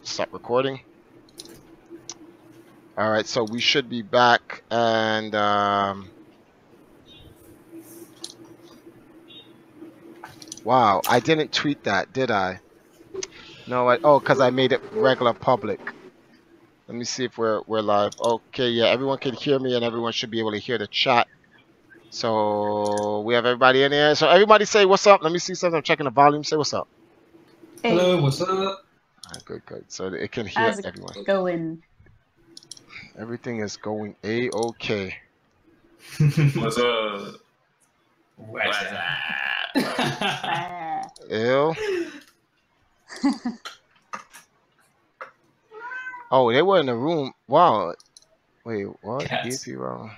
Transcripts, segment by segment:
Stop recording. All right, so we should be back, and wow, I didn't tweet that, did I? No, because I made it regular public. Let me see if we're live. Okay, yeah, everyone can hear me, and everyone should be able to hear the chat. So we have everybody in here. So everybody say what's up. Let me see something. I'm checking the volume. Say what's up. Hey. Hello, what's up? All right, good. So it can hear How's it everyone. Going? Everything is going A-okay. What's up? What's up? Ew. Oh, they were in the room. Wow. Wait, what? Cats. EP wrong.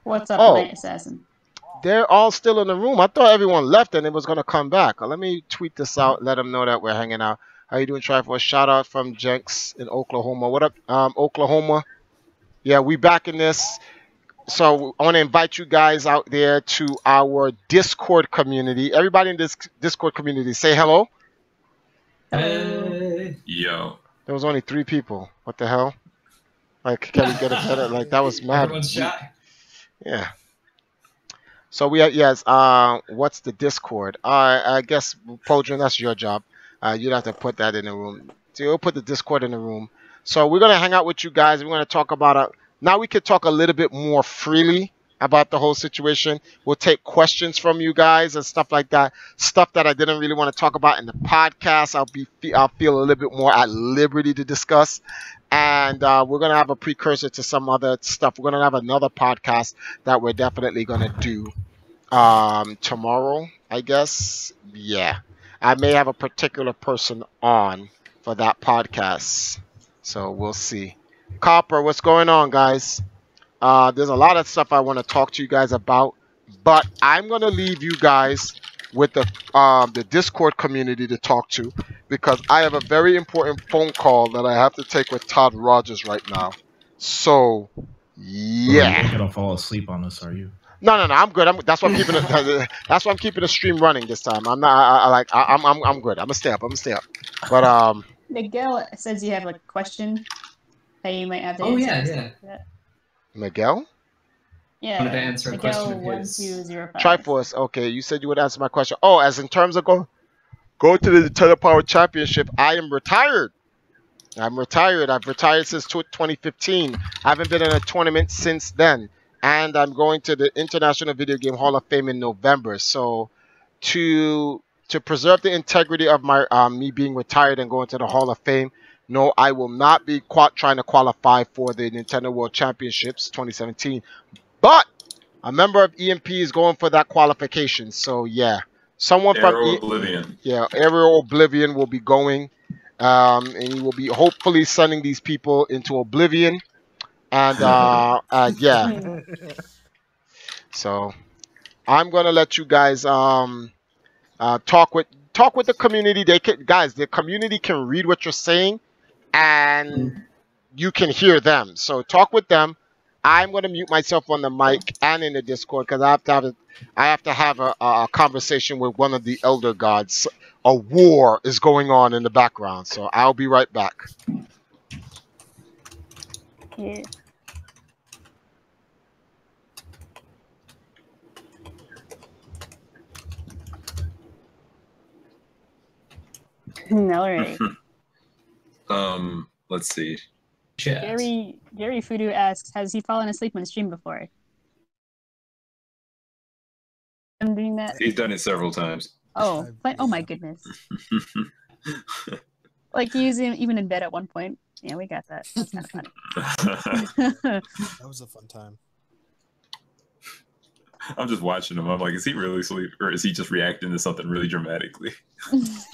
What's up, Oh. Night Assassin? They're all still in the room. I thought everyone left and it was gonna come back. Let me tweet this out. Let them know that we're hanging out. How you doing, Triforce? Shout out from Jenks in Oklahoma. What up, Oklahoma? Yeah, we back in this. So I want to invite you guys out there to our Discord community. Everybody in this Discord community, say hello. Hey. Yo. There was only 3 people. What the hell? Like, can we get a better? Like, that was mad. Everyone's shy. Yeah. So we have, yes, what's the Discord? I guess, Podrin, that's your job. You'd have to put that in the room. So you'll put the Discord in the room. So we're going to hang out with you guys. We're going to talk about now we could talk a little bit more freely about the whole situation. We'll take questions from you guys and stuff like that. Stuff that I didn't really want to talk about in the podcast. I'll feel a little bit more at liberty to discuss. And we're going to have a precursor to some other stuff. We're going to have another podcast that we're definitely going to do tomorrow, I guess. Yeah. I may have a particular person on for that podcast. So we'll see. Copper, what's going on, guys? There's a lot of stuff I want to talk to you guys about, but I'm going to leave you guys with the Discord community to talk to, because I have a very important phone call that I have to take with Todd Rogers right now. So, yeah. You're not gonna fall asleep on us, are you? No, I'm good. That's why I'm keeping it. That's why I'm keeping the stream running this time. I'm not. I'm good. I'm gonna stay up. But Miguel says you have like a question that you might have to Oh answer. yeah. Miguel. Yeah. I wanted to answer a Miguel question of his. 1205. Triforce. Okay, you said you would answer my question. Oh, as in terms of go to the Nintendo Power Championship, I am retired. I'm retired. I've retired since 2015. I haven't been in a tournament since then. And I'm going to the International Video Game Hall of Fame in November. So to preserve the integrity of my me being retired and going to the Hall of Fame, no, I will not be trying to qualify for the Nintendo World Championships 2017. But a member of EMP is going for that qualification. So yeah, someone from Oblivion. Yeah, Aerial Oblivion will be going, and he will be hopefully sending these people into Oblivion. And yeah, so I'm gonna let you guys talk with the community. The community can read what you're saying, and you can hear them. So talk with them. I'm gonna mute myself on the mic and in the Discord because I have to have a conversation with one of the elder gods. A war is going on in the background, so I'll be right back. Yeah. Alright. Let's see. Gary Fudu asks, has he fallen asleep on stream before? I'm doing that. He's done it several times. Oh, but oh my goodness. Like he's even in bed at one point. Yeah, we got that. That's kind of funny. That was a fun time. I'm just watching him. I'm like, is he really asleep, or is he just reacting to something really dramatically? Because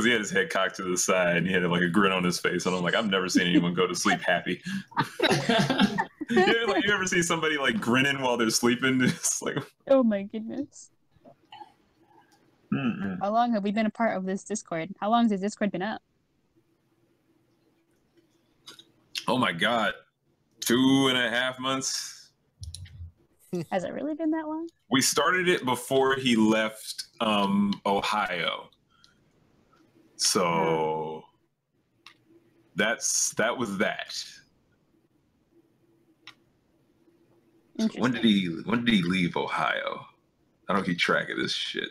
he had his head cocked to the side and he had like a grin on his face, and I'm like, I've never seen anyone go to sleep happy. You ever see somebody like grinning while they're sleeping? It's like, oh my goodness. Mm-mm. How long have we been a part of this Discord? How long has this Discord been up? Oh my god. 2.5 months. Has it really been that long? We started it before he left Ohio. So that was that. When did he leave Ohio? I don't keep track of this shit.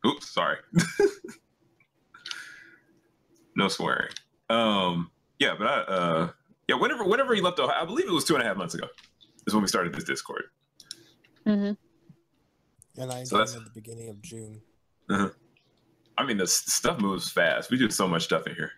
Oops, sorry. No swearing. Yeah, but whenever he left Ohio, I believe it was 2.5 months ago. Is when we started this Discord. Mm-hmm. And I So joined that's- at the beginning of June. Uh-huh. I mean, the stuff moves fast. We do so much stuff in here.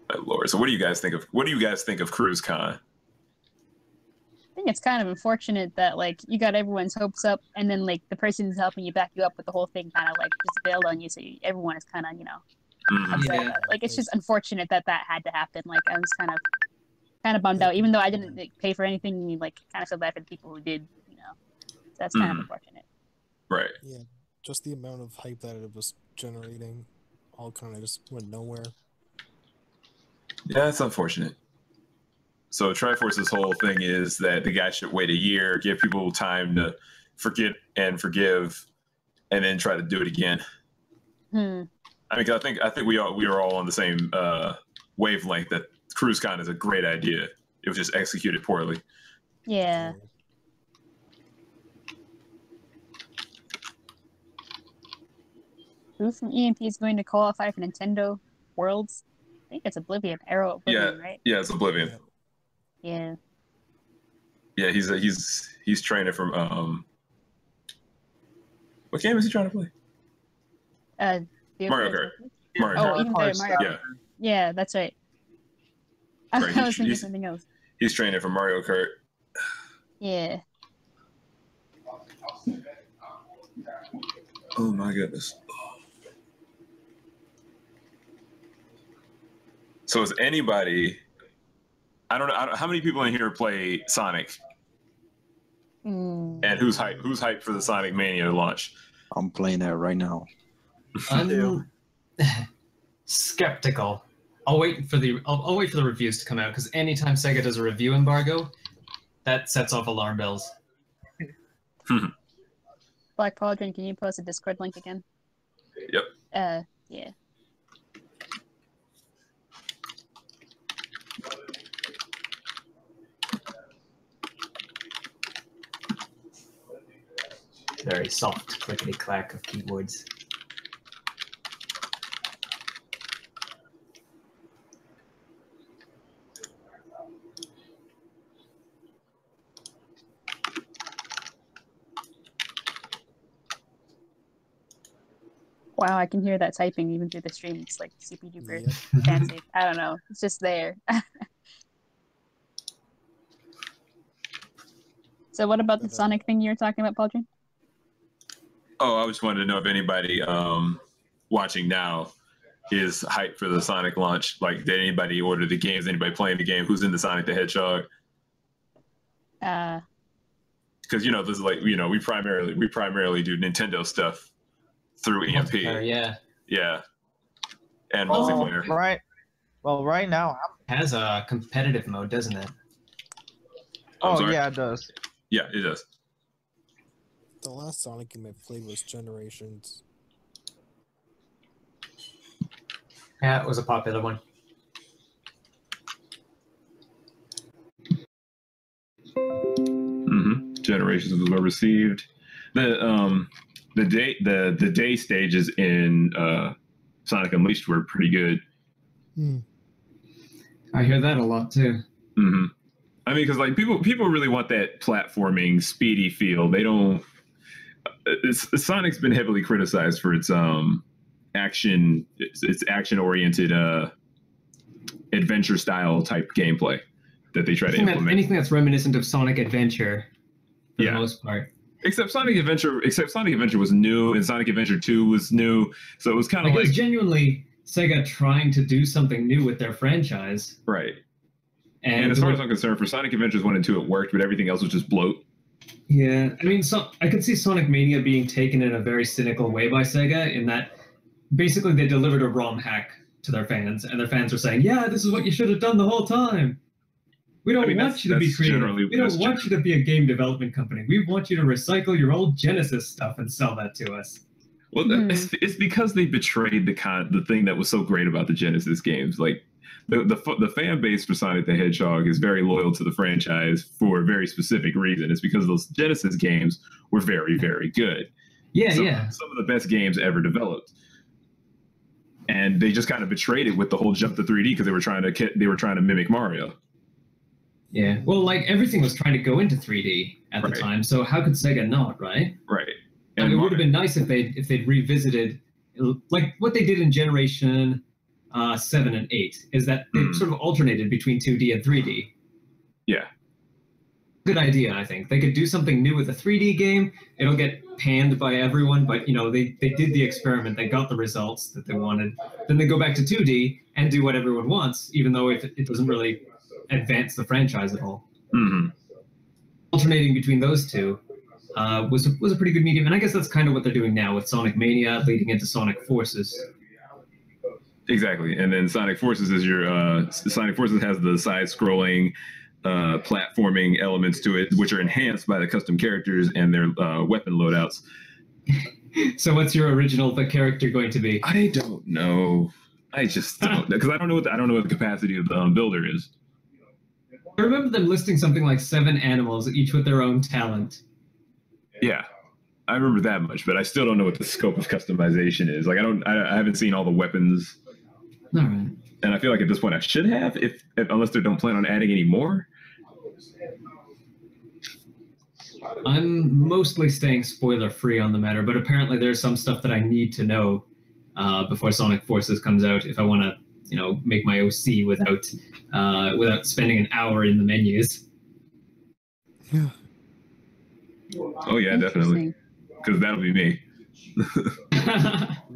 My lord. So what do you guys think of CruiseCon? I think it's kind of unfortunate that like you got everyone's hopes up, and then like the person who's helping you back you up with the whole thing kind of like just bailed on you, so everyone is kind of upset about it. Like it's just unfortunate that had to happen. Like I was kind of bummed out, even though I didn't like, pay for anything. Like kind of feel bad for the people who did, So that's kind of unfortunate. Right. Yeah, just the amount of hype that it was generating, all kind of just went nowhere. Yeah, it's unfortunate. So Triforce's whole thing is that the guy should wait a year, give people time to forget and forgive, and then try to do it again. I mean, I think we are all on the same wavelength that CruiseCon is a great idea. It was just executed poorly. Yeah. Who from EMP is going to qualify for Nintendo Worlds? I think it's Oblivion. Arrow Oblivion, right? Yeah, it's Oblivion. Yeah. Yeah, he's training from what game is he trying to play? Mario Kart. Oh, even better, Mario. Yeah. Yeah, that's right. I was thinking something else. He's training for Mario Kart. Yeah. Oh my goodness. So is anybody? I don't know how many people in here play Sonic, and who's hyped for the Sonic Mania launch? I'm playing that right now. I'm skeptical. I'll wait for the reviews to come out, because anytime Sega does a review embargo, that sets off alarm bells. Black Pauldron, can you post a Discord link again? Yep. Yeah. Very soft clickety clack of keyboards. Wow, I can hear that typing even through the stream. It's like super duper fancy. I don't know. It's just there. So what about the Sonic thing you were talking about, Pauldron? Oh, I just wanted to know if anybody watching now is hyped for the Sonic launch. Like, did anybody order the games? Anybody playing the game? Who's into Sonic the Hedgehog? Because this is like we primarily do Nintendo stuff through EMP. Yeah. Yeah. And multiplayer. Right. Well, right now, It has a competitive mode, doesn't it? yeah, it does. Yeah, it does. The last Sonic game I played was Generations. Yeah, it was a popular one. Generations was well received. The day stages in Sonic Unleashed were pretty good. I hear that a lot too. I mean, because like people really want that platforming, speedy feel. They don't. Sonic's been heavily criticized for its action oriented adventure style type gameplay that they try to implement. Anything that's reminiscent of Sonic Adventure, for the most part. Except Sonic Adventure was new, and Sonic Adventure 2 was new, so it was kind of like it's genuinely Sega trying to do something new with their franchise, right. And as far as I'm concerned, for Sonic Adventures 1 and 2, it worked, but everything else was just bloat. Yeah, I mean, I could see Sonic Mania being taken in a very cynical way by Sega, in that basically they delivered a ROM hack to their fans, and their fans are saying, "Yeah, this is what you should have done the whole time. We don't want you to be creative. We don't want you to be a game development company. We want you to recycle your old Genesis stuff and sell that to us." Well, it's because they betrayed the thing that was so great about the Genesis games. Like the fan base for Sonic the Hedgehog is very loyal to the franchise for a very specific reason. It's because those Genesis games were very, very good. Yeah, Some of the best games ever developed. And they just kind of betrayed it with the whole jump to 3D because they were trying to mimic Mario. Yeah. Well, like everything was trying to go into 3D at the time, so how could Sega not, right? Right. And it would have been nice if they'd revisited, like what they did in Generation 7 and 8, is that they sort of alternated between 2D and 3D. Yeah. Good idea, I think. They could do something new with a 3D game. It'll get panned by everyone, but they did the experiment. They got the results that they wanted. Then they go back to 2D and do what everyone wants, even though it doesn't really advance the franchise at all. Mm-hmm. Alternating between those two was a pretty good medium, and I guess that's kind of what they're doing now with Sonic Mania leading into Sonic Forces. Exactly, and then Sonic Forces is Sonic Forces has the side-scrolling platforming elements to it, which are enhanced by the custom characters and their weapon loadouts. So, what's your original character going to be? I don't know. I just don't, because I don't know what the capacity of the builder is. I remember them listing something like 7 animals, each with their own talent. Yeah, I remember that much, but I still don't know what the scope of customization is. Like, I haven't seen all the weapons. All right. And I feel like at this point I should have, if unless they don't plan on adding any more. I'm mostly staying spoiler free on the matter, but apparently there's some stuff that I need to know before Sonic Forces comes out if I want to, make my OC without spending an hour in the menus. Yeah. Oh yeah, definitely. Because that'll be me.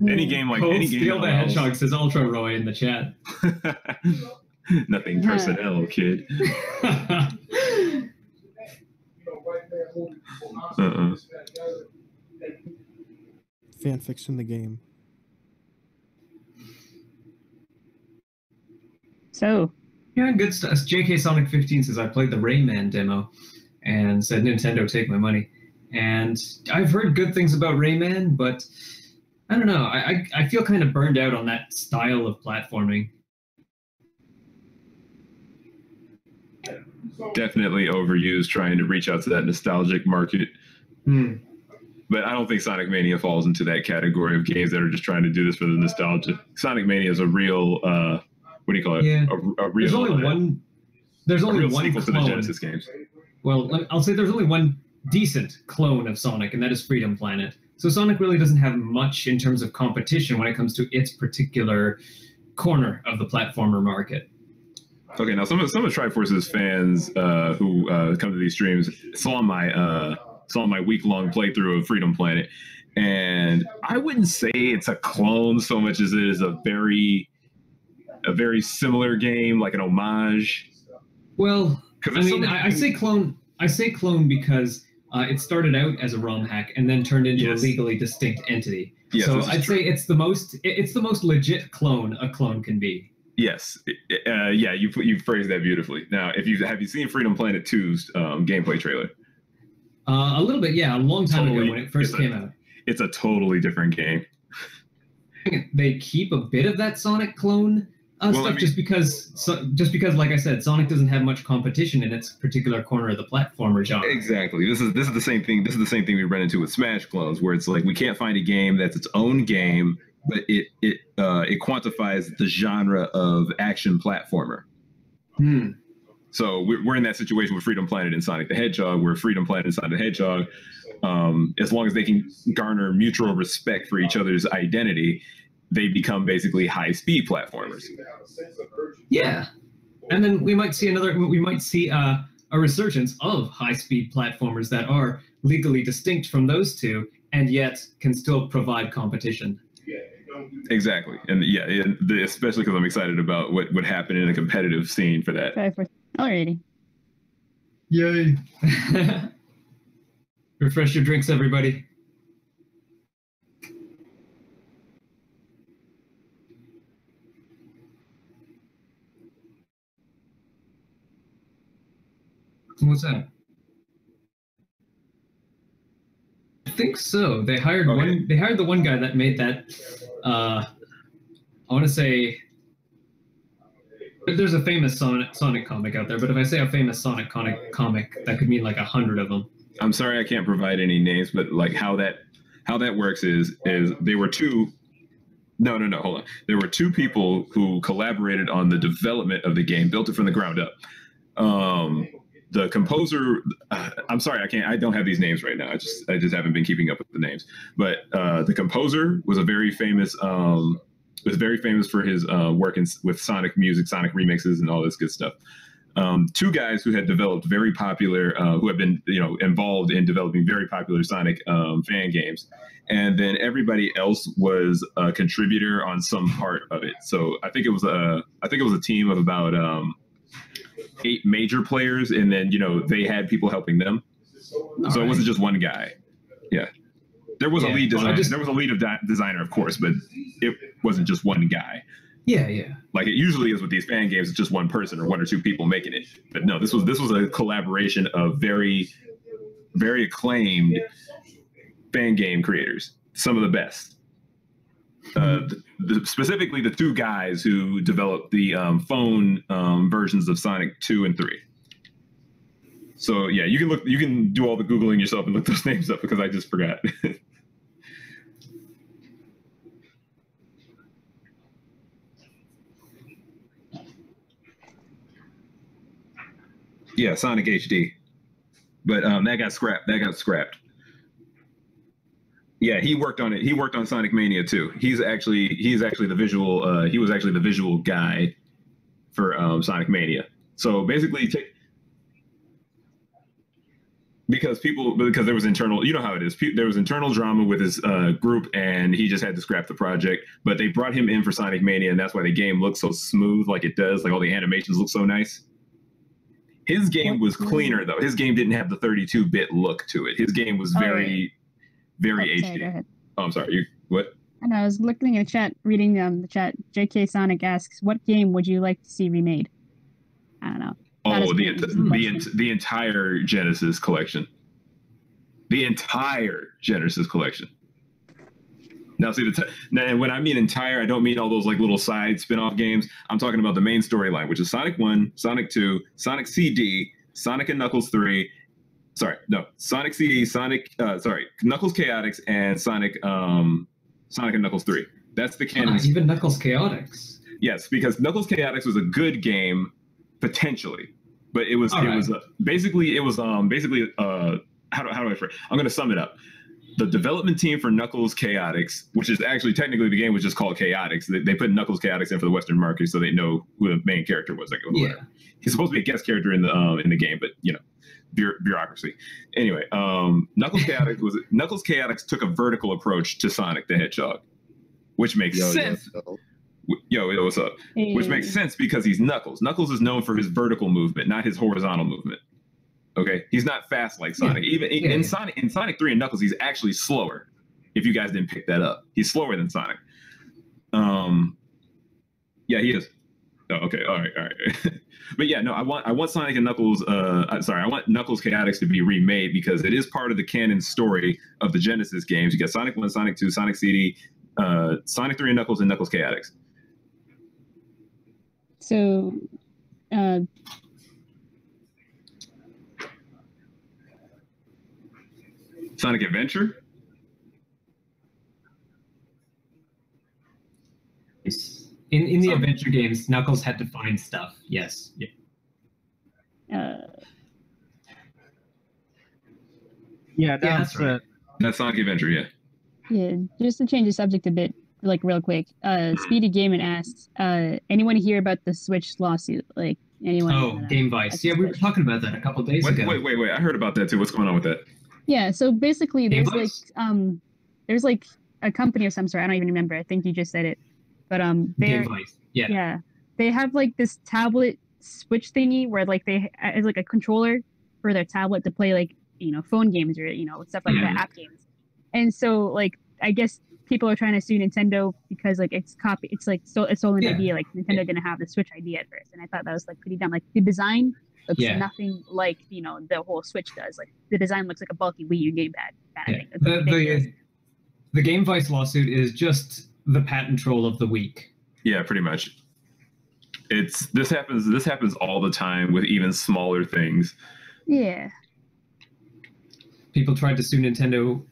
any game Steal the Hedgehog says Ultra Roy in the chat. Nothing personnel, kid. Fan fiction the game. So. Yeah, good stuff. JK Sonic 15 says I played the Rayman demo and said Nintendo take my money. And I've heard good things about Rayman, but I don't know. I feel kind of burned out on that style of platforming. Definitely overused, trying to reach out to that nostalgic market. But I don't think Sonic Mania falls into that category of games that are just trying to do this for the nostalgia. Sonic Mania is a real, what do you call it? Yeah. A real. There's only one sequel to clone. the Genesis games. Well, I'll say there's only one decent clone of Sonic, and that is Freedom Planet. So Sonic really doesn't have much in terms of competition when it comes to its particular corner of the platformer market. Okay, now some of Triforce's fans who come to these streams saw my week-long playthrough of Freedom Planet, and I wouldn't say it's a clone so much as it is a very similar game, like an homage. Well, I mean, I say clone. I say clone because it started out as a ROM hack and then turned into a legally distinct entity. Yes, so I'd say it's the most legit clone a clone can be. Yes, yeah, you phrased that beautifully. Now, have you seen Freedom Planet 2's gameplay trailer? A little bit, yeah, a long time ago when it first came out. It's a totally different game. They keep a bit of that Sonic clone stuff, just because, like I said, Sonic doesn't have much competition in its particular corner of the platformer genre. Exactly. This is the same thing. This is the same thing we run into with Smash clones, where it's like we can't find a game that's its own game, but it quantifies the genre of action platformer. So we're in that situation with Freedom Planet and Sonic the Hedgehog, where Freedom Planet and Sonic the Hedgehog, as long as they can garner mutual respect for each other's identity, they become basically high-speed platformers. Yeah, and then we might see a resurgence of high-speed platformers that are legally distinct from those two, and yet can still provide competition. Exactly, and yeah, especially because I'm excited about what would happen in a competitive scene for that. Alrighty. Yay! Refresh your drinks, everybody. What's that? I think so. They hired one. They hired the one guy that made that. I want to say. There's a famous Sonic comic out there, but if I say a famous Sonic comic, that could mean like 100 of them. I'm sorry I can't provide any names, but like how that works is they were two. No, hold on. There were two people who collaborated on the development of the game, built it from the ground up. The composer, I'm sorry, I don't have these names right now. I just haven't been keeping up with the names. But the composer was a very famous, was very famous for his work with Sonic music, Sonic remixes, and all this good stuff. Two guys who had developed very popular, who have been involved in developing very popular Sonic fan games, and then everybody else was a contributor on some part of it. So I think it was a team of about 8 major players, and then they had people helping them. So it wasn't just one guy. Yeah, there was a lead designer. There was a lead designer, of course, but it wasn't just one guy. Yeah. Like it usually is with these fan games, it's just one person or 1 or 2 people making it. But no, this was a collaboration of very, very acclaimed fan game creators, some of the best. Specifically, the 2 guys who developed the phone versions of Sonic 2 and 3. So yeah, you can do all the Googling yourself and look those names up because I just forgot. Yeah, Sonic HD, but that got scrapped. Yeah, he worked on it. He worked on Sonic Mania too. He's actually the visual. He was actually the visual guy for Sonic Mania. So basically, because there was internal. You know how it is. There was internal drama with his group, and he just had to scrap the project. But they brought him in for Sonic Mania, and that's why the game looks so smooth, like it does. Like all the animations look so nice. His game was cleaner though. His game didn't have the 32-bit look to it. His game was very HD. Sorry, Oh, I'm sorry. What? And I was looking at the chat, reading the chat. JK Sonic asks, "What game would you like to see remade?" I don't know. Oh, the entire Genesis collection. The entire Genesis collection. Now, see, now when I mean entire, I don't mean all those like little side spin-off games. I'm talking about the main storyline, which is Sonic 1, Sonic 2, Sonic CD, Sonic and Knuckles 3. Sonic CD, Knuckles Chaotix, and Sonic and Knuckles 3. That's the canon. Even Knuckles Chaotix. Yes, because Knuckles Chaotix was a good game potentially, but how do I phrase? I'm going to sum it up. The development team for Knuckles Chaotix, which is actually technically the game was just called Chaotix. They put Knuckles Chaotix in for the Western market so they know who the main character was. Like, he's supposed to be a guest character in the game, but bureaucracy. Anyway, Knuckles Chaotix took a vertical approach to Sonic the Hedgehog, which makes sense. Yo, what's up? Hey. Which makes sense because he's Knuckles. Knuckles is known for his vertical movement, not his horizontal movement. Okay, he's not fast like Sonic. In Sonic 3 and Knuckles, he's actually slower. If you guys didn't pick that up, he's slower than Sonic. Yeah, he is. Oh, okay, all right. But yeah, no, I want Sonic and Knuckles. I want Knuckles Chaotix to be remade because it is part of the canon story of the Genesis games. You got Sonic 1, Sonic 2, Sonic CD, Sonic 3 and Knuckles Chaotix. So, Sonic Adventure? In the adventure games, Knuckles had to find stuff. Yes. Yeah, that's right. That's Sonic Adventure, yeah. Yeah, just to change the subject a bit, like real quick. Speedy Gaming asks, anyone hear about the Switch lawsuit? Like anyone? Oh, Game Vice. Yeah, we were talking about that a couple days ago. Wait. I heard about that too. What's going on with that? Yeah, so basically there's like a company of some sort. I don't even remember. I think you just said it. But Game Vice. Yeah. They have like this tablet Switch thingy where like it's like a controller for their tablet to play like, phone games or, stuff like that, app games. And so like I guess people are trying to sue Nintendo because like it's like it's only an idea. Like Nintendo didn't have the Switch idea at first, and I thought that was like pretty dumb. Like the design looks nothing like the whole Switch does. Like the design looks like a bulky Wii U gamepad kind of thing. The Game Vice lawsuit is just the patent troll of the week. Yeah, pretty much. This happens all the time with even smaller things. Yeah. People tried to sue Nintendo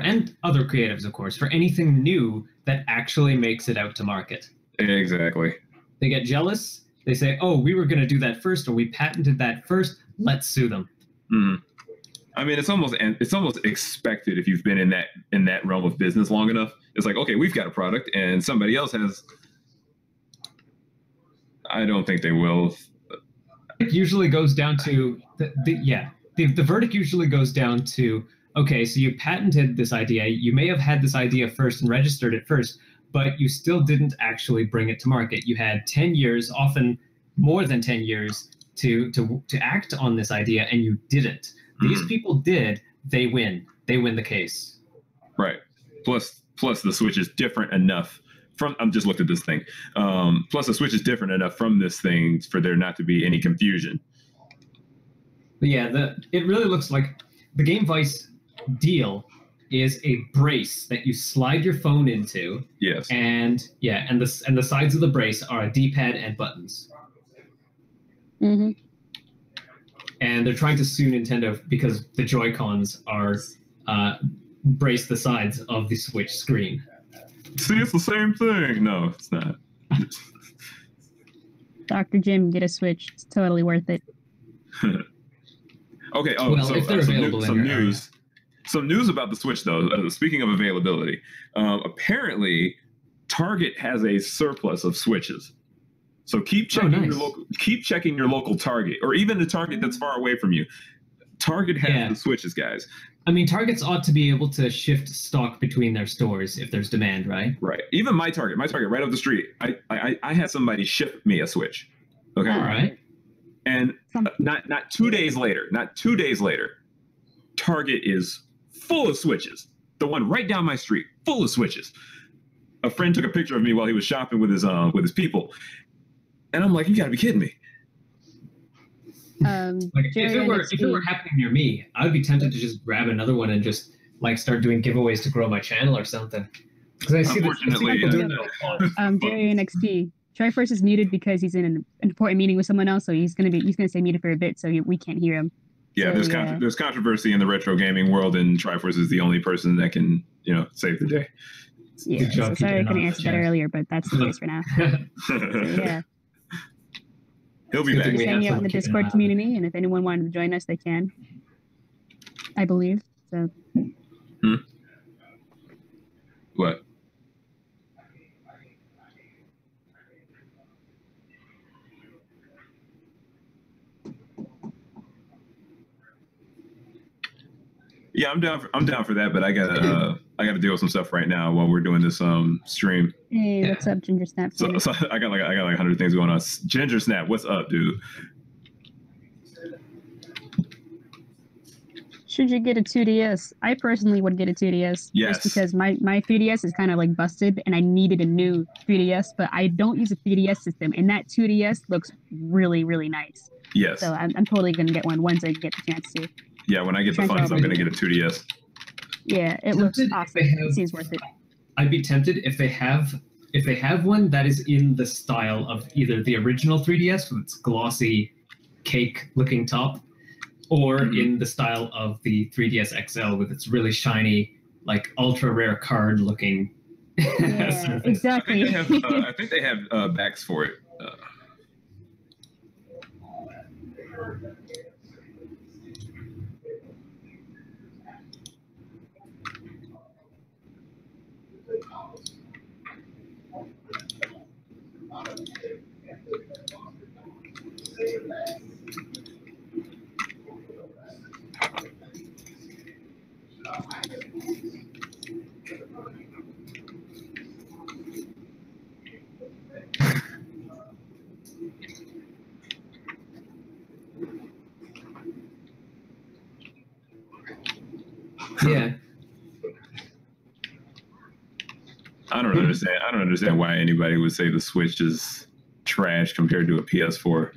and other creatives, of course, for anything new that actually makes it out to market. Exactly. They get jealous. They say, "Oh, we were going to do that first, or we patented that first. Let's sue them." Mm-hmm. I mean, it's almost expected if you've been in that realm of business long enough. It's like, okay, we've got a product, and somebody else has. I don't think they will. It usually goes down to the verdict usually goes down to, okay, so you patented this idea. You may have had this idea first and registered it first, but you still didn't actually bring it to market. You had 10 years, often more than 10 years, to act on this idea, and you didn't. These people did. They win. They win the case. Right. Plus the Switch is different enough from. I'm just looked at this thing. Plus the Switch is different enough from this thing for there not to be any confusion. But yeah, it really looks like the Game Vice deal is a brace that you slide your phone into. Yes. And the sides of the brace are a D-pad and buttons. Mm-hmm. And they're trying to sue Nintendo because the Joy-Cons are brace the sides of the Switch screen. See, it's the same thing. No, it's not. Dr. Jim, get a Switch. It's totally worth it. Okay. If they're available some news about the Switch, though. Speaking of availability, apparently Target has a surplus of Switches. So keep checking your local Target, or even the Target that's far away from you. Target has the Switches, guys. I mean, Targets ought to be able to shift stock between their stores if there's demand, right? Right. Even my Target right up the street. I had somebody ship me a Switch. Okay. All right. And not 2 days later, Target is full of Switches. The one right down my street, full of Switches. A friend took a picture of me while he was shopping with his people, and I'm like, you gotta be kidding me. If it were happening near me, I would be tempted to just grab another one and just like start doing giveaways to grow my channel or something. Because I see people doing that. Jerry NXP. Triforce is muted because he's in an important meeting with someone else, so he's gonna stay muted for a bit, so we can't hear him. Yeah, so, there's controversy in the retro gaming world, and Triforce is the only person that can save the day. Yeah, so sorry I couldn't answer that earlier, but that's the case for now. Yeah. He'll be back. Just hanging out in the Discord community, and if anyone wanted to join us, they can. I believe so. What? Yeah, I'm down for that, but I gotta deal with some stuff right now while we're doing this stream. Hey, what's up, Ginger Snap? So I got like 100 things going on. Ginger Snap, what's up, dude? Should you get a 2DS? I personally would get a 2DS. Yes. Just because my 3DS is kind of like busted, and I needed a new 3DS, but I don't use a 3DS system, and that 2DS looks really, really nice. Yes. So I'm totally gonna get one once I get the chance to. Yeah, when I get the funds, I'm going to get a 2DS. Yeah, it looks awesome. It seems worth it. I'd be tempted if they have one that is in the style of either the original 3DS with its glossy cake-looking top, or in the style of the 3DS XL with its really shiny, like ultra-rare card-looking Yeah, exactly. I think they have backs for it. Yeah. understand. I don't understand why anybody would say the Switch is trash compared to a PS4.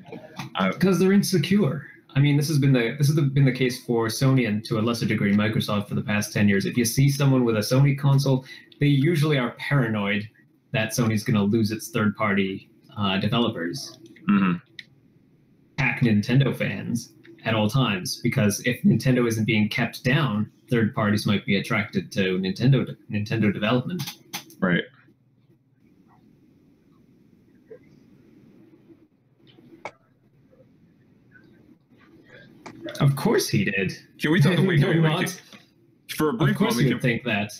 Because they're insecure. I mean, this has been the case for Sony and to a lesser degree Microsoft for the past 10 years. If you see someone with a Sony console, they usually are paranoid that Sony's going to lose its third-party developers. Mm-hmm. Hack Nintendo fans at all times, because if Nintendo isn't being kept down, third parties might be attracted to Nintendo development. Right. Of course he did. Can we talk For a brief moment, you think that.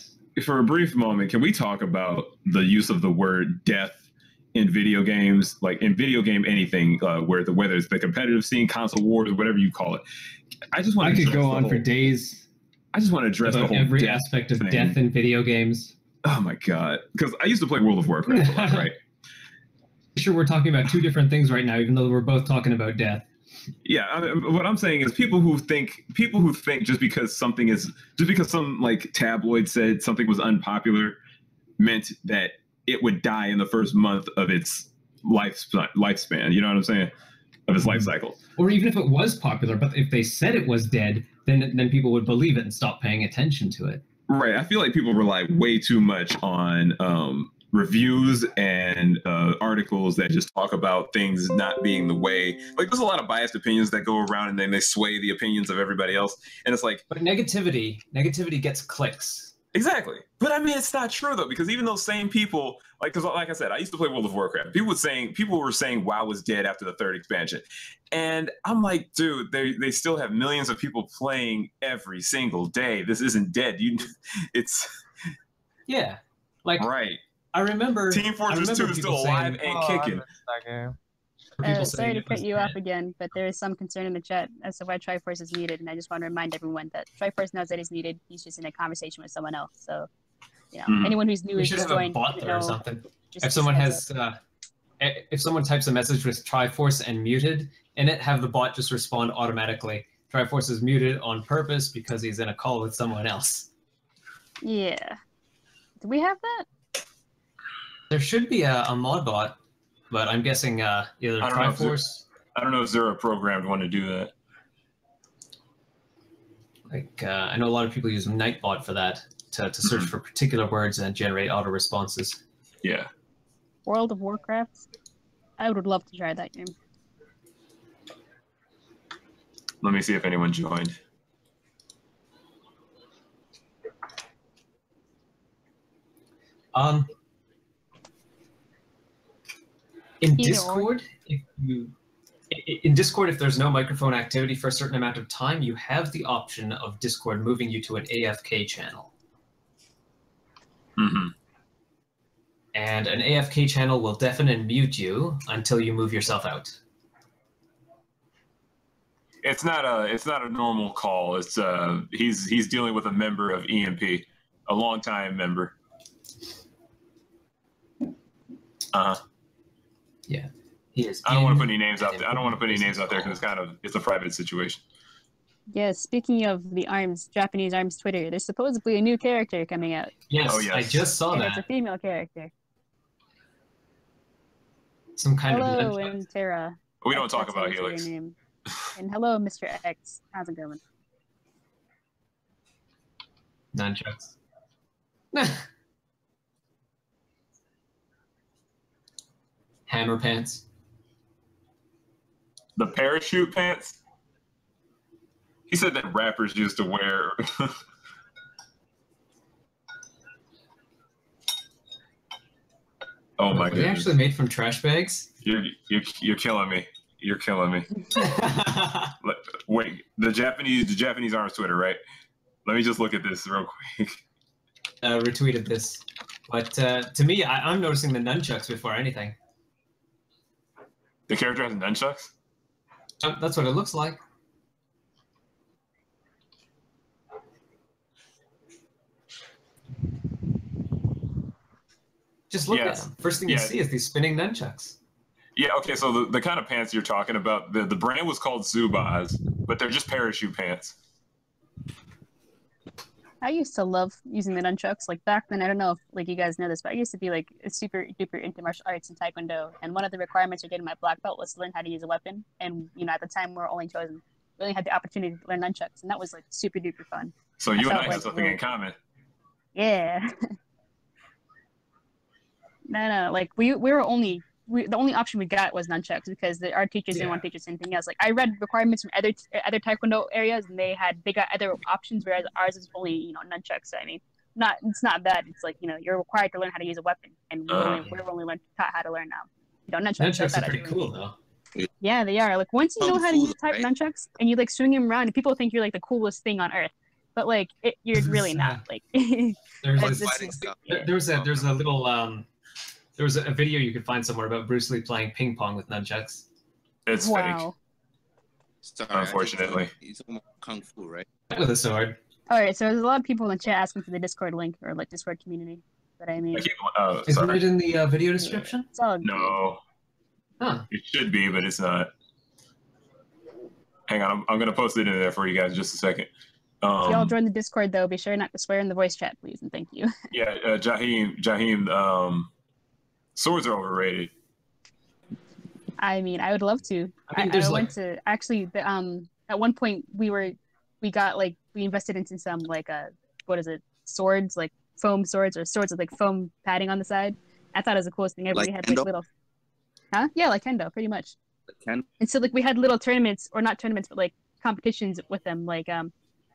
For a brief moment, can we talk about the use of the word death in video games, like in video game anything, whether it's the competitive scene, console wars, whatever you call it? I could go on for days. I just want to address the whole every aspect of death in video games. Oh my god! Because I used to play World of Warcraft a lot, right? Sure, we're talking about two different things right now, even though we're both talking about death. Yeah, I mean, what I'm saying is people who think just because some like tabloid said something was unpopular meant that it would die in the first month of its lifespan. You know what I'm saying? Of its life cycle. Or even if it was popular, but if they said it was dead, then people would believe it and stop paying attention to it. Right. I feel like people rely way too much on reviews and articles that just talk about things not being the way. Like, there's a lot of biased opinions that go around, and then they sway the opinions of everybody else. And it's like, but negativity gets clicks. Exactly. But I mean, it's not true though, because even those same people, because like I said, I used to play World of Warcraft. People were saying WoW was dead after the third expansion. And I'm like, dude, they still have millions of people playing every single day. This isn't dead. It's yeah. Like, right. I remember Team Fortress 2 is still alive and kicking. Sorry to cut you off again, but there is some concern in the chat as to why Triforce is muted, and I just want to remind everyone that Triforce knows that he's muted. He's just in a conversation with someone else. So, anyone who's new we is should just have joined. A bot there or something. If someone has, if someone types a message with Triforce and muted in it, have the bot just respond automatically. Triforce is muted on purpose because he's in a call with someone else. Yeah. Do we have that? There should be a mod bot. But I'm guessing either Triforce. I don't know if Zero programmed one to do that. Like I know a lot of people use Nightbot for that to search for particular words and generate auto responses. Yeah. World of Warcraft. I would love to try that game. Let me see if anyone joined. In Discord, if there's no microphone activity for a certain amount of time, you have the option of Discord moving you to an AFK channel. Mm-hmm. And an AFK channel will deafen and mute you until you move yourself out. It's not a normal call. It's he's dealing with a member of EMP, a longtime member. Yeah, he is. I don't want to put any names out there. I don't want to put any names out there because it's a private situation. Yeah, speaking of the ARMS, Japanese ARMS Twitter, there's supposedly a new character coming out. Yes, oh, yes. I just saw that. It's a female character. Some kind hello, of and Terra. We don't talk about Helix. And hello, Mr. X. How's it going? Nunchucks. Hammer pants. The parachute pants? He said that rappers used to wear. Oh my god! They actually made from trash bags. You're killing me. You're killing me. Wait, the Japanese ARMS Twitter, right? Let me just look at this real quick. Retweeted this, but to me, I'm noticing the nunchucks before anything. The character has nunchucks? That's what it looks like. Just look at them. First thing you see is these spinning nunchucks. Yeah, okay, so the kind of pants you're talking about, the brand was called Zubaz, but they're just parachute pants. I used to love using the nunchucks. Like back then, I don't know if like you guys know this, but I used to be like super duper into martial arts and taekwondo. And one of the requirements for getting my black belt was to learn how to use a weapon. And at the time, we only had the opportunity to learn nunchucks, and that was like super duper fun. So you and I like, have something in common. Yeah. No. Like the only option we got was nunchucks because our teachers didn't want to teach us anything else. Like I read requirements from other taekwondo areas, and they got other options, whereas ours is only nunchucks. So I mean, it's not bad. It's like you're required to learn how to use a weapon, and we're only taught how to learn now. Nunchucks are pretty cool though. Yeah, they are. Like once you know how to use nunchucks, and you like swing them around, and people think you're like the coolest thing on earth, but like you're really not. Like there's a little there was a video you could find somewhere about Bruce Lee playing ping pong with nunchucks. It's fake. Sorry, unfortunately. He's talking about Kung Fu, right? With a sword. All right, so there's a lot of people in the chat asking for the Discord link or like Discord community. But I mean, isn't it in the video description? No. Huh. It should be, but it's not. Hang on, I'm gonna post it in there for you guys in just a second. If y'all join the Discord though, be sure not to swear in the voice chat, please, and thank you. Yeah, Jaheim, swords are overrated. I mean, I would love to. I went to actually at one point we invested into some like swords, like foam swords or swords with like foam padding on the side. I thought it was the coolest thing ever. Like we had Kendo? like little yeah, like Kendo, pretty much. Like And so like we had little tournaments, or not tournaments, but like competitions with them, like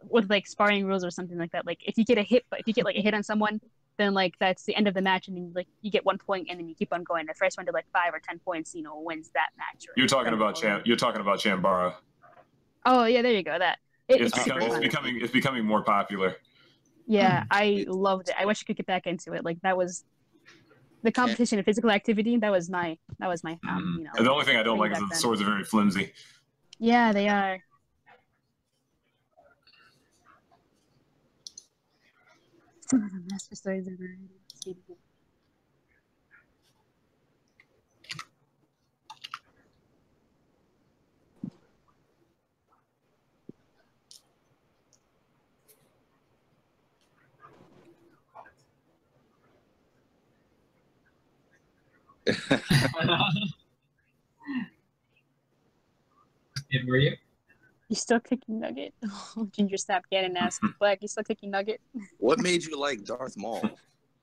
with like sparring rules or something like that. Like if you get a hit on someone, then like that's the end of the match, and then like you get 1 point, and then you keep on going. The first one to like 5 or 10 points, wins that match. You're talking about Chambara. Oh yeah, there you go. That it's becoming more popular. Yeah, I loved it. I wish I could get back into it. Like that was the competition of physical activity. That was my And the only thing I don't like is that the swords are very flimsy. Yeah, they are. Some of the master swords are very beautiful. And were you? You still kicking Nugget? Ginger snapped again and asked, Black, you still kicking Nugget? What made you like Darth Maul?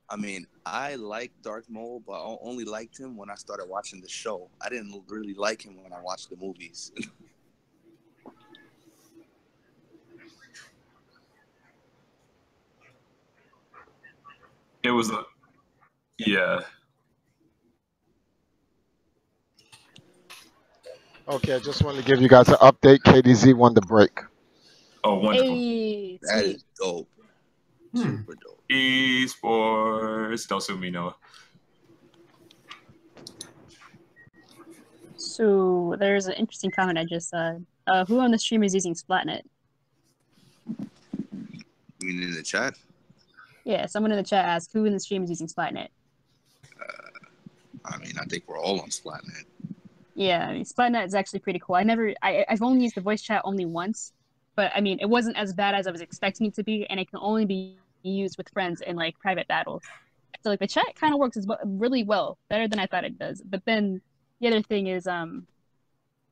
I mean, I liked Darth Maul, but I only liked him when I started watching the show. I didn't really like him when I watched the movies. It was yeah. Okay, I just wanted to give you guys an update. KDZ won the break. Oh, wonderful. Hey, That is dope. Super dope. Esports. Don't sue me, Noah. So there's an interesting comment I just saw. Who on the stream is using Splatnet? You mean in the chat? Yeah, someone in the chat asked, who in the stream is using Splatnet? I mean, I think we're all on Splatnet. Yeah, I mean, Splatnet is actually pretty cool. I've only used the voice chat only once, but I mean, it wasn't as bad as I was expecting it to be, and it can only be used with friends in like private battles. So like the chat kind of works really well, better than I thought it does. But then the other thing is that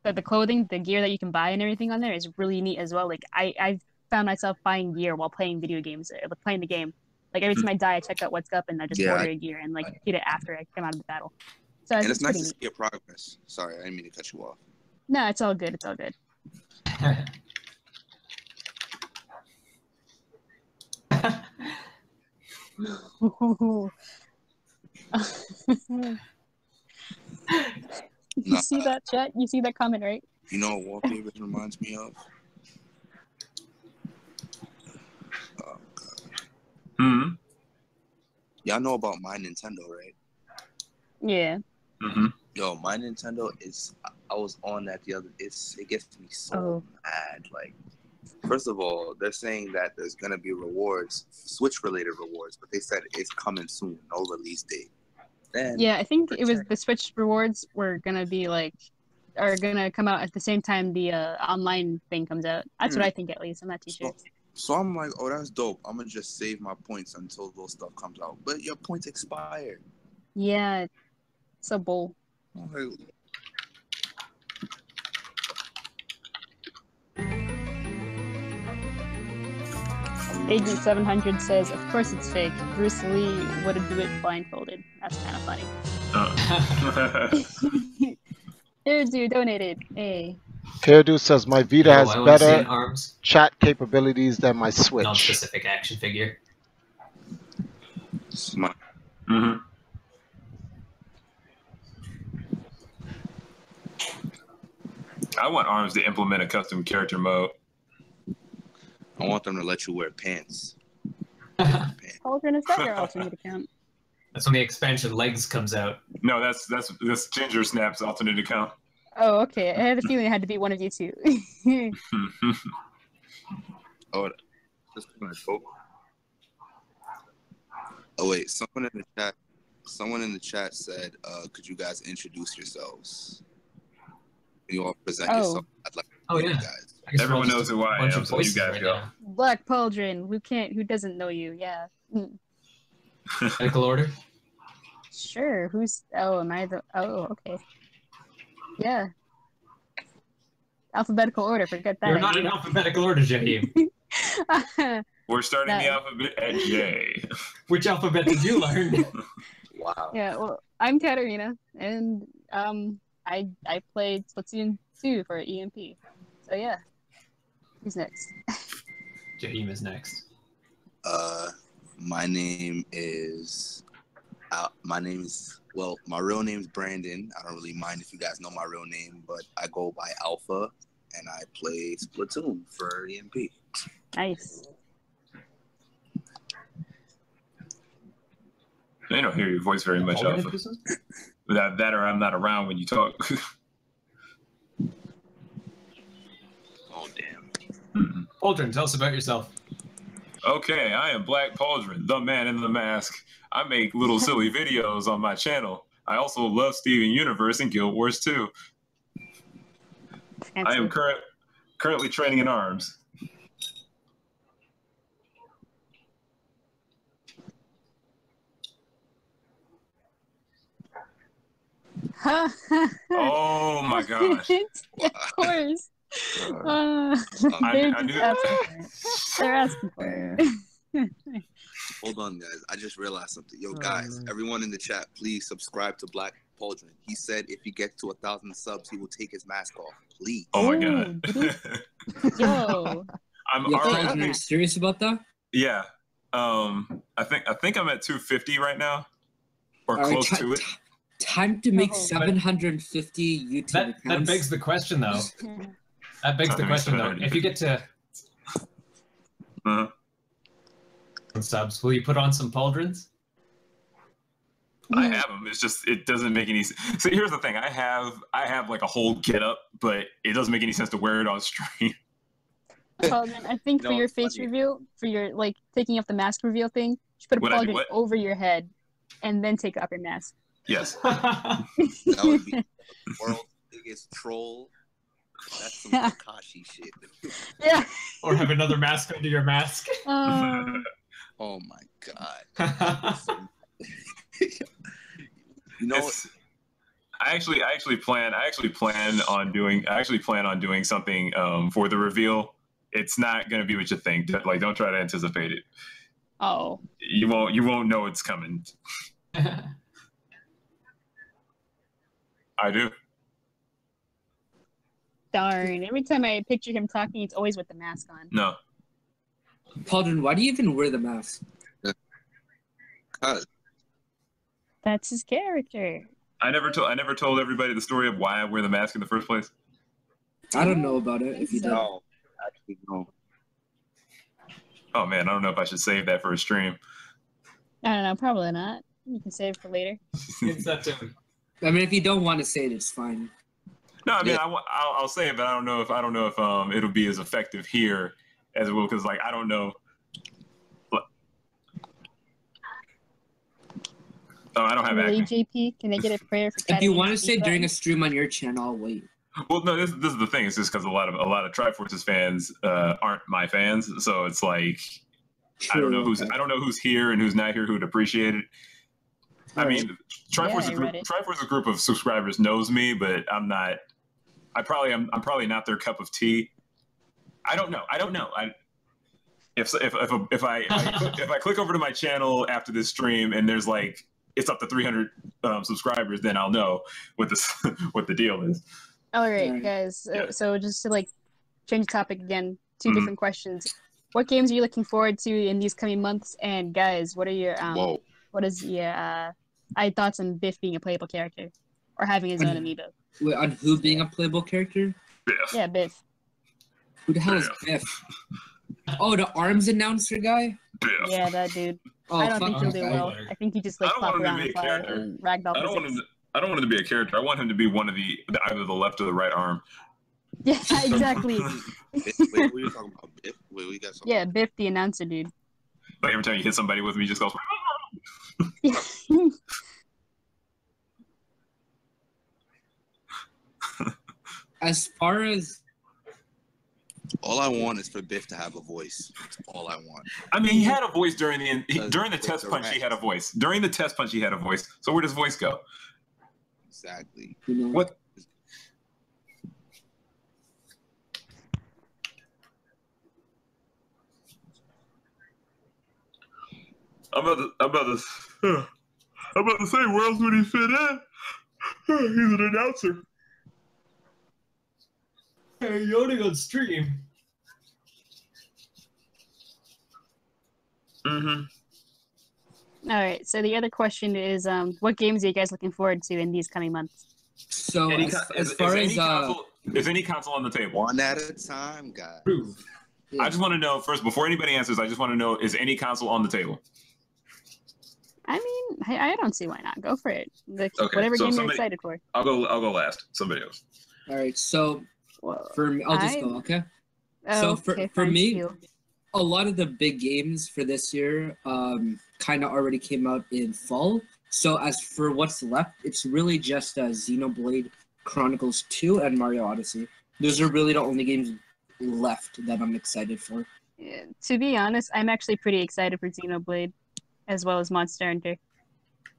the clothing, the gear that you can buy and everything on there is really neat as well. Like I've found myself buying gear while playing video games, or playing the game. Like every time I die, I check out what's up and I just order a gear and like get it after I come out of the battle. So and it's nice to see your progress. Sorry, I didn't mean to cut you off. No, it's all good. It's all good. You see that, chat? You see that comment, right? You know what wallpaper reminds me of? Oh, God. Y'all know about My Nintendo, right? Yeah. Yo, My Nintendo is... I was on that the other... It gets me so mad. Like, first of all, they're saying that there's going to be rewards, Switch-related rewards, but they said it's coming soon, no release date. Then, yeah, I think it was the Switch rewards were going to be like... are going to come out at the same time the online thing comes out. That's what I think, at least. I'm not too sure. So I'm like, oh, that's dope. I'm gonna just save my points until those stuff comes out. But your points expire. Yeah, so bull. I'm like, Agent 700 says, of course it's fake. Bruce Lee wouldn't do it blindfolded. That's kind of funny. Hairdo donated. Hey. Hairdo says my Vita I has want to see better in arms. chat capabilities than my Switch. Non-specific action figure. smart. Mm-hmm. I want ARMS to implement a custom character mode. I want them to let you wear pants. Cauldron, is that your alternate account? That's when the expansion Legs comes out. No, that's Ginger Snap's alternate account. Oh, okay. I had a feeling it had to be one of you two. Oh, that's kind of dope. Oh wait, someone in the chat said, "Could you guys introduce yourselves? Can you all present yourself?" I'd like to hear you guys. Everyone knows who I am, so you guys go. Black Pauldron. Who doesn't know you? Yeah. Alphabetical order? Sure. Am I the... Oh, okay. Yeah. Alphabetical order, forget that. You're not in alphabetical order, Jaheim. We're starting the alphabet at J. Which alphabet did you learn? Wow. Yeah, well, I'm Katarina, and I played Splatoon 2 for EMP. So yeah. Who's next? Jaheim is next. My name is well, my real name's Brandon. I don't really mind if you guys know my real name, but I go by Alpha, and I play Splatoon for EMP. Nice. I don't hear your voice very much, Alpha. That or I'm not around when you talk. Oh, damn. Pauldron, tell us about yourself. Okay, I am Black Pauldron, the man in the mask. I make little silly videos on my channel. I also love Steven Universe and Guild Wars 2. I am currently training in ARMS. Oh my gosh. Of course. They're asking for it. Hold on, guys. I just realized something. Yo, guys, everyone in the chat, please subscribe to Black Pauldron. He said if he gets to 1,000 subs, he will take his mask off. Please. Oh my god. Yo. Are you serious about that? Yeah. I think I'm at 250 right now, or close to it. Time to make 750 YouTube accounts. That begs the question, though. If you get to subs, will you put on some pauldrons? I have them. It's just it doesn't make any sense. So here's the thing: I have like a whole get up, but it doesn't make any sense to wear it on stream. Pauldron, I think for your face reveal, for your like taking off the mask reveal thing, you should put a pauldron over your head, and then take off your mask. Yes. That would be the world's biggest troll. That's some Kakashi shit. Yeah. Or have another mask under your mask. Oh my god. You know, I actually plan on doing something for the reveal. It's not gonna be what you think. Like, don't try to anticipate it. Oh. You won't know it's coming. I do. Darn. Every time I picture him talking, it's always with the mask on. No. Pauldron, why do you even wear the mask? That's his character. I never told everybody the story of why I wear the mask in the first place. I don't know about it. If you don't. No, actually, no. Oh man, I don't know if I should save that for a stream. I don't know. Probably not. You can save it for later. It's that too. I mean, if you don't want to say it, it's fine. No, I mean, I'll say it, but I don't know if it'll be as effective here as it will, because like I don't know. Oh, I don't have really, acting. JP, can I get a prayer for? If you want to say during a stream on your channel, I'll wait. Well, no, this is the thing. It's just because a lot of Triforce's fans aren't my fans, so it's like I don't know who's here and who's not here who'd appreciate it. I mean, Triforce's group of subscribers knows me, but I'm not. I'm probably not their cup of tea. I don't know. If I click over to my channel after this stream and there's like it's up to 300 subscribers, then I'll know what the deal is. All right, guys. So just to like change the topic again, two different questions. What games are you looking forward to in these coming months? And guys, what are your thoughts on Biff being a playable character or having his own amiibo? Wait, on who being a playable character? Biff. Yeah, Biff. Who the hell is Biff? Oh, the arms announcer guy? Biff. Yeah, that dude. Oh, I don't think he'll do well. I think he just like pop around and fire and ragdoll physics. I don't want him to be a character. I want him to be one of either the left or the right arm. Yeah, exactly. Wait, what are you talking about? Biff? Wait, we got something. Yeah, Biff the announcer, dude. Like every time you hit somebody with me, he just goes. As far as all I want is for Biff to have a voice. That's all I want. I mean, he had a voice during the test punch. He had a voice during the test punch. He had a voice. So where does voice go? Exactly. What? I'm about to say, where else would he fit in? He's an announcer. Hey, yawning on stream. All right. So the other question is, what games are you guys looking forward to in these coming months? So is any console on the table? One at a time, guys. I just want to know first, before anybody answers. I just want to know: is any console on the table? I mean, I don't see why not. Go for it. Okay, whatever game you're excited for. I'll go last. Somebody else. All right. So for me, I'll just go. Okay. Oh, so for me, a lot of the big games for this year kind of already came out in fall. So as for what's left, it's really just Xenoblade Chronicles 2 and Mario Odyssey. Those are really the only games left that I'm excited for. Yeah, to be honest, I'm actually pretty excited for Xenoblade, as well as Monster Hunter.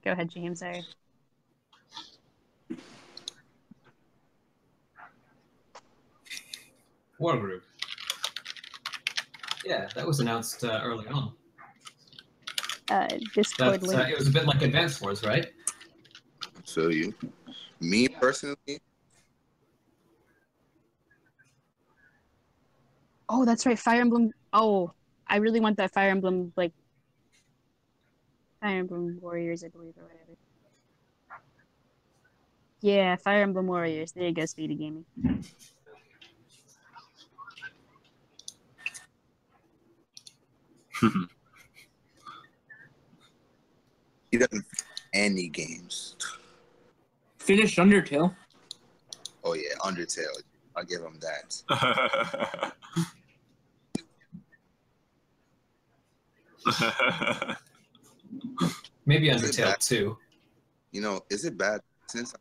Go ahead, James. Sorry. Wargroup. Yeah, that was announced early on. Discord link. It was a bit like Advance Wars, right? So me personally. Oh, that's right, Fire Emblem. Oh, I really want that Fire Emblem, like Fire Emblem Warriors, I believe, or whatever. Yeah, Fire Emblem Warriors. There you go, Speedy Gaming. He doesn't any games. Finish Undertale. Oh yeah, Undertale. I'll give him that. Maybe Undertale 2. You know, is it bad since?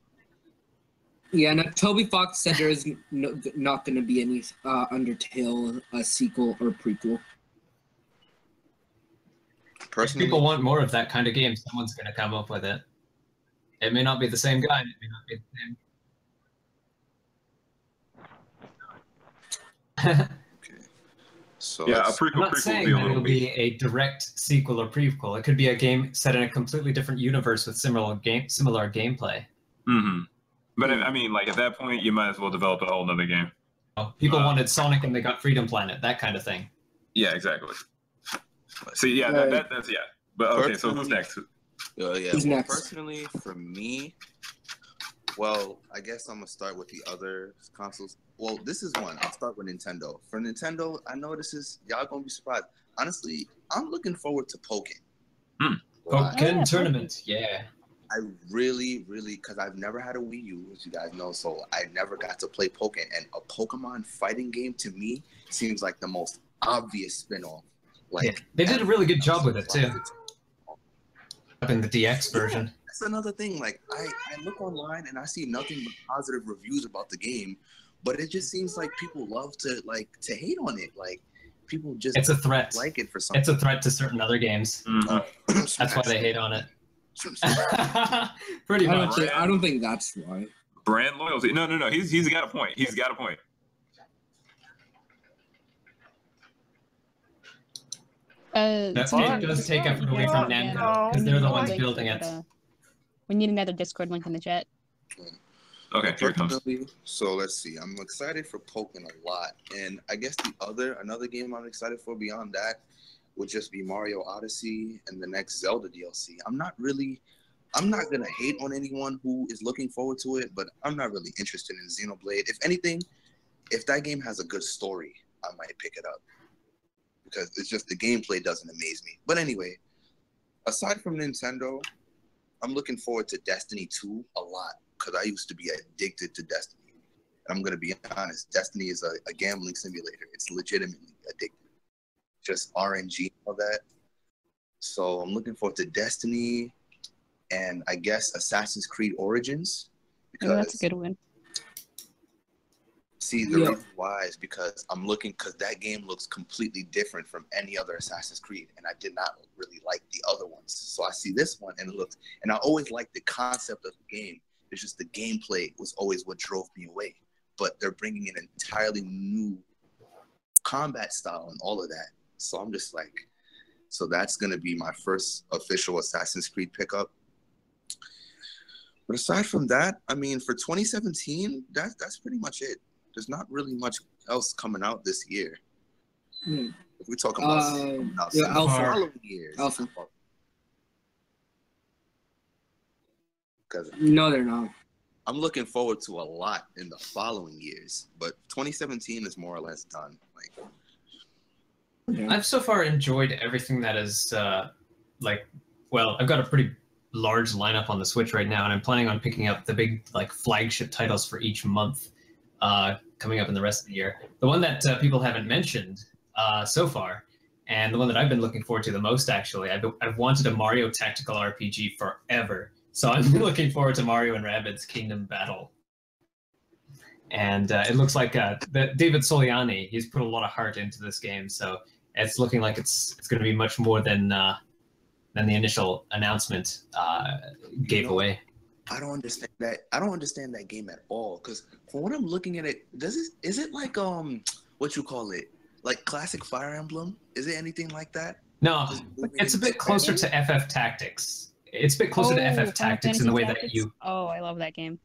Yeah, no, Toby Fox said there is not going to be any Undertale sequel or prequel. Personally, if people want more of that kind of game, someone's going to come up with it. It may not be the same guy. It may not be the same. So yeah, a prequel. I'm not saying that it'll be a direct sequel or prequel. It could be a game set in a completely different universe with similar gameplay. Mm-hmm. But I mean, like at that point, you might as well develop a whole nother game. People wanted Sonic and they got Freedom Planet, that kind of thing. Yeah, exactly. See, yeah, that's yeah. But okay, so who's next? Who's next? Personally, for me, well, I guess I'm gonna start with the other consoles. Well, this is one. I'll start with Nintendo. For Nintendo, I know y'all gonna be surprised. Honestly, I'm looking forward to Pokken. Pokken Tournament, yeah. I really, because I've never had a Wii U, as you guys know, so I never got to play Pokken. And a Pokemon fighting game, to me, seems like the most obvious spin-off. Like, they did a really good job with it, too. up in the DX version. That's another thing. Like I look online and I see nothing but positive reviews about the game, but it just seems like people love to hate on it. Like people just it's a threat. Like it for something. It's a threat to certain other games. That's why they hate on it. Pretty much. I don't think that's why. Brand loyalty. No. He's got a point. He's got a point. That does take effort away from Namco because they're the ones building it. We need another Discord link in the chat. Okay, here it comes. So let's see. I'm excited for Pokken a lot, and I guess another game I'm excited for beyond that would just be Mario Odyssey and the next Zelda DLC. I'm not gonna hate on anyone who is looking forward to it, but I'm not really interested in Xenoblade. If anything, if that game has a good story, I might pick it up. Because it's just the gameplay doesn't amaze me. But anyway, aside from Nintendo, I'm looking forward to Destiny 2 a lot because I used to be addicted to Destiny. And I'm going to be honest, Destiny is a gambling simulator. It's legitimately addictive. Just RNG and all that. So I'm looking forward to Destiny and I guess Assassin's Creed Origins. Because that's a good one. See, the reason why is because because that game looks completely different from any other Assassin's Creed, and I did not really like the other ones. So I see this one, and I always liked the concept of the game. It's just the gameplay was always what drove me away. But they're bringing an entirely new combat style and all of that. So I'm just like, so that's going to be my first official Assassin's Creed pickup. But aside from that, I mean, for 2017, that's pretty much it. There's not really much else coming out this year. If we're talking about following years. Alpha. No, they're not. I'm looking forward to a lot in the following years, but 2017 is more or less done. I've so far enjoyed everything that is I've got a pretty large lineup on the Switch right now, and I'm planning on picking up the big flagship titles for each month coming up in the rest of the year. The one that people haven't mentioned so far, and the one that I've been looking forward to the most, actually, I've wanted a Mario tactical RPG forever. So I'm looking forward to Mario and Rabbids Kingdom Battle. And it looks like David Soliani, he's put a lot of heart into this game, so it's looking like it's going to be much more than the initial announcement gave away. I don't understand that. I don't understand that game at all. Because from what I'm looking at it, is it like what you call it? Like classic Fire Emblem? Is it anything like that? No, it's a bit closer to FF Tactics. It's a bit closer to FF Tactics in the way that you. Oh, I love that game.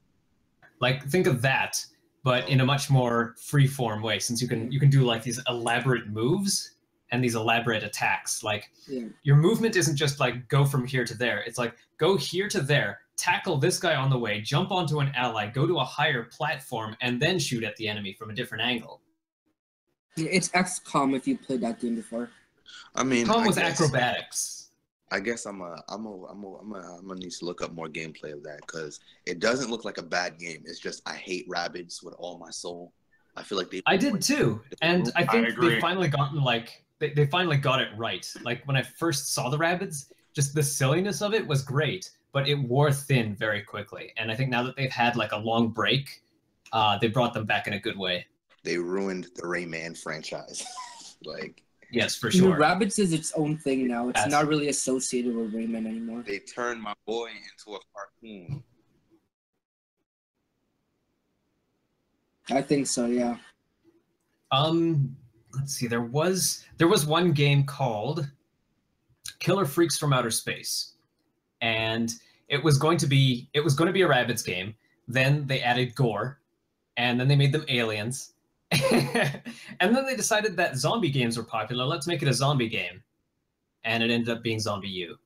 Think of that, but in a much more free-form way, since you can do these elaborate moves and these elaborate attacks. Your movement isn't just go from here to there. It's go here to there, tackle this guy on the way, jump onto an ally, go to a higher platform, and then shoot at the enemy from a different angle. It's XCOM if you played that game before. I mean, XCOM with acrobatics. I guess I'm gonna need to look up more gameplay of that because it doesn't look like a bad game. It's just I hate Rabbids with all my soul. I feel like I did too, and I think they've finally gotten they finally got it right. When I first saw the Rabbids, just the silliness of it was great, but it wore thin very quickly. And I think now that they've had a long break, they brought them back in a good way. They ruined the Rayman franchise. Yes, for sure. Rabbids is its own thing now. It's not really associated with Rayman anymore. They turned my boy into a cartoon. I think so, yeah. Let's see. There was one game called Killer Freaks from Outer Space, and it was going to be a Rabbids game. Then they added gore, and then they made them aliens. And then they decided that zombie games were popular. Let's make it a zombie game. And it ended up being Zombie U.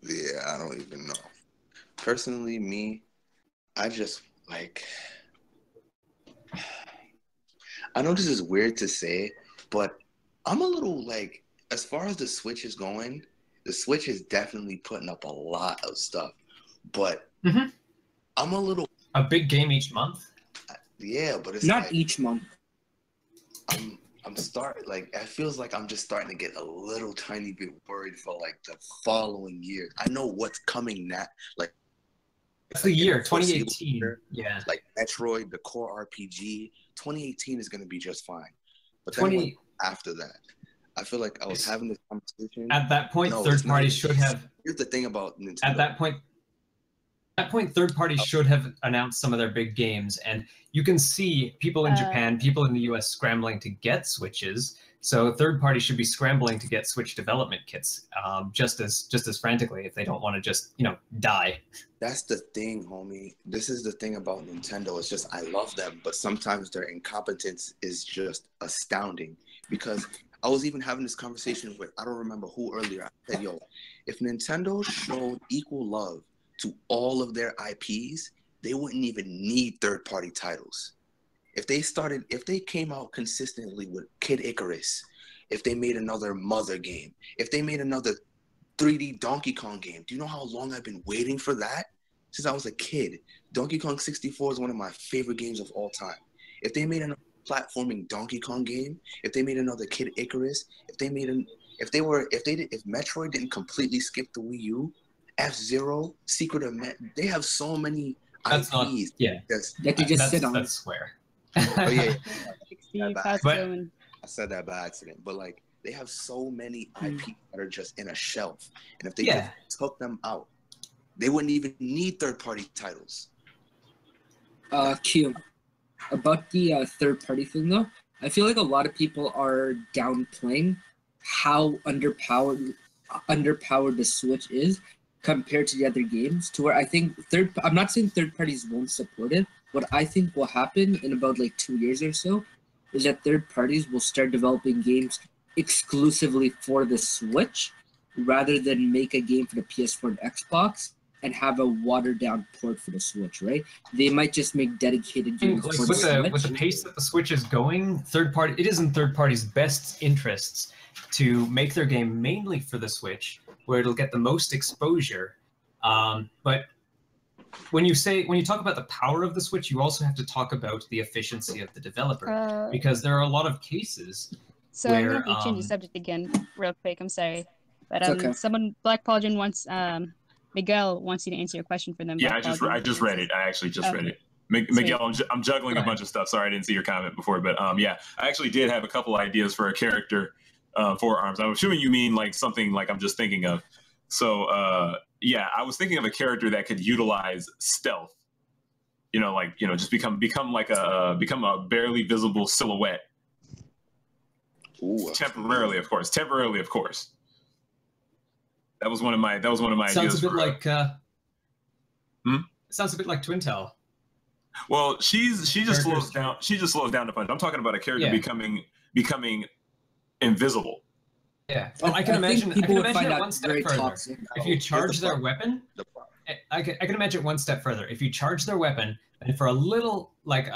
Yeah, I don't even know. Personally, I just I know this is weird to say, but I'm a little as far as the Switch is going, the Switch is definitely putting up a lot of stuff. But I'm a big game each month? Yeah, but it's not each month. it feels like I'm just starting to get a little tiny bit worried for like the following year. I know what's coming now, like it's the year 2018. Yeah, like Metroid, the core RPG. 2018 is going to be just fine, but then after that, I feel like I was having this conversation. At that point, third parties should have. Here's the thing about Nintendo. At that point, third parties should have announced some of their big games, and you can see people in Japan, people in the US scrambling to get Switches. So third parties should be scrambling to get Switch development kits, just as frantically if they don't want to just die. That's the thing, homie. This is the thing about Nintendo. It's just I love them, but sometimes their incompetence is just astounding. Because I was even having this conversation with I don't remember who earlier. I said, "Yo, if Nintendo showed equal love to all of their IPs, they wouldn't even need third-party titles. If they came out consistently with Kid Icarus, if they made another Mother game, if they made another 3D Donkey Kong game, do you know how long I've been waiting for that? Since I was a kid. Donkey Kong 64 is one of my favorite games of all time. If they made another platforming Donkey Kong game, if they made another Kid Icarus, if Metroid didn't completely skip the Wii U, F-Zero, Secret of they have so many IPs. That you just sit on. That's swear. Oh, yeah. But, I said that by accident, but like they have so many IPs that are just in a shelf, and if they just took them out, they wouldn't even need third-party titles. Q, about the third-party thing though, I feel like a lot of people are downplaying how underpowered the Switch is compared to the other games, to where I think I'm not saying third parties won't support it. What I think will happen in about like 2 years or so is that third parties will start developing games exclusively for the Switch rather than make a game for the PS4 and Xbox and have a watered down port for the Switch, right? They might just make dedicated games like for with the Switch. With the pace that the Switch is going, it is in third parties' best interests to make their game mainly for the Switch, where it'll get the most exposure. But when you talk about the power of the Switch, you also have to talk about the efficiency of the developer, because there are a lot of cases so where, I'm going to change the subject again real quick. I'm sorry. But okay. Someone, Black Pauldron wants, Miguel wants you to answer your question for them. Yeah, Black I just read it. I actually just read it. Miguel, I'm juggling a bunch of stuff. Sorry, I didn't see your comment before, but yeah, I actually did have a couple ideas for a character for ARMS. I'm assuming you mean like something like I'm just thinking of. So yeah, I was thinking of a character that could utilize stealth. Just become a barely visible silhouette. Ooh, temporarily, of course. That was one of my sounds ideas. A bit like sounds a bit like Twintel. Well, she just slows down. She just slows down to punch. I'm talking about a character becoming invisible. Yeah. Well, I can imagine it one step further. Toxic. If you charge their weapon, I can imagine it one step further. If you charge their weapon, and for a little, like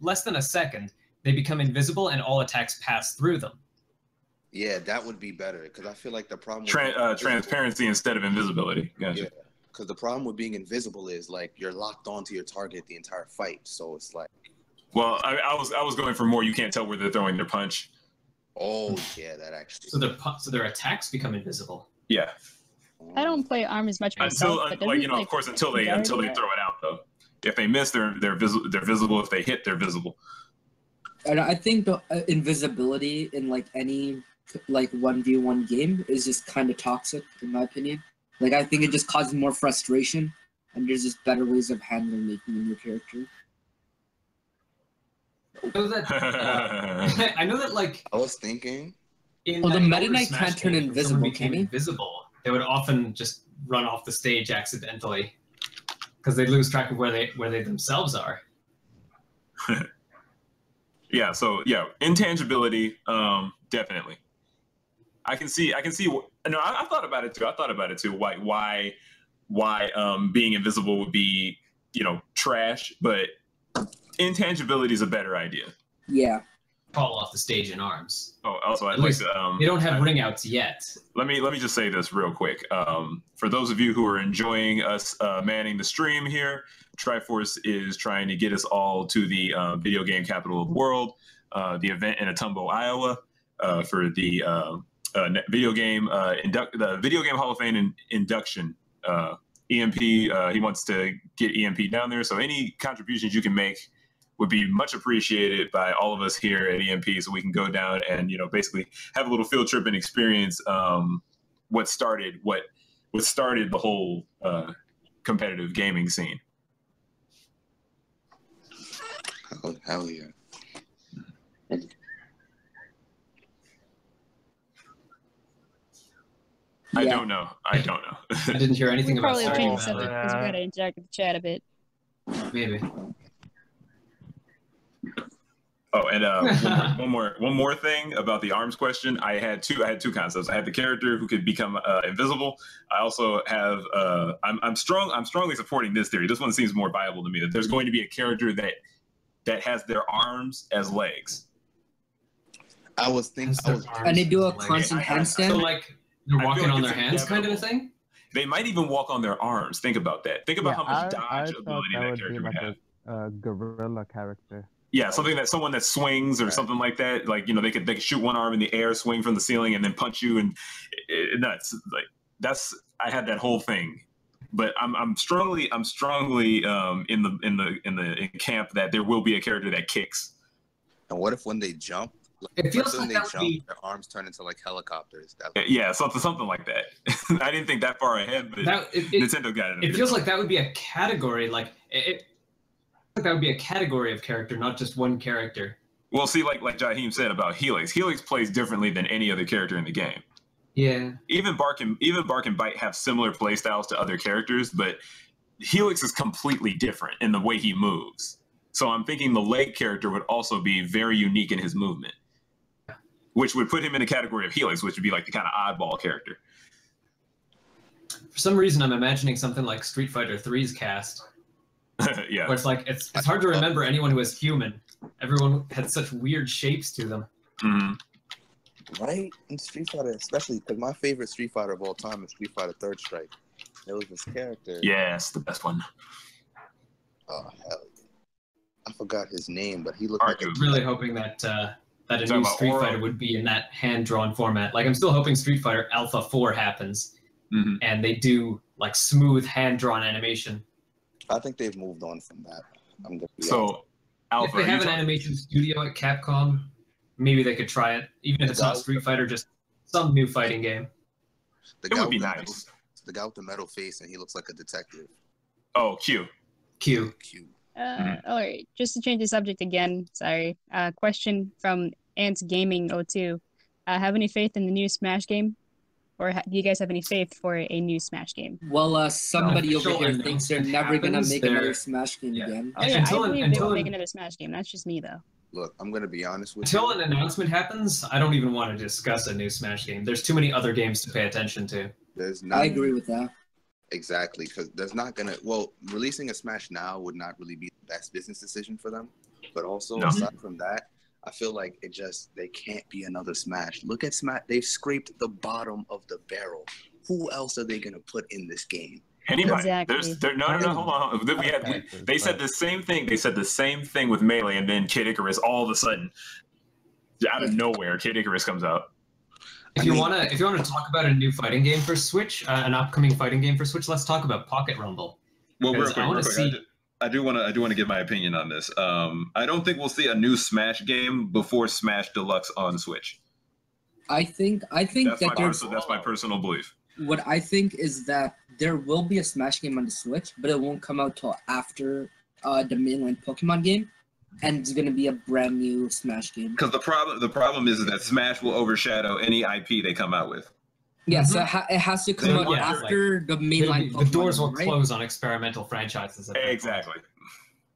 less than a second, they become invisible and all attacks pass through them. Yeah, that would be better, because I feel like the problem transparency instead of invisibility. Gotcha. Yeah, because the problem with being invisible is like you're locked onto your target the entire fight. So it's like. Well, I was going for more. You can't tell where they're throwing their punch. Oh yeah, that actually. So their attacks become invisible. Yeah. I don't play ARM as much myself. Of course, until they throw it out though. If they miss, they're visible. If they hit, they're visible. And I think the invisibility in like any 1v1 game is just kind of toxic in my opinion. Like I think it just causes more frustration, and there's just better ways of handling making a new character. I know that like I was thinking. The Meta Knight can't turn invisible, can he? Invisible. They would often just run off the stage accidentally because they lose track of where they themselves are. Yeah. So yeah, intangibility, definitely. I can see. No, I thought about it too. Why being invisible would be trash, but intangibility is a better idea. Yeah. Fall off the stage in ARMS. Oh, also I'd like to. They don't have ring outs yet. Let me just say this real quick. For those of you who are enjoying us manning the stream here, Triforce is trying to get us all to the video game capital of the world. the event in Atumbo, Iowa, for the video game the Video Game Hall of Fame induction. EMP, he wants to get EMP down there. So any contributions you can make would be much appreciated by all of us here at EMP, so we can go down and basically have a little field trip and experience what started the whole competitive gaming scene. Oh, hell yeah. I don't know. I didn't hear anything about probably Stardew change the Valley. subject because we got to interact with the chat a bit. Maybe. Oh, and one more thing about the arms question. I had two concepts. I had the character who could become invisible. I also have I'm strongly supporting this theory. This one seems more viable to me, that there's going to be a character that has their arms as legs. I was thinking, and they do a constant handstand. So like they're walking on their it's hands, kind of a thing. They might even walk on their arms. Think about that. Think about how much dodge ability that character would have. A gorilla character. Yeah, someone that swings or something like that. Like they could shoot one arm in the air, swing from the ceiling, and then punch you, and nuts. Like I had that whole thing, but I'm strongly in camp that there will be a character that kicks. And what if when they jump? It feels like that would be... their arms turn into like helicopters. Yeah, something like that. I didn't think that far ahead, but Nintendo got it. It feels like that would be a category, that would be a category of character, not just one character. Well, see, like Jaheim said about Helix. Helix plays differently than any other character in the game. Yeah. Even Bark and Bite have similar play styles to other characters, but Helix is completely different in the way he moves. So I'm thinking the leg character would also be very unique in his movement, which would put him in the category of Helix, which would be like the kind of oddball character. For some reason, I'm imagining something like Street Fighter 3's cast. Yeah. Where it's like, it's hard to remember anyone who was human. Everyone had such weird shapes to them. Mm-hmm. Right? In Street Fighter, especially, because my favorite Street Fighter of all time is Street Fighter Third Strike. There was this character. Yes, the best one. Oh, hell yeah. I forgot his name, but he looked like I'm really hoping that a new Street Fighter would be in that hand-drawn format. Like, I'm still hoping Street Fighter Alpha 4 happens, and they do, like, smooth hand-drawn animation. I think they've moved on from that. Alpha, if they have an animation studio at Capcom, maybe they could try it. Even if it's not Street Fighter, just some new fighting game. It would be nice. The guy with the metal face, and he looks like a detective. Oh, Q. All right, just to change the subject again. Sorry. Question from Ants Gaming 02. Have any faith in the new Smash game, or do you guys have any faith for a new Smash game? Well, somebody over here thinks they're never gonna make another Smash game again. Oh, yeah, I believe they will make another Smash game. That's just me, though. Look, I'm gonna be honest with you. Until an announcement happens, I don't even want to discuss a new Smash game. There's too many other games to pay attention to. I agree with that. Exactly, because there's not gonna. Well, releasing a Smash now would not really be the best business decision for them. But also, aside from that, I feel like they can't be another Smash. Look at Smash; they've scraped the bottom of the barrel. Who else are they gonna put in this game? Anybody? Exactly. No, hold on. They said the same thing. They said the same thing with Melee, and then Kid Icarus all of a sudden, out of nowhere, Kid Icarus comes out. If you want to talk about a new fighting game for Switch, an upcoming fighting game for Switch, let's talk about Pocket Rumble. Well, real quick, I do want to give my opinion on this. I don't think we'll see a new Smash game before Smash Deluxe on Switch. I think that's my personal belief. What I think is that there will be a Smash game on the Switch, but it won't come out till after the mainline Pokemon game. And it's going to be a brand new Smash game. Because the problem is that Smash will overshadow any IP they come out with. Yeah, so it has to come out after the mainline. The doors will close on experimental franchises. Exactly.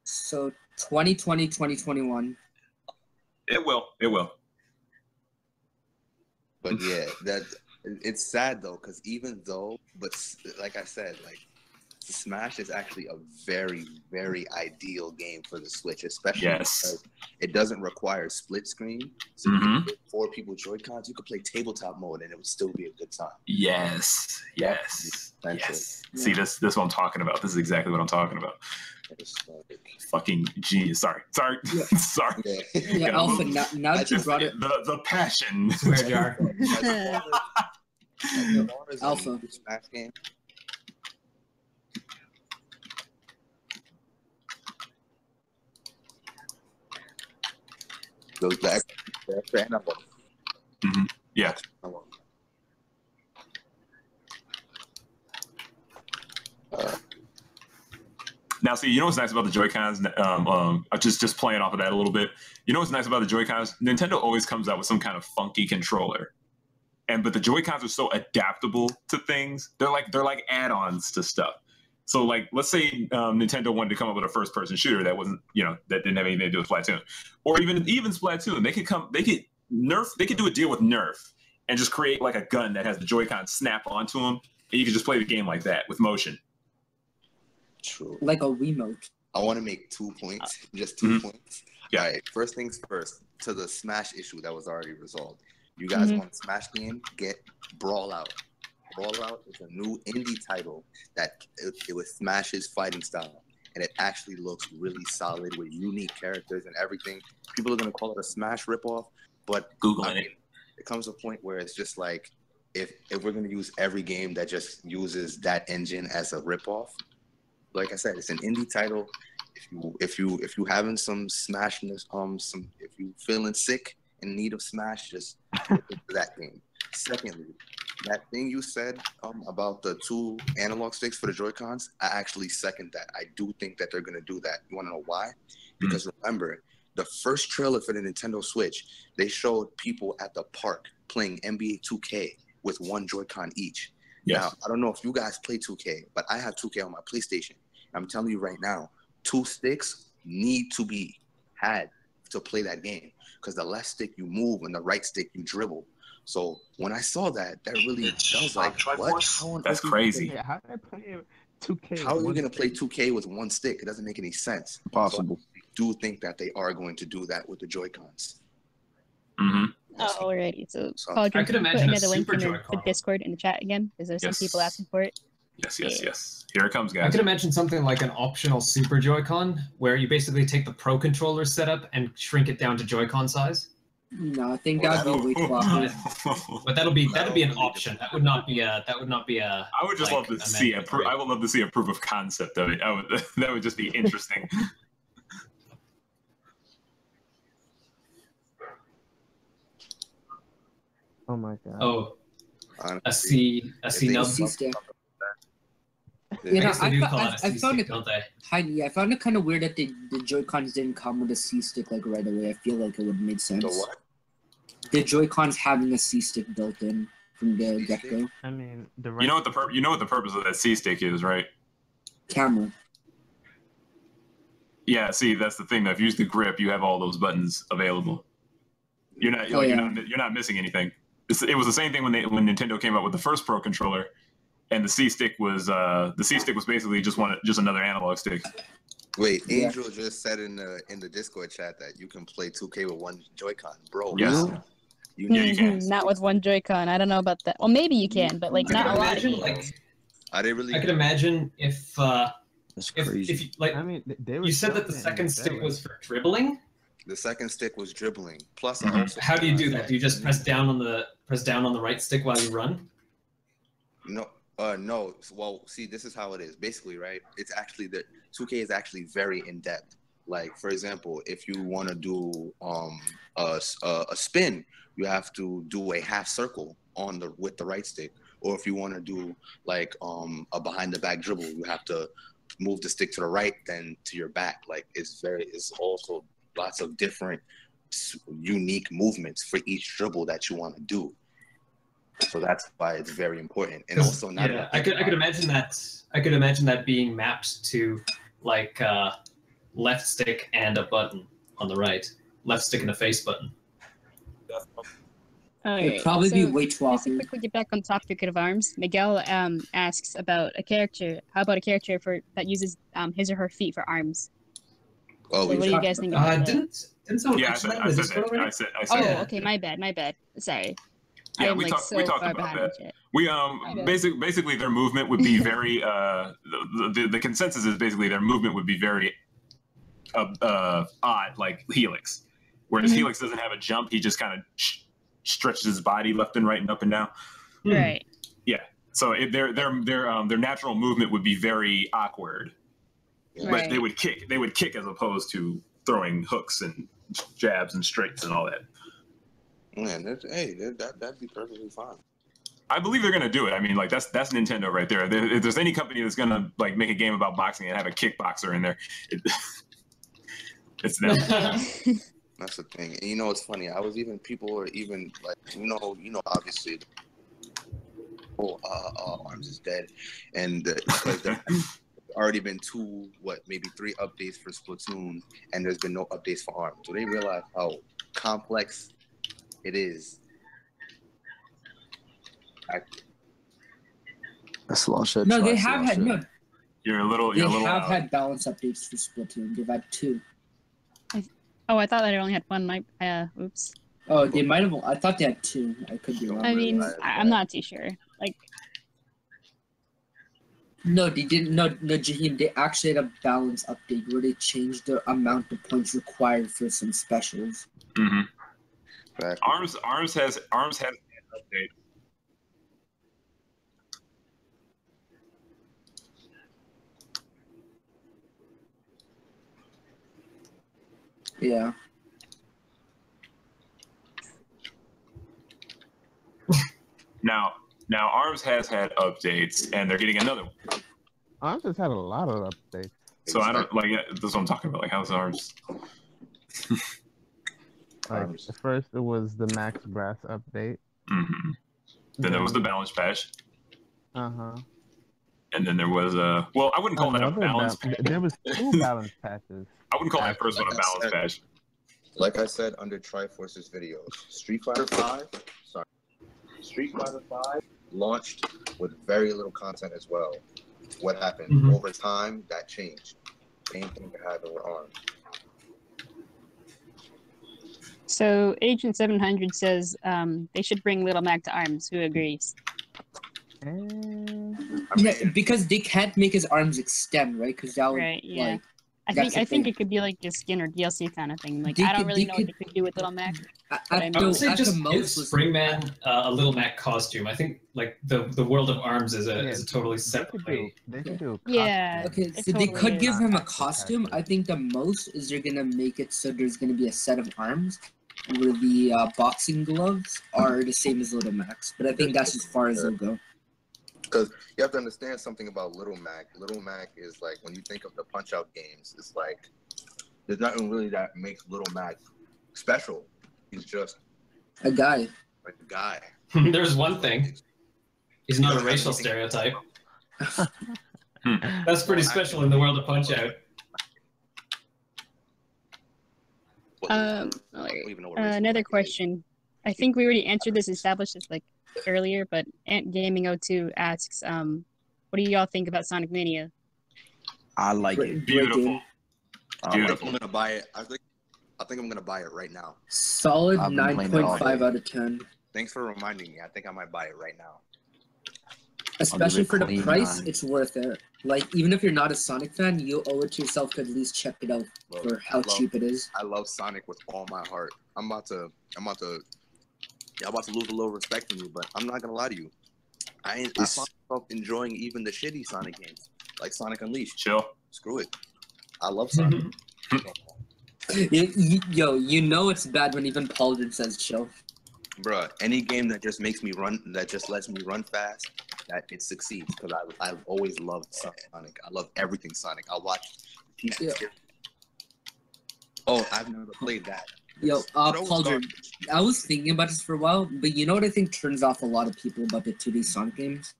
So 2020, 2021. It will. But yeah, it's sad though, because like I said, Smash is actually a very, very ideal game for the Switch, especially because it doesn't require split screen. So you can play 4 people Joy-Cons, you could play tabletop mode and it would still be a good time. Yes. See, this is what I'm talking about. This is exactly what I'm talking about. Fucking genius. Sorry. Yeah. Sorry. Yeah, Alpha. Now that you brought it, the passion. Swear jar. Alpha. Smash game. Those the extra analog. Yeah. Now, see, you know what's nice about the Joy-Cons? Just playing off of that a little bit. You know what's nice about the Joy-Cons? Nintendo always comes out with some kind of funky controller, but the Joy-Cons are so adaptable to things. They're like add-ons to stuff. So, like, let's say Nintendo wanted to come up with a first-person shooter that wasn't, that didn't have anything to do with Splatoon, or even Splatoon. They could do a deal with Nerf and just create like a gun that has the Joy-Con snap onto them, and you can just play the game like that with motion. True. Like a Wiimote. I want to make 2 points, just 2 points. Yeah. All right, first things first, to the Smash issue that was already resolved. You guys want a Smash game? Get Brawl Out. Brawl Out is a new indie title that it was Smash's fighting style, and it actually looks really solid with unique characters and everything. People are going to call it a Smash ripoff, but Googling it comes to a point where it's just like, if we're going to use every game that just uses that engine as a ripoff, like I said, it's an indie title. If you having some Smashness, if you feeling sick in need of Smash, just look into that game. Secondly, that thing you said about the 2 analog sticks for the Joy-Cons, I actually second that. I do think that they're gonna do that. You wanna know why? Because remember, the first trailer for the Nintendo Switch, they showed people at the park playing NBA 2K with 1 Joy-Con each. Yes. Now, I don't know if you guys play 2K, but I have 2K on my PlayStation. I'm telling you right now, 2 sticks need to be had to play that game, because the left stick you move and the right stick you dribble. So when I saw that, that really, I was like, what? That's crazy. How did I play 2K? How are you going to play 2K with 1 stick? It doesn't make any sense. Possible. So I do think that they are going to do that with the Joy-Cons. Alrighty, so I could imagine put a another link in Super the Discord in the chat again, because there's some people asking for it. Yes. Here it comes, guys. I could imagine something like an optional Super Joy-Con, where you basically take the Pro Controller setup and shrink it down to Joy-Con size. No, I think that'd be way too awkward. But that'd be an option. That would not be a. I would just love to see I would love to see a proof of concept of it. That would just be interesting. Oh my god. Oh, a C nub. C-stick. I guess they do call it a I found C-stick, don't they? I found it kind of weird that the Joy-Cons didn't come with a C-stick like right away. I feel like it would make sense. The what? The Joy-Cons having a C-stick built in from the get-go. I mean, you know what the purpose of that C-stick is, right? Camera. Yeah, see, that's the thing. Though. If you use the grip, you have all those buttons available. You're not missing anything. It was the same thing when Nintendo came out with the first Pro controller, and the C-stick was basically just another analog stick. Wait, Angel just said in the Discord chat that you can play 2K with 1 Joy-Con, bro. Yes. You can. Not with 1 Joy-Con. I don't know about that. Well, maybe you can, but like not a lot. Are they really? I could imagine if that's crazy. if I mean, you said that the second stick was for dribbling. The second stick was dribbling. Plus, how do you do that? Do you just press down on the right stick while you run? No. No. Well, see, this is how it is. Basically, right? It's actually 2K is actually very in depth. Like, for example, if you want to do a spin, you have to do a half circle with the right stick. Or if you want to do like a behind the back dribble, you have to move the stick to the right, then to your back. Like, it's also lots of different unique movements for each dribble that you want to do. So that's why it's very important. And also, I could imagine that. I could imagine that being mapped to like left stick and a button on the right, left stick and a face button. It'd probably be way too Just to quickly get back on topic of arms, Miguel asks about a character. How about a character that uses his or her feet for arms? Oh, so what do you guys think about that? Didn't someone mention that in the Discord already? Okay, my bad. Sorry. Yeah, we talked about that. We basically their movement would be very the consensus is basically their movement would be very odd, like Helix. Whereas Helix doesn't have a jump, he just kind of stretches his body left and right and up and down. Right. Yeah. So their natural movement would be very awkward. Right. But they would kick. They would kick as opposed to throwing hooks and jabs and straights and all that. Man, that'd be perfectly fine. I believe they're gonna do it. I mean, like that's Nintendo right there. If there's any company that's gonna like make a game about boxing and have a kickboxer in there, it's them. That's the thing. And you know, it's funny. People were even like, you know, obviously, Arms is dead, and because there's already been maybe 3 updates for Splatoon, and there's been no updates for Arms. Do they realize how complex it is? That's a lot of shit. No, they have had no. You're a little. They have had balance updates for Splatoon. They've had 2. I thought that I only had 1. Oops. Oh, they might have. I thought they had 2. I could be wrong. I mean, I'm not too sure. Like. No, they didn't. No, Jaheim. They actually had a balance update where they changed the amount of points required for some specials. Mm-hmm. Arms has an update. Yeah. Now Arms has had updates, and they're getting another one. Arms has had a lot of updates. So I don't like that's what I'm talking about. Like, how's Arms? Like first, it was the Max Brass update. Mm-hmm. Then there was the balance patch. And then there was well, I wouldn't call that a balance patch. There was 2 balance patches. I wouldn't call that first one a balance patch. Like I said under Triforce's videos, Street Fighter V launched with very little content as well. What happened over time? That changed. Same thing could happen with Arms. So Agent 700 says they should bring Little Mac to Arms. Who agrees? Yeah, because they can't make his arms extend, right? Because that would yeah. I think it could be like a skin or DLC kind of thing. Like I don't really know what they could do with Little Mac. I would say just give Springman a Little Mac costume. I think like the world of Arms is a totally separate thing. They could do. Yeah. Okay, so they could give him a costume. I think the most is they're gonna make it so there's gonna be a set of arms where the boxing gloves are the same as Little Mac's. But I think that's as far as they'll go. Because you have to understand something about Little Mac. Little Mac is like, when you think of the Punch-Out games, it's like, there's nothing really that makes Little Mac special. He's just a guy. Like a guy. There's one thing. He's not a racial stereotype. That's pretty special in the world of Punch-Out. Another question. I think we already answered this, established this like earlier, but Ant Gaming 02 asks, what do y'all think about Sonic Mania? I like it. Beautiful. Beautiful. I'm gonna buy it. I think I'm gonna buy it right now. Solid 9.5 out of 10. Thanks for reminding me. I think I might buy it right now. Especially for the price, it's worth it. Like, even if you're not a Sonic fan, you owe it to yourself to at least check it out for how cheap it is. I love Sonic with all my heart. I'm about to lose a little respect for me, but I'm not gonna lie to you. I find myself enjoying even the shitty Sonic games, like Sonic Unleashed. Chill. Screw it. I love Sonic. Yo, you know it's bad when even Pauldron says chill. Bruh, any game that just makes me run, that just lets me run fast, that it succeeds. Because I've always loved Sonic. I love everything Sonic. I watched TV. Oh, I've never played that. Yo, Pauldron, I was thinking about this for a while, but you know what I think turns off a lot of people about the 2D Sonic games?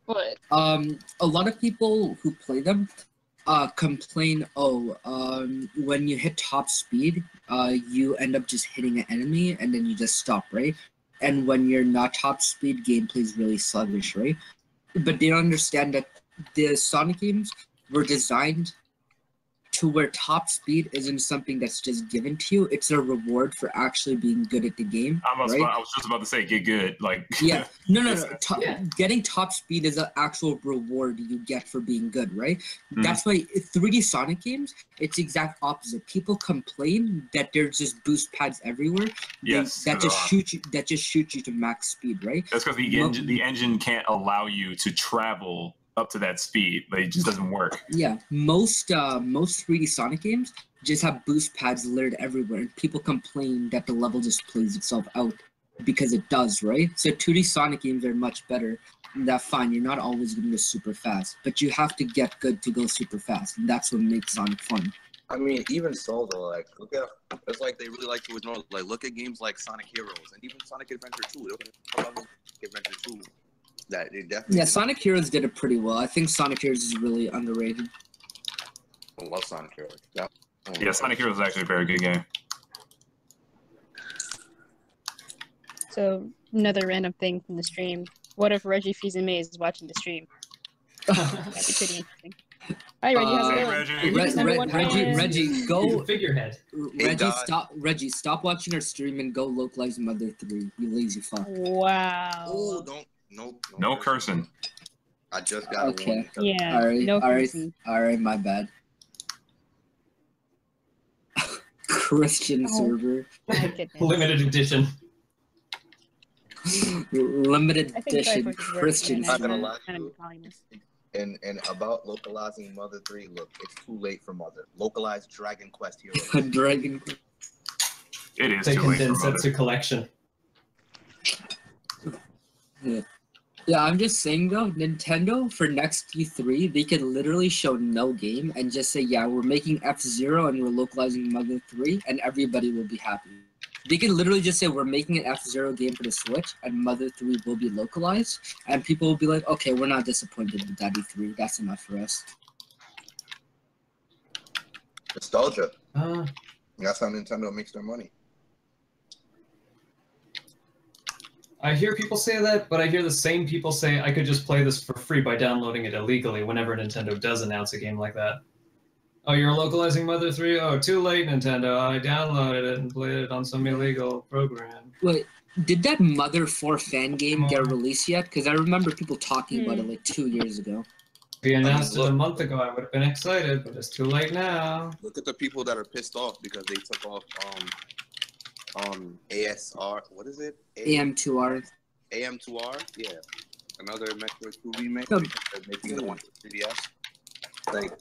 What? A lot of people who play them complain, when you hit top speed, you end up just hitting an enemy and then you just stop, right? And when you're not top speed, gameplay is really sluggish, right? But they don't understand that the Sonic games were designed to where top speed isn't something that's just given to you. It's a reward for actually being good at the game. I was just about to say, get good. Like, yeah, no. Getting top speed is an actual reward you get for being good, right? Mm-hmm. That's why 3D Sonic games, it's the exact opposite. People complain that there's just boost pads everywhere. Yes, that just shoot you to max speed, right? That's because the engine can't allow you to travel up to that speed. Like, it just doesn't work. Yeah, most 3D Sonic games just have boost pads littered everywhere, and people complain that the level just plays itself out because it does, right? So 2D Sonic games are much better. That's fine. You're not always going to go super fast, but you have to get good to go super fast, and that's what makes Sonic fun. I mean, even so, though, like, look at, it's like they really like to ignore, like, look at games like Sonic Heroes and even Sonic Adventure 2. Look at Sonic Adventure 2. That they definitely. Yeah, Sonic Heroes did it pretty well. I think Sonic Heroes is really underrated. I love Sonic Heroes. Yeah, Sonic Heroes is actually a very good game. So, another random thing from the stream. What if Reggie Fils-Aimé is watching the stream? That'd be pretty interesting. Hi, Reggie. How's it going? Reggie, go figurehead. Reggie, stop watching our stream and go localize Mother 3. You lazy fuck. Wow. Oh, no cursing. I just got okay. One. Yeah. All right. My bad. Christian server. Limited edition. Limited edition Christian server. And about localizing Mother 3, look, it's too late for Mother. Localize Dragon Quest Heroes. Dragon. It is they too late for condense Mother. it to collection. Yeah, I'm just saying though, Nintendo for next E3, they could literally show no game and just say, yeah, we're making F-Zero and we're localizing Mother 3, and everybody will be happy. They could literally just say, we're making an F-Zero game for the Switch, and Mother 3 will be localized, and people will be like, okay, we're not disappointed with that E3. That's enough for us. Nostalgia. That's how Nintendo makes their money. I hear people say that, but I hear the same people say I could just play this for free by downloading it illegally whenever Nintendo does announce a game like that. Oh, you're localizing Mother 3? Oh, too late, Nintendo. I downloaded it and played it on some illegal program. Wait, did that Mother 4 fan game get released yet? Because I remember people talking about it like 2 years ago. If we announced it a month ago, I would have been excited, but it's too late now. Look at the people that are pissed off because they took off ASR. What is it? AM2R. AM2R. Yeah, another Metroid 2 remake. No. Making the one for 3DS. Like.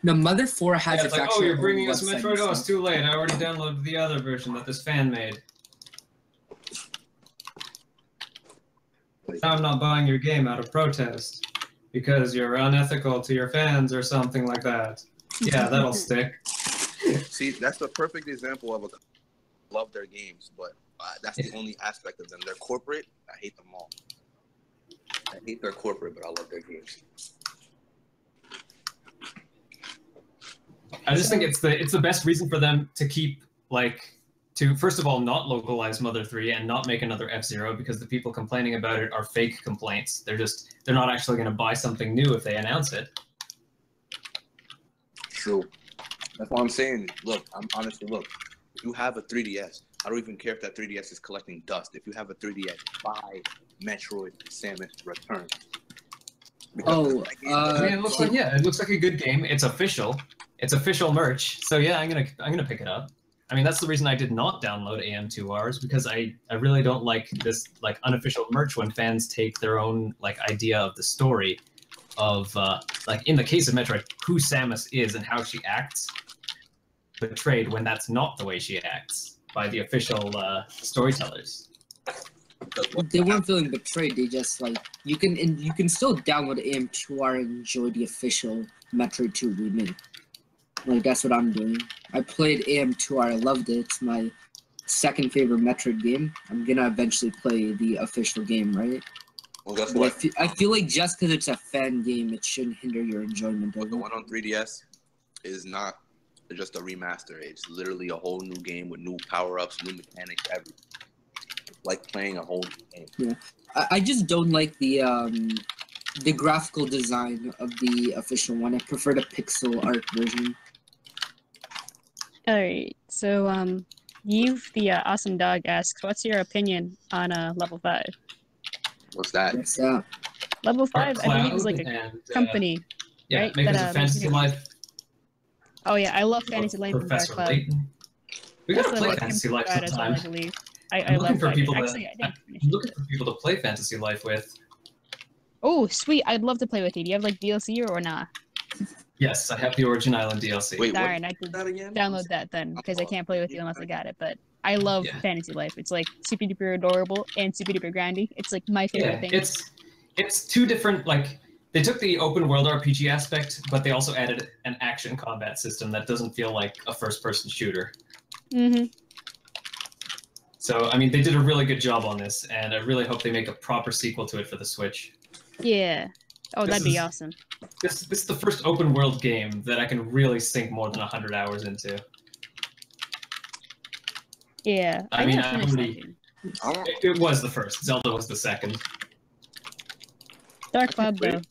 No, Mother 4 has it's like, oh, you're bringing us website Metroid? Oh, it's too late. I already downloaded the other version that this fan made. Now I'm not buying your game out of protest because you're unethical to your fans or something like that. Yeah, that'll stick. See, that's the perfect example of a love their games, but that's the only aspect of them. They're corporate. I hate them all. I hate their corporate, but I love their games. I just think it's the best reason for them to keep, like, to first of all not localize Mother 3 and not make another F-Zero, because the people complaining about it are fake complaints. They're not actually going to buy something new if they announce it. True. That's what I'm saying. Look, look, if you have a 3DS, I don't even care if that 3DS is collecting dust. If you have a 3DS, buy Metroid Samus Return. It looks like a good game. It's official. It's official merch. So yeah, I'm gonna pick it up. I mean, that's the reason I did not download AM2Rs, because I really don't like this like unofficial merch when fans take their own like idea of the story of like in the case of Metroid, who Samus is and how she acts betrayed when that's not the way she acts by the official storytellers. They weren't feeling betrayed. They just like you can still download AM2R and enjoy the official Metroid 2 remake. Like that's what I'm doing. I played AM2R. I loved it. It's my second favorite Metroid game. I'm gonna eventually play the official game, right? Well, that's what I feel like just because it's a fan game, it shouldn't hinder your enjoyment of it. The one on 3DS is not just a remaster. It's literally a whole new game with new power-ups, new mechanics, everything. It's like playing a whole new game. Yeah, I just don't like the the graphical design of the official one. I prefer the pixel art version. All right. So You've the awesome dog asks, "What's your opinion on level 5?" What's that? What's that? Level 5, I believe, is like a and, company, yeah, right? makers that, of Fantasy Life. Oh yeah, I love Fantasy Life and Dark Professor Cloud. Layton. We That's gotta the, play like, Fantasy Life Cloud as well, sometime. I believe. I I'm looking love for that people game. to, Actually, I didn't finish I'm it. looking for people to play Fantasy Life with. Oh, sweet! I'd love to play with you. Do you have like DLC or not? Yes, I have the Origin Island DLC. Wait, Darn, I could download that then because I can't play with you unless I got it. But I love Fantasy Life. It's like super duper adorable and super duper grindy. It's like my favorite thing. It's two different, like, they took the open world RPG aspect, but they also added an action combat system that doesn't feel like a first person shooter. Mm-hmm. So, I mean, they did a really good job on this, and I really hope they make a proper sequel to it for the Switch. Yeah. Oh, that'd be awesome. This is the first open world game that I can really sink more than 100 hours into. Yeah. I mean, gotta finish that game. it was the first. Zelda was the second. Dark Cloud, though.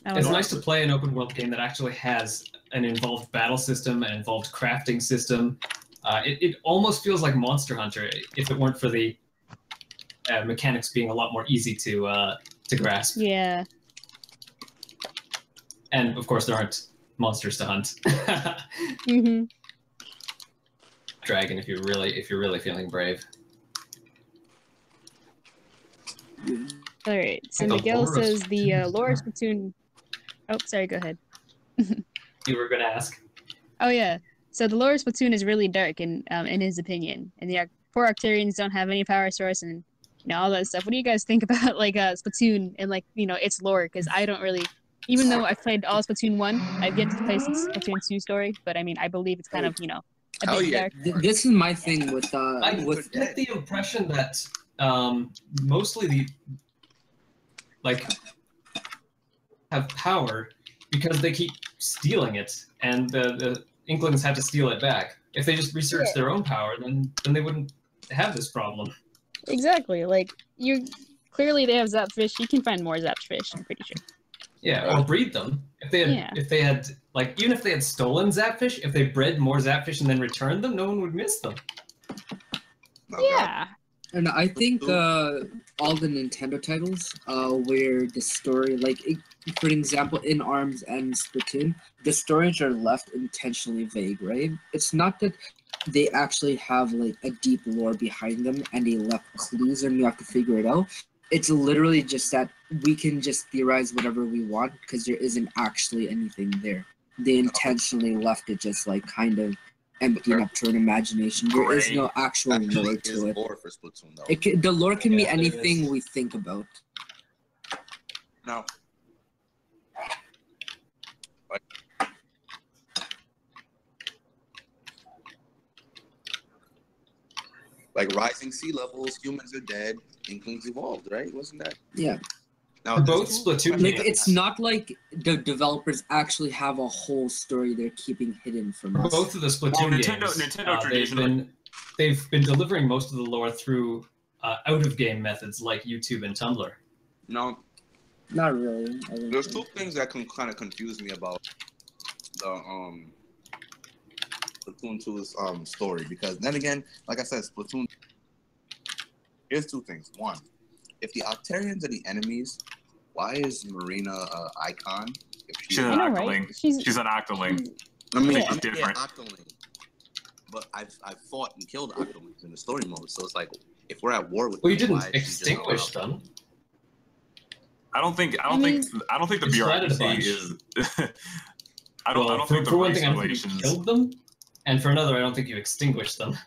It's nice to play an open world game that actually has an involved battle system, an involved crafting system. It almost feels like Monster Hunter if it weren't for the mechanics being a lot more easy to grasp. Yeah. And of course, there aren't monsters to hunt. Mm-hmm. Dragon, if you're really feeling brave. All right. So Miguel says the lore of Splatoon. Oh, sorry. Go ahead. You were gonna ask. Oh yeah. So the lore of Splatoon is really dark in his opinion, and the poor Arcturians don't have any power source and all that stuff. What do you guys think about like Splatoon and like its lore? Because I don't really. Even though I've played all Splatoon 1, I've yet to play Splatoon 2 story, but I mean, I believe it's kind of, a bit dark. This is my thing with I get the impression that mostly have power because they keep stealing it, and the Inklings have to steal it back. If they just researched their own power, then they wouldn't have this problem. Exactly. Like, clearly they have Zapfish. You can find more Zapfish, I'm pretty sure. Yeah, or breed them. If they had even if they had stolen Zapfish, if they bred more Zapfish and then returned them, no one would miss them. Yeah. And I think all the Nintendo titles, where the story, for example, in ARMS and Splatoon, the stories are left intentionally vague, right? It's not that they actually have a deep lore behind them and they left clues and you have to figure it out. It's literally just that we can just theorize whatever we want because there isn't actually anything there. They intentionally left it just kind of emptying up to an imagination. There is no actual lore to it. Lore for Splatoon, though. The lore can be anything we think about. No. Like rising sea levels, humans are dead, Inklings evolved, right? Wasn't that? Yeah. Now, both Splatoon games. It's not like the developers actually have a whole story they're keeping hidden from us. Both of the Splatoon games, Nintendo traditionally, they've been delivering most of the lore through out-of-game methods like YouTube and Tumblr. No. Not really. There's two things that can kind of confuse me about the Splatoon 2's story, because then again, like I said, Splatoon. Here's two things. One, if the Octarians are the enemies, why is Marina an icon? She's an Octoling. Right? She's an Octoling. I mean, she's different. Octoling. But I've fought and killed Octolings in the story mode, so it's like if we're at war with. Well, you didn't extinguish them. I don't think the bureaucracy is. I don't think the for one race thing, I don't think you killed them, and for another, I don't think you extinguished them.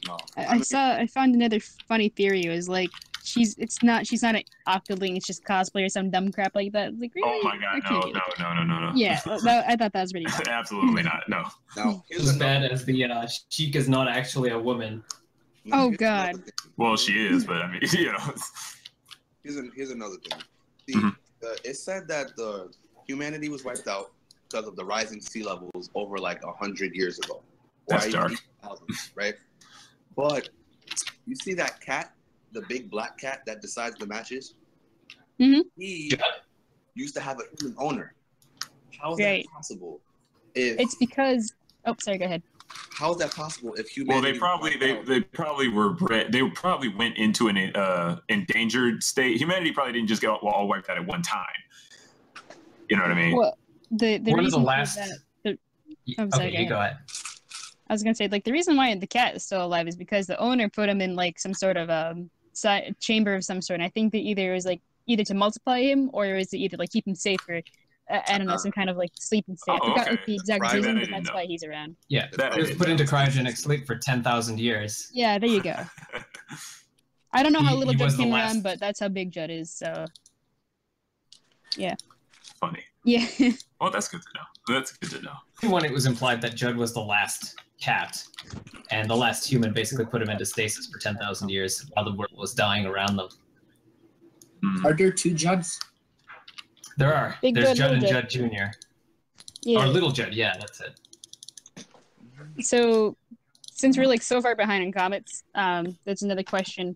No. I found another funny theory. It was like she's not an Octoling, it's just cosplay or some dumb crap like that. Like, really? Oh my god, no. Yeah, I thought that was really funny. Absolutely not. No. It's as bad as the Sheik is not actually a woman. Oh god. Well, she is, but I mean, Here's another thing. See, it said that the humanity was wiped out because of the rising sea levels over 100 years ago. That's dark. Right? But you see that cat, the big black cat that decides the matches? he used to have a human owner. How is that possible? It's because. Oh, sorry. Go ahead. How is that possible if humanity? Well, they probably were bred. They probably went into an endangered state. Humanity probably didn't just get all wiped out at one time. You know what I mean? Well, the reason for that. I'm sorry. Okay, go ahead. I was gonna say, like, the reason why the cat is still alive is because the owner put him in like some sort of chamber of some sort. And I think that either it was like to multiply him, or it was to either like keep him safe, or I don't know, some kind of like sleeping state. I forgot like the exact reason, but that's why he's around. Yeah, it was put into cryogenic sleep for 10,000 years. Yeah, there you go. I don't know how little Judd came around, but that's how big Judd is. So, yeah. Funny. Yeah. Well, that's good to know. That's good to know. When it was implied that Judd was the last cat, and the last human basically put him into stasis for 10,000 years while the world was dying around them. Are there 2 Judds? There are. Big There's Judd, Judd and Little Judd Jr. Yeah. Or Little Judd, yeah, that's it. So, since we're like so far behind in comments, there's another question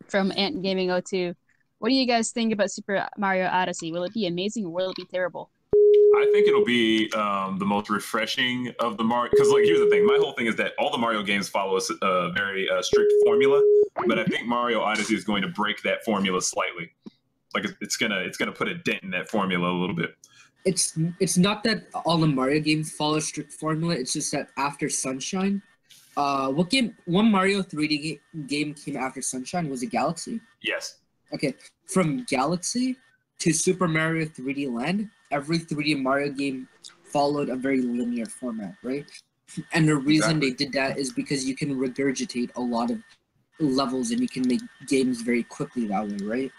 from Ant Gaming 02. What do you guys think about Super Mario Odyssey? Will it be amazing or will it be terrible? I think it'll be the most refreshing of the Mario. Because like, here's the thing. My whole thing is that all the Mario games follow a very strict formula, but I think Mario Odyssey is going to break that formula slightly. Like it's gonna put a dent in that formula a little bit. It's not that all the Mario games follow a strict formula. It's just that after Sunshine, one Mario 3D game came after Sunshine? Was it Galaxy? Yes. Okay, from Galaxy to Super Mario 3D Land, every 3D Mario game followed a very linear format, right? And the reason they did that is because you can regurgitate a lot of levels and you can make games very quickly that way, right?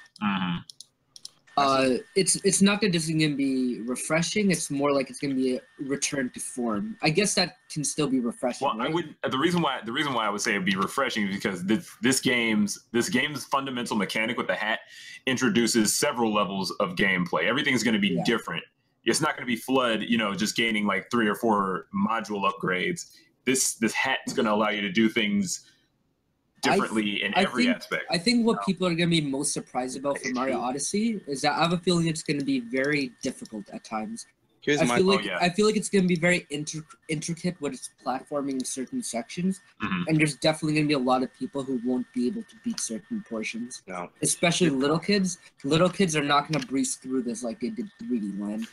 It's not that this is gonna be refreshing. It's more like it's gonna be a return to form. I guess that can still be refreshing. Well, right? I would. The reason why I would say it'd be refreshing is because this game's fundamental mechanic with the hat introduces several levels of gameplay. Everything's going to be different. It's not going to be FLUDD, just gaining like 3 or 4 module upgrades. This hat is going to allow you to do things differently in every aspect. I think what people are going to be most surprised about for Mario Odyssey is that I have a feeling it's going to be very difficult at times. I feel like it's going to be very intricate with its platforming in certain sections, and there's definitely going to be a lot of people who won't be able to beat certain portions. No. Especially little kids. Little kids are not going to breeze through this like they did 3D Land.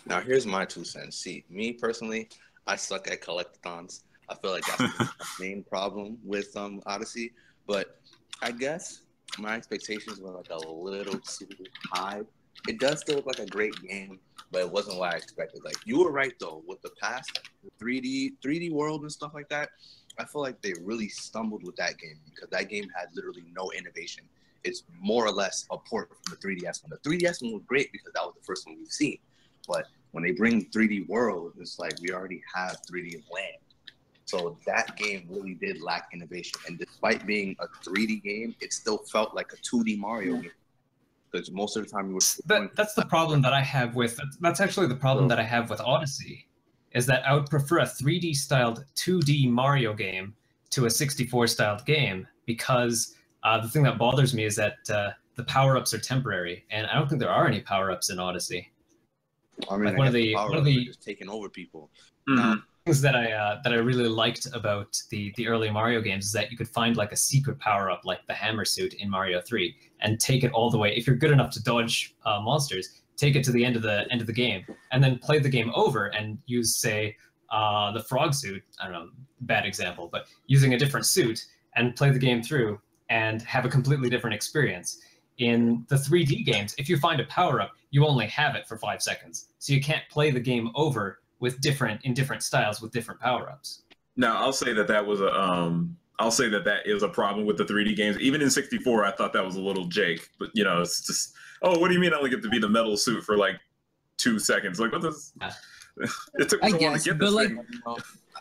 Now, here's my 2 cents. See, me personally, I suck at collectathons. I feel like that's the main problem with Odyssey. But I guess my expectations were like a little too high. It does still look like a great game, but it wasn't what I expected. Like, you were right though, with the past, the 3D world and stuff like that. I feel like they really stumbled with that game because that game had literally no innovation. It's more or less a port from the 3DS one. The 3DS one was great because that was the first one we've seen. But when they bring 3D World, it's like we already have 3D Land. So that game really did lack innovation. And despite being a 3D game, it still felt like a 2D Mario game. Because most of the time you were... That's the problem that I have with... That's actually the problem that I have with Odyssey, is that I would prefer a 3D-styled 2D Mario game to a 64-styled game, because the thing that bothers me is that the power-ups are temporary, and I don't think there are any power-ups in Odyssey. I mean, like one of the just taking over people. Things that I really liked about the early Mario games is that you could find like a secret power-up like the hammer suit in Mario 3 and take it all the way. If you're good enough to dodge monsters, take it to the end of the game and then play the game over and use, say, the frog suit. I don't know, bad example, but using a different suit and play the game through and have a completely different experience. In the 3D games, if you find a power-up, you only have it for 5 seconds. So you can't play the game over with different styles with different power-ups. Now, I'll say that was that is a problem with the 3D games. Even in 64, I thought that was a little Jake. But it's just, oh, what do you mean I only get to be the metal suit for like 2 seconds? Like, what does? It took me so long to get this thing.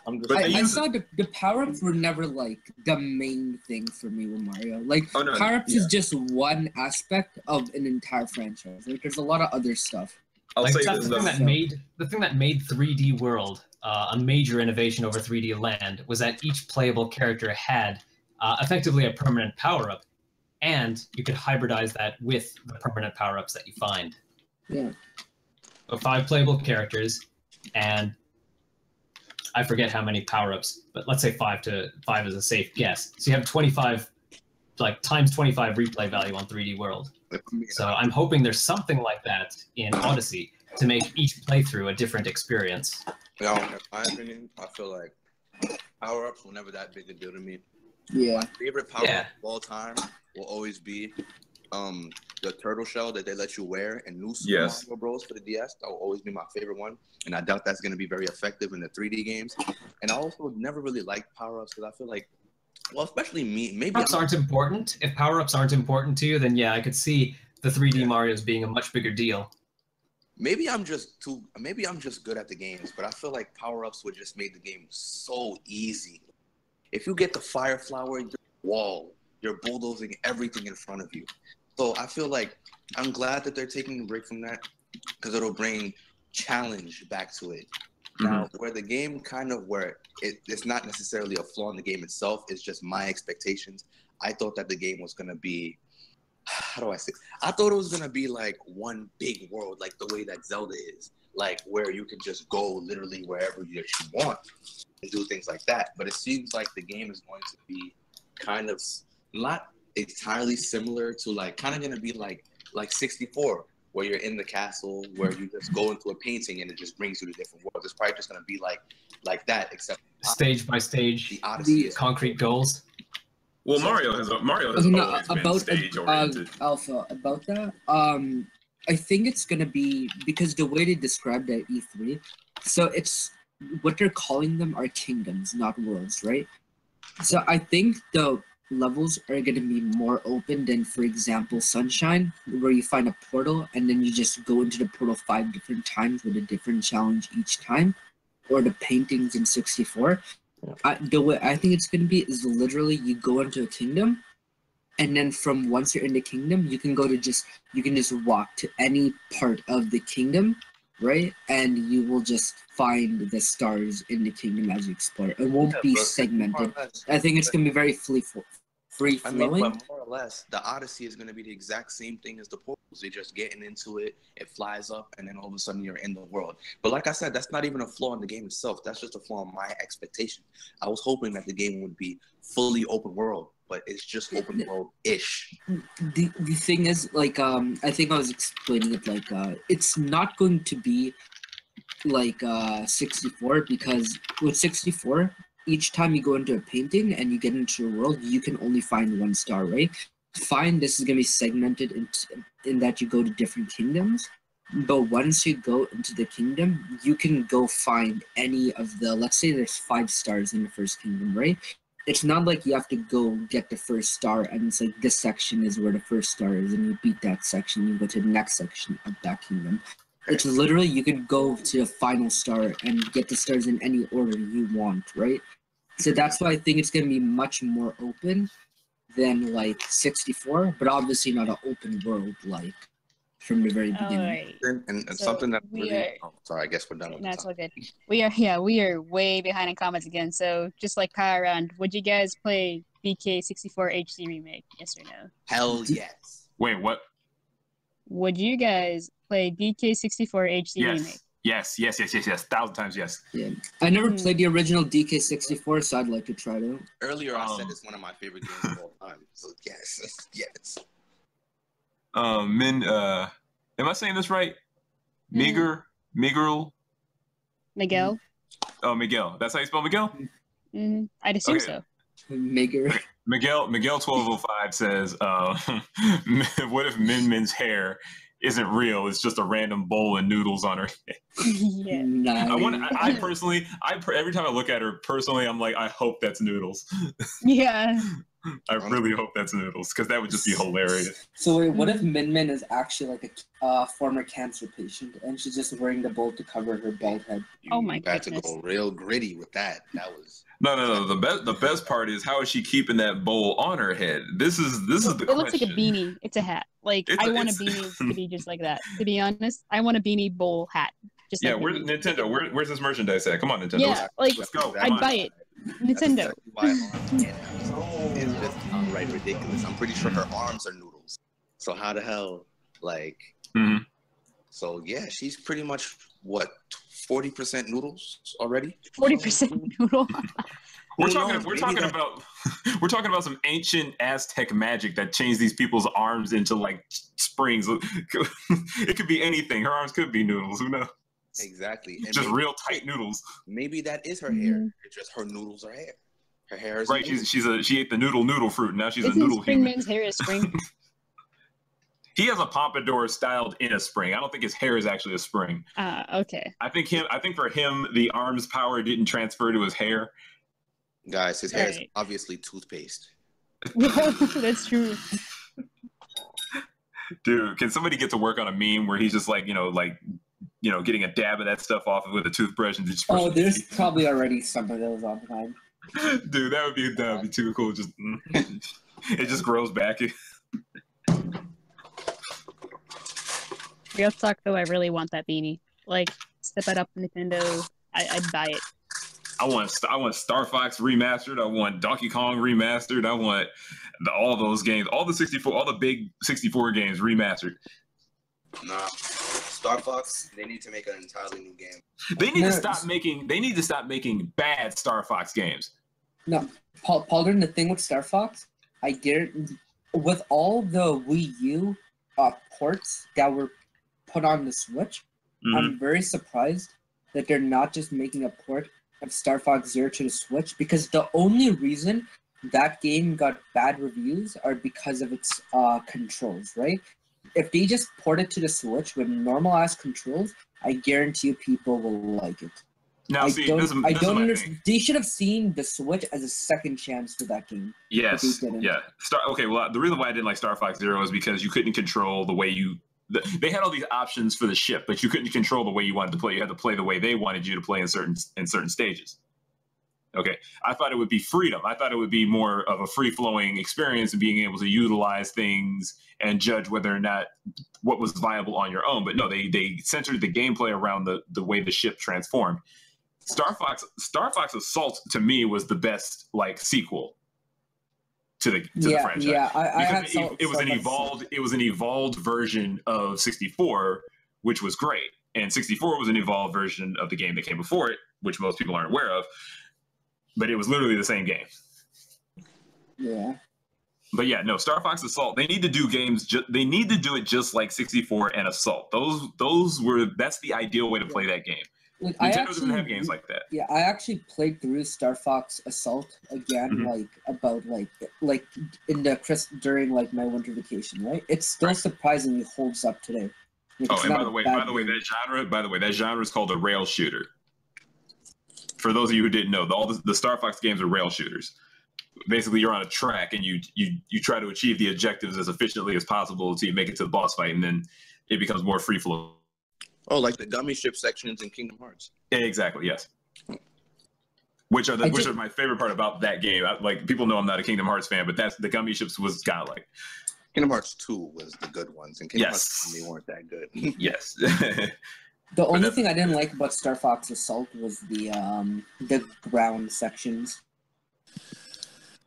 I saw the power-ups were never like the main thing for me with Mario. Like power-ups is just one aspect of an entire franchise. Like there's a lot of other stuff. That's the thing that made 3D World a major innovation over 3D Land was that each playable character had effectively a permanent power-up and you could hybridize that with the permanent power-ups that you find. Yeah. So 5 playable characters, and I forget how many power-ups, but let's say 5 is a safe guess. So you have 25, like times 25 replay value on 3D World. So I'm hoping there's something like that in Odyssey to make each playthrough a different experience. You know, in my opinion, I feel like power-ups were never that big a deal to me. Yeah. My favorite power-up of all time will always be the turtle shell that they let you in in New Super Mario Bros. For the DS. That will always be my favorite one, and I doubt that's going to be very effective in the 3D games. And I also never really liked power-ups because I feel like, well, especially me, maybe Power-ups aren't important. If power-ups aren't important to you, then yeah, I could see the 3D Marios being a much bigger deal. Maybe I'm just good at the games, but I feel like power-ups would just make the game so easy. If you get the fire flower, your wall, you're bulldozing everything in front of you. So I feel like I'm glad that they're taking a break from that because it'll bring challenge back to it. Now, where the game it's not necessarily a flaw in the game itself, it's just my expectations. I thought that the game was going to be, how do I say? I thought it was going to be like one big world, like the way that Zelda is, like where you can just go literally wherever you want and do things like that. But it seems like the game is going to be kind of not entirely similar to kind of going to be like 64, where you're in the castle, where you just go into a painting and it just brings you to different worlds. It's probably just going to be like that, except stage by stage, the Odyssey concrete goals. Well, Mario has always been stage oriented. Alpha, about that, I think it's gonna be because the way they described it at E3, so it's what they're calling them are kingdoms, not worlds, right? So I think the levels are gonna be more open than, for example, Sunshine, where you find a portal and then you just go into the portal 5 different times with a different challenge each time, or the paintings in 64. The way I think it's going to be is literally you go into a kingdom, and then from once you're in the kingdom, you can just walk to any part of the kingdom, right? And you will just find the stars in the kingdom as you explore. It won't be segmented. I think it's going to be very free-flowing. I mean, but more or less, the Odyssey is going to be the exact same thing as the portals. You're just getting into it, it flies up, and then all of a sudden you're in the world. But like I said, that's not even a flaw in the game itself. That's just a flaw in my expectation. I was hoping that the game would be fully open world, but it's just open world-ish. The thing is, I think I was explaining it it's not going to be like 64, because with 64, each time you go into a painting and you get into a world, you can only find 1 star, right? Fine, this is going to be segmented in that you go to different kingdoms, but once you go into the kingdom, you can go find any of the, let's say there's 5 stars in the first kingdom, right? It's not like you have to go get the first star and it's like this section is where the first star is and you beat that section, you go to the next section of that kingdom. It's literally you can go to the final star and get the stars in any order you want, right? So that's why I think it's going to be much more open than 64, but obviously not an open world from the very beginning. Right. And so something that really sorry, I guess we're done with that's all good. We are way behind in comments again. So just like power round, would you guys play BK64 HD remake? Yes or no? Hell yes. Wait, what? Would you guys play BK64 HD remake? Yes. 1,000 times yes. Yeah. I never played the original DK64, so I'd like to try it out. Earlier I said it's one of my favorite games of all time. So yes. Min, am I saying this right? Miguel? Oh, Miguel. That's how you spell Miguel? I'd assume so. Miguel 1205 says, what if Min's hair isn't real? It's just a random bowl and noodles on her head. Yeah. Nice. I personally, every time I look at her personally, I'm like, I hope that's noodles. Yeah. I really hope that's noodles, because that would just be hilarious. So wait, what if Min is actually like a former cancer patient and she's just wearing the bowl to cover her bald head? Oh my goodness. goodness. To go real gritty with that. That was... No. The best part is, how is she keeping that bowl on her head? This is the question. It looks like a beanie. It's a hat. I want a beanie to be just like that. To be honest, I want a beanie bowl hat. Just yeah, like where's Nintendo? Where's this merchandise at? Come on, Nintendo. Yeah, let's go. I'd buy it. Nintendo. is just outright ridiculous. I'm pretty sure her arms are noodles. So how the hell, like? So yeah, she's pretty much what 40% noodles already. 40% noodle. We're talking about some ancient Aztec magic that changed these people's arms into like springs. It could be anything. Her arms could be noodles. Who knows? Exactly. And just real tight noodles. Maybe that is her hair. It's just her noodles are hair. Her hair is right. She ate the noodle fruit. Now she's Isn't a noodle human. Springman's hair is spring? He has a pompadour styled in a spring. I don't think his hair is actually a spring. Okay. I think for him, the arms power didn't transfer to his hair. Guys, his hair is obviously toothpaste. That's true. Dude, can somebody get to work on a meme where he's just like, getting a dab of that stuff off with a toothbrush and just there's probably already some of those online. Dude, that would be too cool. Just it just grows back. Real talk though, I really want that beanie. Like, step it up, Nintendo. I'd buy it. I want Star Fox remastered. I want Donkey Kong remastered. I want all those games, all the big 64 games remastered. Nah, Star Fox. They need to make an entirely new game. They need to stop making bad Star Fox games. No, Paul, the thing with Star Fox, I guarantee, with all the Wii U ports that were put on the Switch, I'm very surprised that they're not just making a port of Star Fox Zero to the Switch, because the only reason that game got bad reviews are because of its controls, right? If they just port it to the Switch with normal-ass controls, I guarantee you people will like it. Now, I don't understand. They should have seen the Switch as a second chance for that game. Yes, yeah. The reason why I didn't like Star Fox Zero is because you couldn't control the way they had all these options for the ship, but you couldn't control the way you wanted to play. You had to play the way they wanted you to play in certain stages. Okay, I thought it would be freedom. I thought it would be more of a free-flowing experience and being able to utilize things and judge whether or not what was viable on your own. But no, they centered the gameplay around the way the ship transformed. Star Fox Assault to me was the best sequel to the franchise. Yeah, it was an evolved version of 64, which was great. And 64 was an evolved version of the game that came before it, which most people aren't aware of. But it was literally the same game. Yeah. But yeah, no, Star Fox Assault, they need to do games, they need to do it just like 64 and Assault. That's the ideal way to play that game. Nintendo doesn't have games like that. Yeah, I actually played through Star Fox Assault again, during my winter vacation, right? It still surprisingly holds up today. And by the way, that genre is called a rail shooter. For those of you who didn't know, all the Star Fox games are rail shooters. Basically, you're on a track and you try to achieve the objectives as efficiently as possible until you make it to the boss fight, and then it becomes more free flow. Oh, like the gummy ship sections in Kingdom Hearts. Exactly, yes. Which are my favorite part about that game. People know I'm not a Kingdom Hearts fan, but the gummy ships was godlike. Kingdom Hearts 2 was the good ones, and Kingdom Hearts 3 weren't that good. Yes. The only thing I didn't like about Star Fox Assault was the ground sections.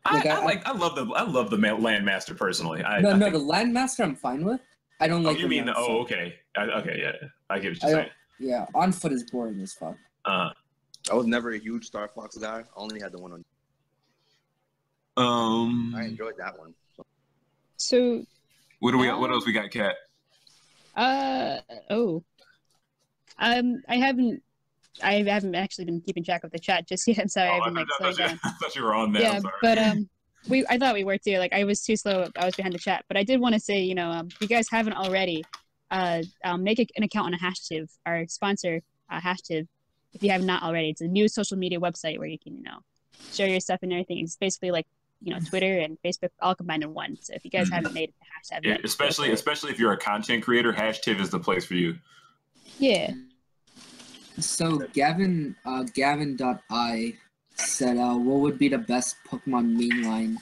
I love the Landmaster personally. The Landmaster I'm fine with. I don't like. You mean the? Oh, okay. Okay, yeah. I get what you're saying. Yeah, on foot is boring as fuck. I was never a huge Star Fox guy. I only had the one on. I enjoyed that one. So. What else we got, Kat? I haven't actually been keeping track of the chat just yet. I'm sorry. I thought you were on there. Yeah, but I thought we were too. I was too slow. I was behind the chat. But I did want to say, if you guys haven't already, make an account on Hashtag, our sponsor, Hashtag. If you have not already, it's a new social media website where you can, share your stuff and everything. It's basically Twitter and Facebook all combined in one. So if you guys haven't made it to Hashtag, yet, especially if you're a content creator, Hashtag is the place for you. Yeah. So Gavin.I said, what would be the best Pokemon mainline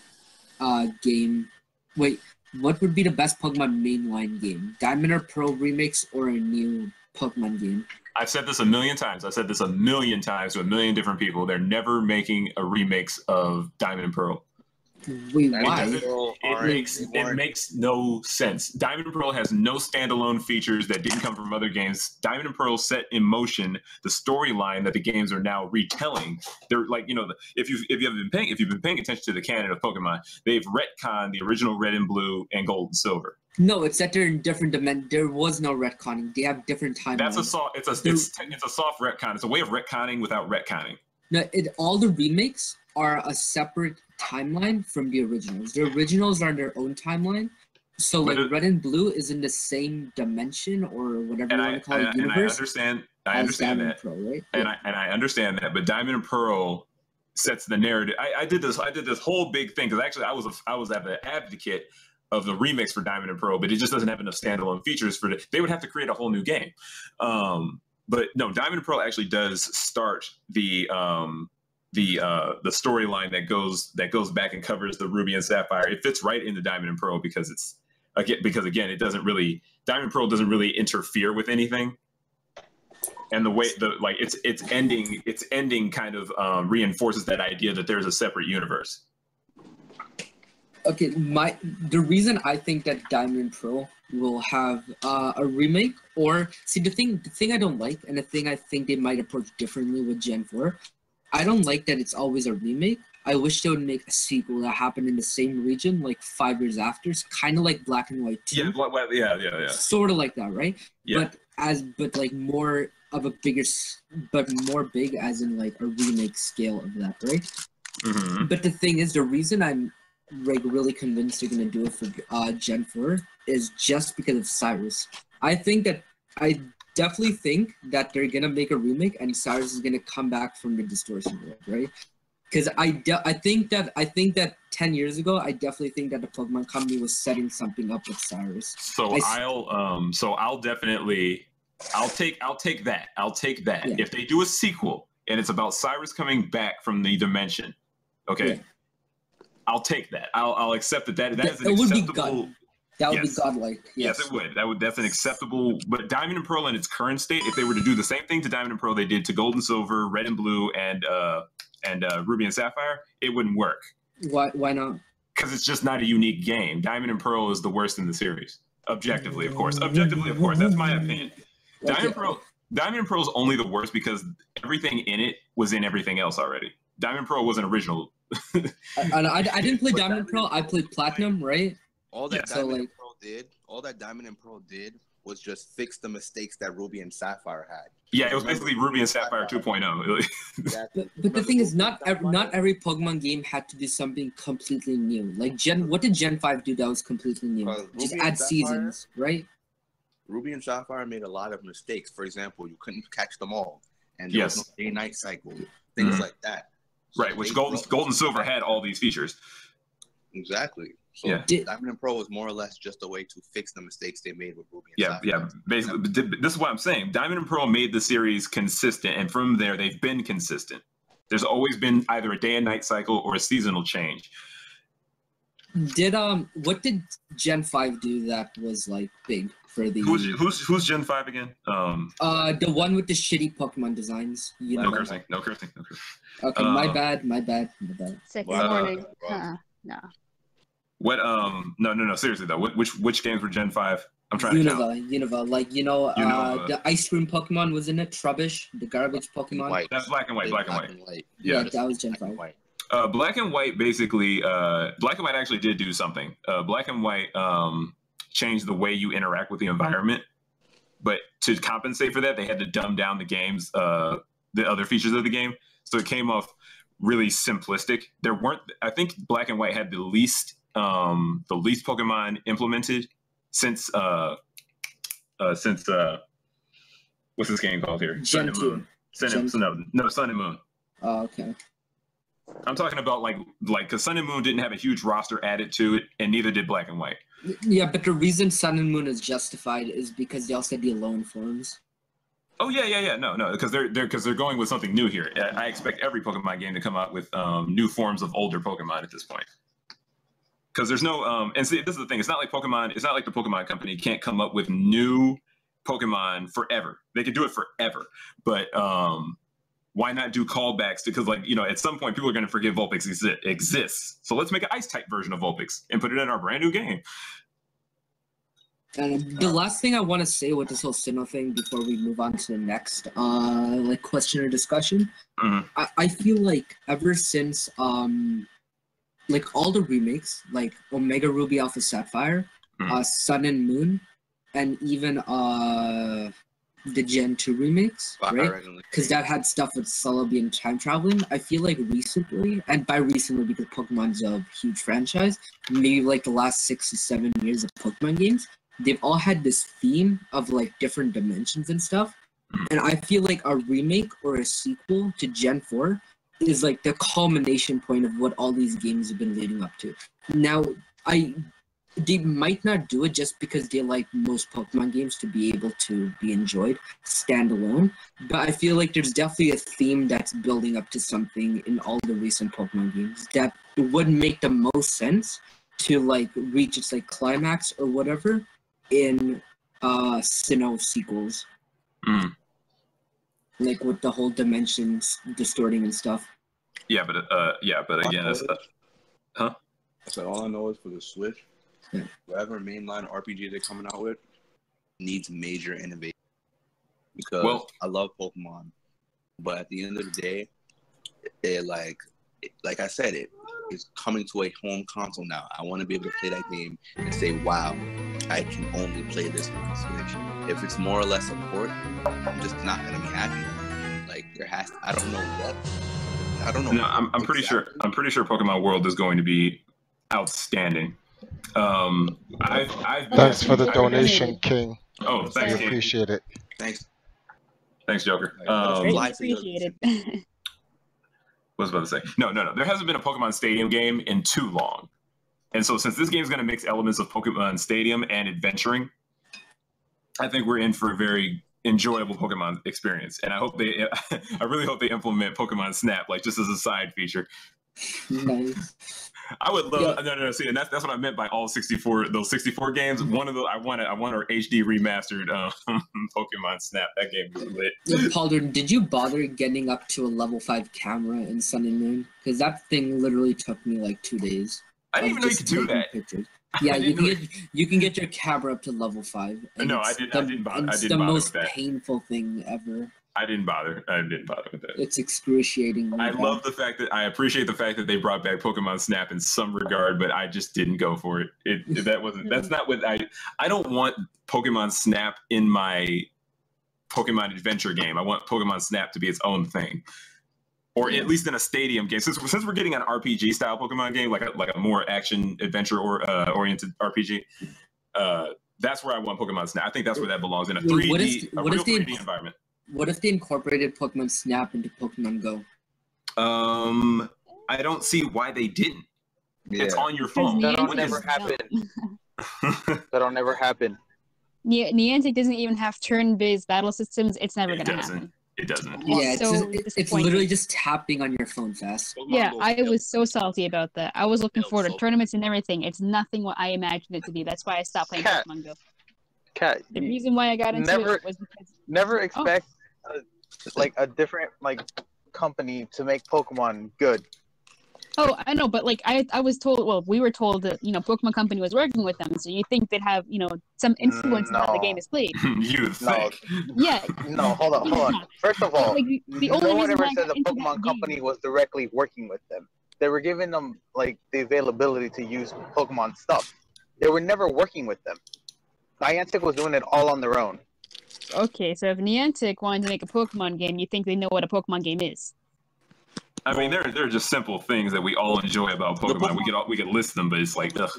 game? Wait, what would be the best Pokemon mainline game? Diamond or Pearl remakes or a new Pokemon game? I've said this a million times. I've said this a million times to a million different people. They're never making a remix of Diamond and Pearl. Wait, It why? doesn't. It makes no sense. Diamond and Pearl has no standalone features that didn't come from other games. Diamond and Pearl set in motion the storyline that the games are now retelling. They're like, if you've been paying attention to the canon of Pokemon, they've retconned the original Red and Blue and Gold and Silver. No, it's that they're in different dimensions. There was no retconning. They have different timelines. It's a soft retcon. It's a way of retconning without retconning. No, all the remakes are a separate timeline from the originals. The originals are their own timeline. So like Red and Blue is in the same dimension or whatever you want to call it, universe. I understand that. Pearl, right? And I understand that, but Diamond and Pearl sets the narrative. I did this whole big thing because actually I was an advocate of the remix for Diamond and Pearl, but it just doesn't have enough standalone features for it. They would have to create a whole new game. But no, Diamond and Pearl actually does start the storyline that goes back and covers the Ruby and Sapphire. It fits right into Diamond and Pearl because again it doesn't really, Diamond and Pearl doesn't really interfere with anything. And the way its ending kind of reinforces that idea that there's a separate universe. Okay, the reason I think that Diamond and Pearl will have a remake, or see the thing I don't like, and the thing I think they might approach differently with Gen 4, I don't like that it's always a remake. I wish they would make a sequel that happened in the same region, like 5 years after. It's kind of like Black and White 2. Yeah. Sort of like that, right? Yeah. But like more of a bigger, but more big as in like a remake scale of that, right? Mm-hmm. But the thing is, the reason I'm like really convinced they're gonna do it for Gen 4 is just because of Cyrus. I definitely think that they're gonna make a remake and Cyrus is gonna come back from the distortion world, right? Because I think that 10 years ago, I definitely think that the Pokemon company was setting something up with Cyrus. So I'll definitely take that. Yeah. If they do a sequel and it's about Cyrus coming back from the dimension, okay. Yeah. I'll take that. I'll accept that. That is an acceptable. That would be godlike. Yes, it would. That's an acceptable. But Diamond and Pearl in its current state, if they were to do the same thing to Diamond and Pearl they did to Gold and Silver, Red and Blue, and Ruby and Sapphire, it wouldn't work. Why not? Because it's just not a unique game. Diamond and Pearl is the worst in the series. Objectively, of course. That's my opinion. Diamond and Pearl is only the worst because everything in it was in everything else already. Diamond and Pearl wasn't original. I didn't play Diamond and Pearl. I played Platinum, right? All that Diamond and Pearl did was just fix the mistakes that Ruby and Sapphire had. Yeah, it was basically Ruby and Sapphire 2.0. But the thing is, not every Pokemon game had to do something completely new. Like what did Gen 5 do that was completely new? Just add seasons, right? Ruby and Sapphire made a lot of mistakes. For example, you couldn't catch them all, and there was no day-night cycle, things like that. So right, which Gold and Silver had all these features. Exactly. So Diamond and Pearl was more or less just a way to fix the mistakes they made with Ruby and Sapphire. Yeah. Basically, this is what I'm saying. Diamond and Pearl made the series consistent, and from there, they've been consistent. There's always been either a day and night cycle or a seasonal change. What did Gen 5 do that was like big for the? Who's Gen 5 again? The one with the shitty Pokemon designs. No cursing. Okay, my bad. Second warning. No. What? No. Seriously though, which games were Gen 5? I'm trying to count. Unova, like the ice cream Pokemon was in it. Trubbish, the garbage Pokemon. That's Black and White. Black and White. Yeah, that was Gen 5. Black and White basically. Black and White actually did do something. Black and White changed the way you interact with the environment, but to compensate for that, they had to dumb down the game's the other features of the game, so it came off really simplistic. There weren't. I think Black and White had the least Pokemon implemented since what's this game called here? Sun and Moon. Sun and Moon. Oh, okay. I'm talking about like because Sun and Moon didn't have a huge roster added to it, and neither did Black and White. Yeah, but the reason Sun and Moon is justified is because they also had the alone forms. Oh yeah. No, because they're going with something new here. I expect every Pokemon game to come out with new forms of older Pokemon at this point. Because there's no and see, this is the thing. It's not like the Pokemon company can't come up with new Pokemon forever. They can do it forever, but why not do callbacks? Because, like, you know, at some point people are going to forget Vulpix exists. So let's make an ice type version of Vulpix and put it in our brand new game. And the last thing I want to say with this whole Sinnoh thing before we move on to the next like question or discussion, I feel like ever since like all the remakes, like Omega Ruby Alpha Sapphire, Sun and Moon, and even the Gen 2 remakes, right? Because that had stuff with Celebi and time traveling. I feel like recently, and by recently because Pokemon's a huge franchise, maybe like the last 6 to 7 years of Pokemon games, they've all had this theme of like different dimensions and stuff. And I feel like a remake or a sequel to Gen 4 is like the culmination point of what all these games have been leading up to. Now, they might not do it just because they like most Pokemon games to be able to be enjoyed standalone, but I feel like there's definitely a theme that's building up to something in all the recent Pokemon games that would make the most sense to like reach its like climax or whatever in Sinnoh sequels. Like with the whole dimensions distorting and stuff. Yeah, but again, it's huh? So all I know is for the Switch, whatever mainline RPG they're coming out with needs major innovation. Because I love Pokemon, but at the end of the day, they're like I said, it's coming to a home console now. I want to be able to play that game and say, "Wow, I can only play this on the Switch." If it's more or less a port, I'm just not gonna be happy. Like there has, I don't know what. I don't know. No, I'm pretty sure. I'm pretty sure Pokemon World is going to be outstanding. Thanks for the donation, King. Oh, thanks, King. Appreciate it. Thanks, Joker. Appreciate it. What was I about to say? No. There hasn't been a Pokemon Stadium game in too long, and so since this game is going to mix elements of Pokemon Stadium and adventuring, I think we're in for a very enjoyable Pokemon experience. And I really hope they implement Pokemon Snap like just as a side feature. Nice. I would love no. See, and that's what I meant by all 64 games. One of those I want our HD remastered Pokemon Snap. That game was lit. Pauldron, did you bother getting up to a level 5 camera in Sun and Moon? Because that thing literally took me like 2 days. I didn't even know you could do that. Pictures. Yeah, you can get your camera up to level 5. No, I didn't bother. It's the most painful thing ever. I didn't bother with that. It's excruciating. I appreciate the fact that they brought back Pokemon Snap in some regard, but I just didn't go for it. That's not what I don't want Pokemon Snap in my Pokemon Adventure game. I want Pokemon Snap to be its own thing. Or at least in a stadium game. Since we're getting an RPG style Pokemon game, like a more action adventure or oriented RPG, that's where I want Pokemon Snap. I think that's where that belongs in a 3D, a real 3D environment. What if they incorporated Pokemon Snap into Pokemon Go? I don't see why they didn't. Yeah. It's on your phone. That'll never happen. That'll never happen. Niantic doesn't even have turn-based battle systems. It's never going to happen. It doesn't. Yeah, it's literally just tapping on your phone fast. Yeah, I was so salty about that. I was looking forward to tournaments and everything. It's nothing what I imagined it to be. That's why I stopped playing Pokemon Go. The reason why I got into it was because... Never expect like a different like company to make Pokemon good. Oh, I know, but like I was told, well, we were told that, Pokemon Company was working with them, so you think they'd have, some influence in how the game is played. You think? Yeah. No, hold on. First of all, like, no one ever said the Pokemon Company was directly working with them. They were giving them like the availability to use Pokemon stuff. They were never working with them. Niantic was doing it all on their own. Okay, so if Niantic wanted to make a Pokemon game, you think they know what a Pokemon game is? I mean, there are just simple things that we all enjoy about Pokemon. We could list them, but it's like, ugh.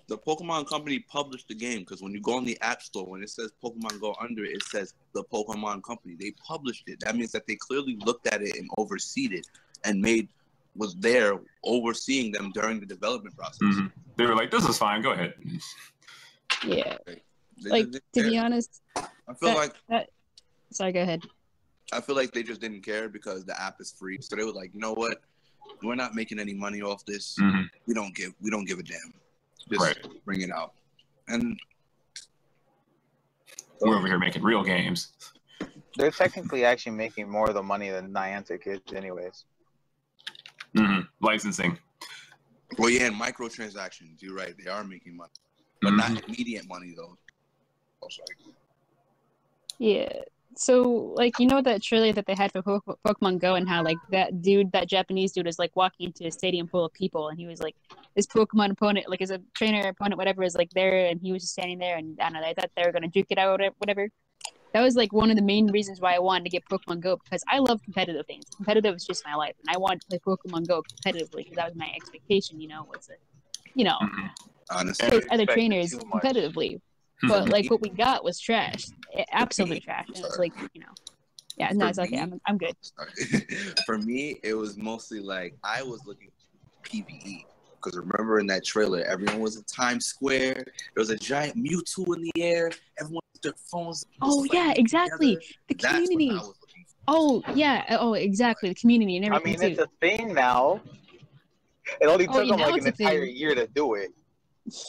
The Pokemon Company published the game because when you go on the App Store, when it says Pokemon Go under it, it says the Pokemon Company. They published it. That means that they clearly looked at it and overseed it and was there overseeing them during the development process. Mm-hmm. They were like, "This is fine. Go ahead." Yeah. To be honest, I feel sorry, go ahead. I feel like they just didn't care because the app is free. So they were like, you know what? We're not making any money off this. Mm-hmm. We don't give a damn. Just bring it out. And we're over here making real games. They're technically actually making more of the money than Niantic is, anyways. Licensing. Well, yeah, and microtransactions. You're right. They are making money, but not immediate money though. Oh, sorry. Yeah. So, like, you know that trailer that they had for Pokemon Go, and how, like, that Japanese dude was, like, walking into a stadium full of people, and he was, like, his Pokemon opponent, like, his trainer opponent, whatever, was, like, there, and he was just standing there, and I don't know, I thought they were going to duke it out or whatever. That was, like, one of the main reasons why I wanted to get Pokemon Go, because I love competitive things. Competitive is just my life, and I wanted to play Pokemon Go competitively, because that was my expectation, you know, was to, you know, honestly, face other trainers competitively. But like what we got was trash, absolute trash. And it's like, you know, yeah, no, it's okay. I'm good. For me, it was mostly like I was looking for PvE because remember in that trailer, everyone was in Times Square. There was a giant Mewtwo in the air. Everyone with their phones. Oh yeah, exactly. The community. Oh yeah. Oh exactly. The community and everything. I mean, it's a thing now. It only took them like an entire year to do it.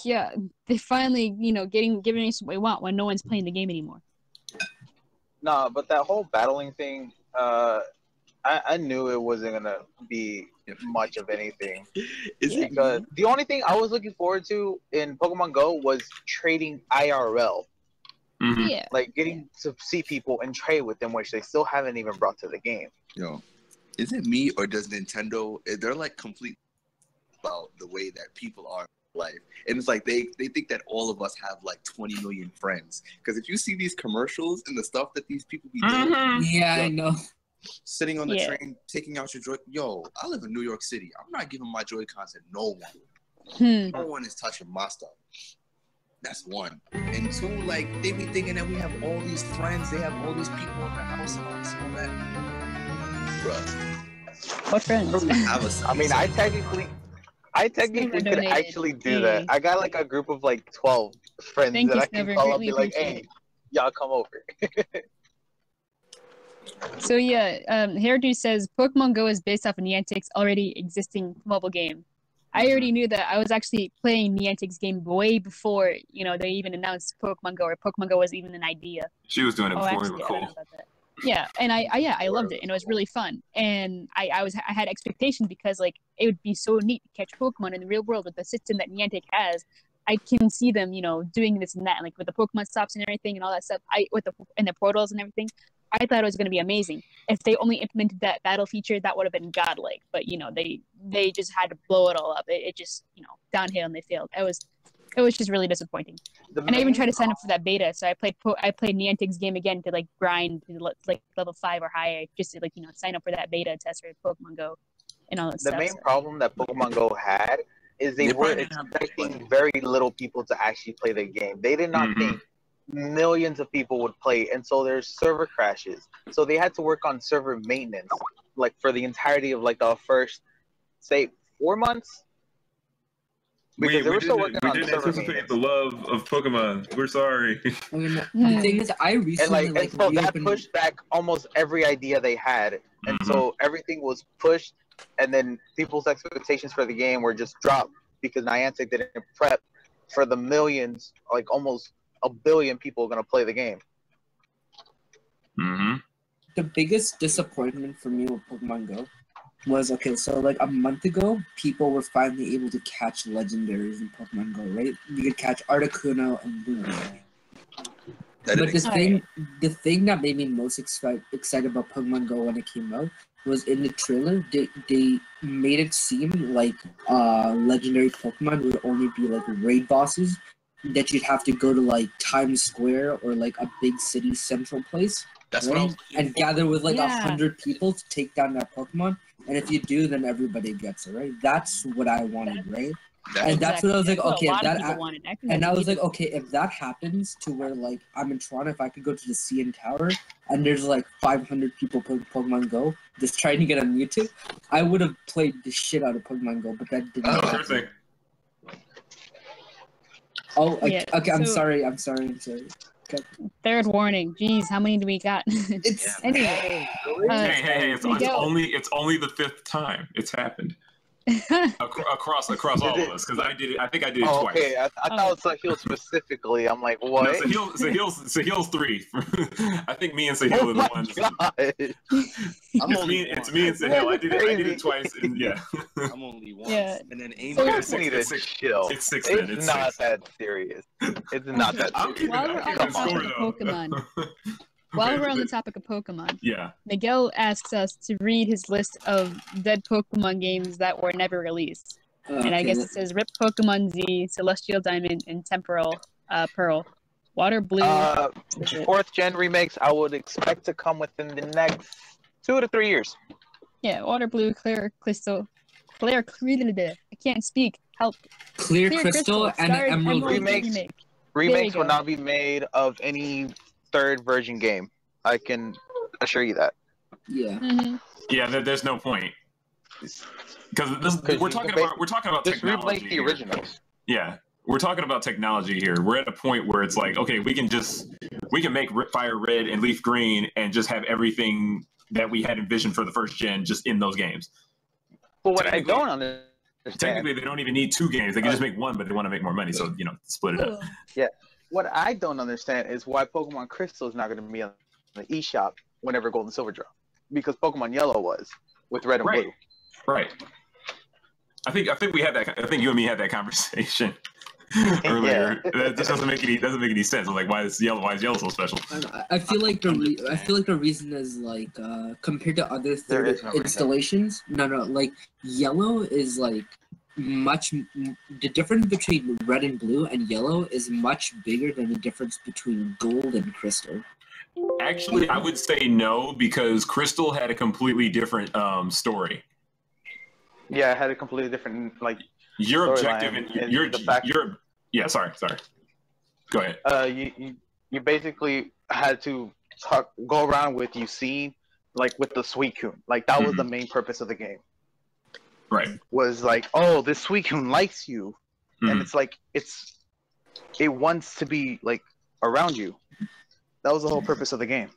Yeah, they finally, you know, giving us what we want when no one's playing the game anymore. Nah, but that whole battling thing, I knew it wasn't gonna be much of anything. Because the only thing I was looking forward to in Pokemon Go was trading IRL. Yeah, like getting to see people and trade with them, which they still haven't even brought to the game. Yo, is it me or does Nintendo? They're like complete about the way that people are. Life, and it's like they think that all of us have like 20 million friends, because if you see these commercials and the stuff that these people be doing, I know, sitting on the train taking out your joy. Yo, I live in New York City. I'm not giving my Joy-Cons to no one. No one is touching my stuff. That's one. And two, like they be thinking that we have all these friends, they have all these people in their house and all this and all that. Bruh. What friends? I mean, I technically could actually do that. I got like a group of like 12 friends that I can call up and be like, hey, y'all come over. So yeah, Hairdo says Pokemon Go is based off of Niantic's already existing mobile game. I already knew that. I was actually playing Niantic's game way before, you know, they even announced Pokemon Go, or Pokemon Go was even an idea. She was doing it before actually, it was cool. Yeah, and I loved it, and it was really fun. And I had expectations because like it would be so neat to catch Pokemon in the real world with the system that Niantic has. I can see them, you know, doing this and that, and like with the Pokemon stops and everything and all that stuff. And the portals and everything. I thought it was going to be amazing. If they only implemented that battle feature, that would have been godlike. But you know, they just had to blow it all up. It just, you know, downhill, and they failed. It was just really disappointing. And I even tried to sign up for that beta. So I played Niantic's game again to like grind to like level 5 or higher, just to like, you know, sign up for that beta test for Pokemon Go and all that stuff. The main problem that Pokemon Go had is they were expecting very little people to actually play the game. They did not think millions of people would play, and so there's server crashes. So they had to work on server maintenance, like for the entirety of like the first, say, 4 months. Because we didn't anticipate the love of Pokemon. We're sorry. The thing is, I recently and so that pushed back almost every idea they had, and so everything was pushed, and then people's expectations for the game were just dropped because Niantic didn't prep for the millions, like almost 1 billion people going to play the game. The biggest disappointment for me with Pokemon Go was, okay, so like a month ago, people were finally able to catch legendaries in Pokemon Go, right? You could catch Articuno and Luna. But the thing that made me most excited about Pokemon Go when it came out was in the trailer, they made it seem like legendary Pokemon would only be like raid bosses that you'd have to go to like Times Square or like a big city central place. That's right? what I was and gather with like 100 people to take down that Pokemon. And if you do, then everybody gets it, right? That's what I wanted, right? And that's what I was like, okay, if that, and I was like, okay, if that happens to where like I'm in Toronto, if I could go to the CN Tower and there's like 500 people playing Pokemon Go just trying to get a Mewtwo, I would have played the shit out of Pokemon Go, but that didn't happen. Oh, okay, I'm sorry. Okay. Third warning. Jeez, how many do we got? It's anyway. Hey, it's only the 5th time it's happened. across all of us, because I did it. I think I did it twice. Okay, I thought it was Sahil specifically. I'm like, what? No, Sahil's 3. I think me and Sahil are the ones. It's me and Sahil. I did it twice, and yeah. I'm only once. Yeah. And then You guys need to chill. It's 6 It's minutes. not that serious. It's not that serious. While we're on the topic of Pokemon, while we're on the topic of Pokemon, yeah, Miguel asks us to read his list of dead Pokemon games that were never released. And I guess it says Rip Pokemon Z, Celestial Diamond, and Temporal Pearl. Water Blue. 4th gen remakes I would expect to come within the next 2 to 3 years. Yeah, Water Blue, Clear Crystal. I can't speak. Help. Clear Crystal and Starred Emerald Remakes go. will not be made of any 3rd version game. I can assure you that. Yeah. Mm-hmm. Yeah. There's no point because we're talking about just technology. remake the originals. Yeah, we're talking about technology here. We're at a point where it's like, okay, we can make Fire Red and Leaf Green and just have everything that we had envisioned for the 1st gen just in those games. But what I don't understand, technically, they don't even need 2 games. They can just make one, but they want to make more money, so split it up. Yeah. What I don't understand is why Pokemon Crystal is not going to be on the eShop whenever Gold and Silver drop, because Pokemon Yellow was with Red and Blue. Right. I think we had that. I think you and me had that conversation earlier. That just doesn't make any sense. I'm like, why is Yellow so special? I feel like the reason is like compared to other third installations. Like Yellow is like the difference between Red and Blue and Yellow is much bigger than the difference between Gold and Crystal. Actually, I would say no, because Crystal had a completely different story. Yeah, it had a completely different your objective and yeah. Sorry. Go ahead. You basically had to go around with Yucine, like with the Suicune. Like that was the main purpose of the game. Right. Was like, oh, this Suicune likes you, and it's like it wants to be like around you. That was the whole purpose of the game.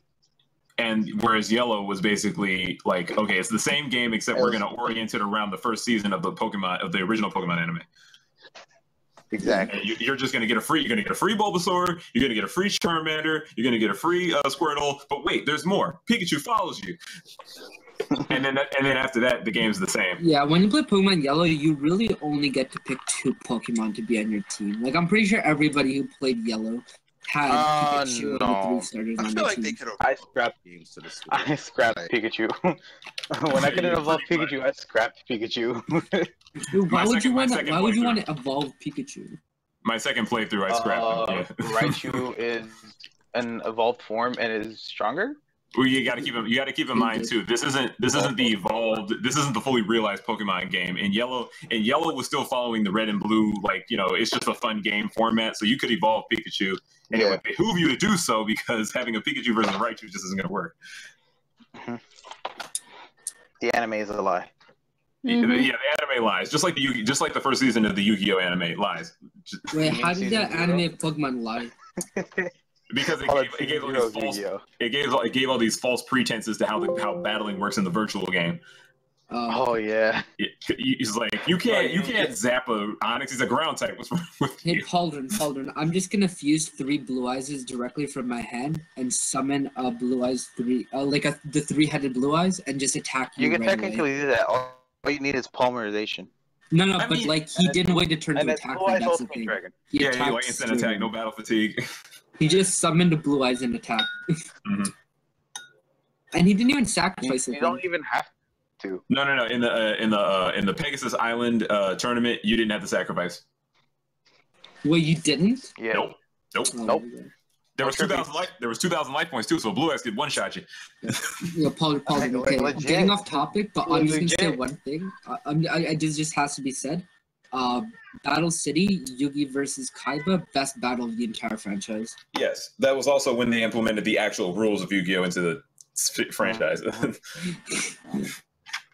And whereas Yellow was basically like, okay, it's the same game except we're going to orient it around the 1st season of the original Pokemon anime. Exactly. And you're just going to get a free Bulbasaur, you're going to get a free Charmander, you're going to get a free Squirtle, but wait, there's more. Pikachu follows you. and then after that, the game's the same. Yeah, when you play Pokemon Yellow, you really only get to pick 2 Pokemon to be on your team. Like, I'm pretty sure everybody who played Yellow had Pikachu and the 3 starters on their team. I scrapped games to this. I scrapped Pikachu. When I couldn't evolve Pikachu, I scrapped Pikachu. Why would you want to evolve Pikachu? My second playthrough, I scrapped him. Raichu is an evolved form and is stronger. Well, you got to keep in mind too. This isn't the evolved. This isn't the fully realized Pokemon game. And Yellow was still following the Red and Blue. Like, it's just a fun game format. So you could evolve Pikachu, and it would behoove you to do so, because having a Pikachu versus a Raichu just isn't going to work. The anime is a lie. Yeah, the anime lies. Just like the 1st season of the Yu-Gi-Oh anime lies. Wait, how did that anime Pokemon lie? Because it gave all these false pretenses to how battling works in the virtual game. Oh yeah. He's like, you can't zap a Onyx. He's a ground type. What's wrong with you? Hey, Pauldron, I'm just gonna fuse 3 Blue Eyes directly from my hand and summon a Blue Eyes 3, the 3-headed Blue Eyes, and just attack you. You can technically do that. All you need is polymerization. No, but he didn't wait to turn to attack. That's the thing. Yeah, like instant attack, no battle fatigue. He just summoned a Blue Eyes and attack. And he didn't even sacrifice it. You don't even have to. No. In the Pegasus Island tournament, you didn't have to sacrifice. Wait, you didn't? Yeah. Nope. Oh, nope. There was 2,000 life. There was 2,000 life points too, so Blue Eyes could one-shot you. Yeah, Paul. Okay, getting off topic, but I'm just gonna say one thing. I just has to be said. Battle City, Yugi versus Kaiba, best battle of the entire franchise. Yes, that was also when they implemented the actual rules of Yu-Gi-Oh into the franchise,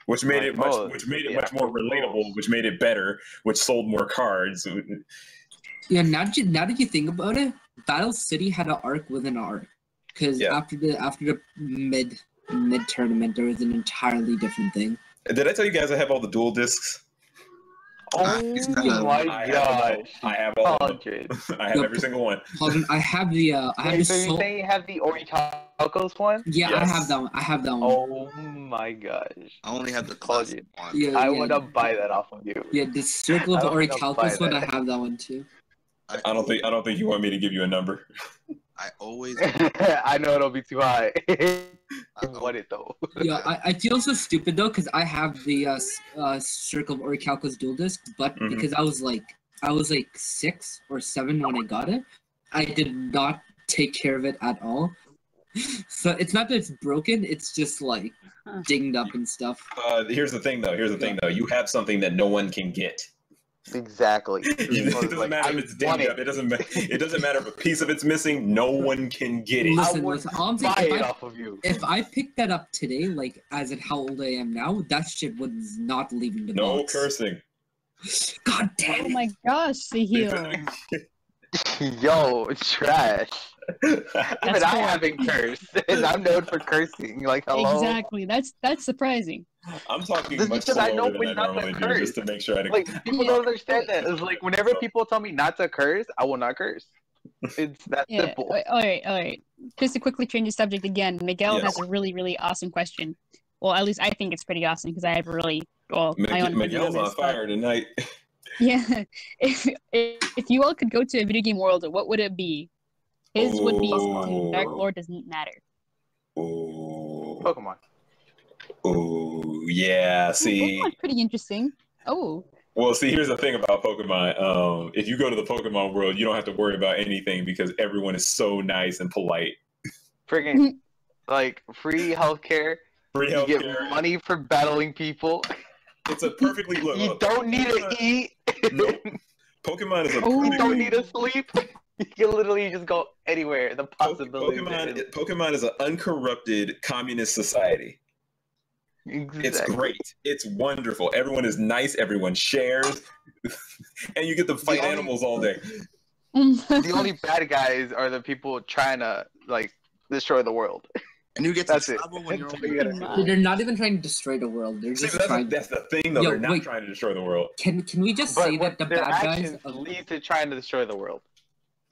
which made it much more relatable, which made it better, which sold more cards. Yeah, now that you think about it, Battle City had an arc within an arc, because after the mid tournament, there was an entirely different thing. Did I tell you guys I have all the dual discs? Oh my gosh! I have all of them. I have Yep. every single one. Hold on, I have the Wait, so you say you have the Orichalcos one? Yeah, I Yes. have that one. I have that one. Oh my gosh! I only have the Told classic you. one. Yeah, I yeah. wanna buy that off of you. Yeah, the Circle of I wanna Orichalcos buy one. I that. have that one too. I don't think you want me to give you a number. I always. I know it'll be too high. I want it though. Yeah, I feel so stupid though because I have the Circle of Orichalcos dual disc, but Mhm. because I was like 6 or 7 when I got it, I did not take care of it at all. So it's not that it's broken; it's just like dinged up and stuff. Here's the thing, though. You have something that no one can get. Exactly. It doesn't matter if it's dinged up. It doesn't matter if a piece of it's missing. No one can get it. Listen, I would all I'm saying, buy it off of you. if I picked that up today, like as in how old I am now, that shit was not leaving the No box. cursing. God damn Oh it! my gosh, Sahil. Yo, trash. Even That's I cool. haven't cursed, and I'm known for cursing. Like, hello. Exactly. That's surprising. I'm talking Just much because I know slower than when I not to normally do, curse. just to make sure I Like, people don't understand that. It's like whenever people tell me not to curse, I will not curse. It's that Yeah. simple. All right. Just to quickly change the subject again, Miguel Yes. has a really, really awesome question. Well, at least I think it's pretty awesome because I have my own opinion on Miguel's on this, but- fire tonight. Yeah. If you all could go to a video game world, what would it be? His would be Splatoon. Dark Lord doesn't matter. Oh, Pokemon. yeah. See, Pokemon's pretty interesting. Oh. well, see, here's the thing about Pokemon. If you go to the Pokemon world, you don't have to worry about anything because everyone is so nice and polite. Friggin' like free healthcare. Free You get healthcare. money for battling people. It's a perfectly look. You don't need to eat. Nope. Pokemon is a Oh. You don't need to sleep. You can literally just go anywhere. The possibility. Pokemon is an uncorrupted communist society. Exactly. It's great. It's wonderful. Everyone is nice. Everyone shares, and you get to fight animals all day. The only bad guys are the people trying to like destroy the world. And you get to That's it. travel when you're That's all you gotta do. They're not even trying to destroy the world. They're See, just but trying. that's the thing, though. Yo, They're not wait. trying to destroy the world. Can we just But say that the their bad guys? actions lead to trying to destroy the world.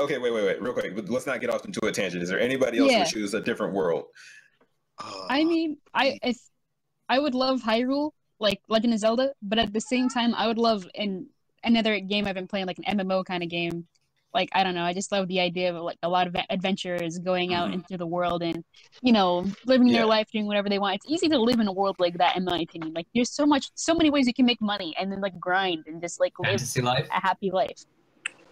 Okay, wait, real quick. But let's not get off into a tangent. Is there anybody else who choose a different world? I mean, I would love Hyrule, like Legend of Zelda, but at the same time, I would love another game I've been playing, like an MMO kind of game. Like, I don't know, I just love the idea of like a lot of adventurers going out into the world and, living their life, doing whatever they want. It's easy to live in a world like that, in my opinion. Like, there's so many ways you can make money and then like grind and just like live Fantasy life. a happy life.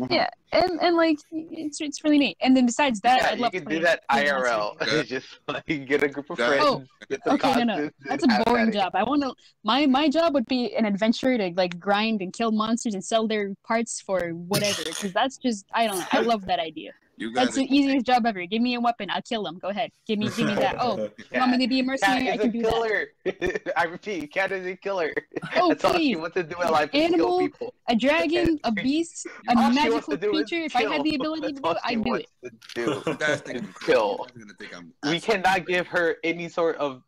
Yeah, and like it's really neat. And then besides that, I'd you love can to do play that Monster IRL. Games. Just like get a group of Oh, friends. Get the Okay, no, costumes that's and a have boring at it. job. I want to. My job would be an adventure to like grind and kill monsters and sell their parts for whatever. Because that's just I don't know. I love that idea. You That's guys the easiest job ever. Give me a weapon, I'll kill them. Go ahead, give me that. Oh, you want me to be a mercenary? Cat I is can a do that. killer. I repeat, Cat is a killer. Oh, That's all she please. wants to do in life is kill Animal, people. a dragon, a beast, a All she wants magical to do is creature. If I had the kill. ability to That's do all it, she I'd do wants it. to do. You guys think And I'm kill. You guys are gonna think I'm We absolutely- cannot give her any sort of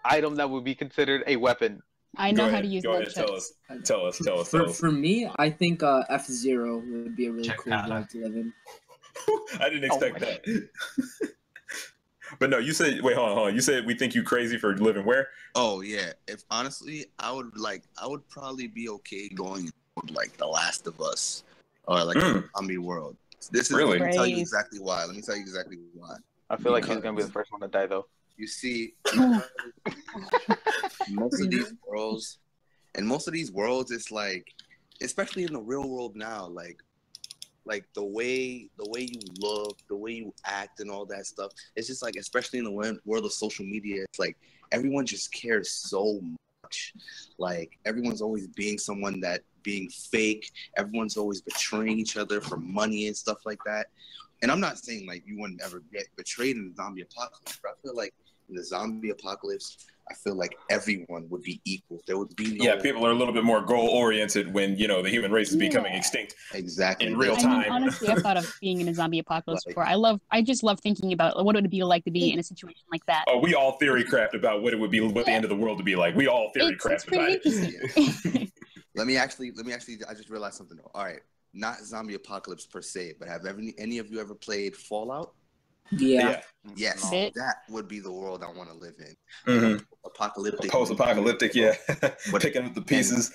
item that would be considered a weapon. I know how to use Go ahead, nunchucks. tell us. For me, I think F-Zero would be a really Check cool that world out. to live in. I didn't expect that. But no, you said hold on. You said we think you crazy for living where? Oh yeah. If honestly, I would probably be okay going like The Last of Us or like a zombie world. This is Really? let me tell you Great. exactly why. Let me tell you exactly why. I feel like she's Because- gonna be the first one to die though. You see, most of these worlds, it's like, especially in the real world now, like the way you look, the way you act, and all that stuff. It's just like, especially in the world of social media, it's like everyone just cares so much. Like everyone's always being fake. Everyone's always betraying each other for money and stuff like that. And I'm not saying like you wouldn't ever get betrayed in the zombie apocalypse, but I feel like in the zombie apocalypse, I feel like everyone would be equal. There would be no... Yeah, people are a little bit more goal oriented when the human race is becoming extinct. Exactly. In real I time. mean, honestly, I've thought of being in a zombie apocalypse Like- before. I just love thinking about what it would be like to be in a situation like that. Oh, we all theory craft about what it would be, what the end of the world would be like. We all theory It's craft pretty about it. interesting. Let me actually. I just realized something though. All right, not zombie apocalypse per se, but have any of you ever played Fallout? Yeah. Yes, No. that would be the world I want to live in. Mm-hmm. Apocalyptic. Post-apocalyptic, yeah. Picking up the pieces.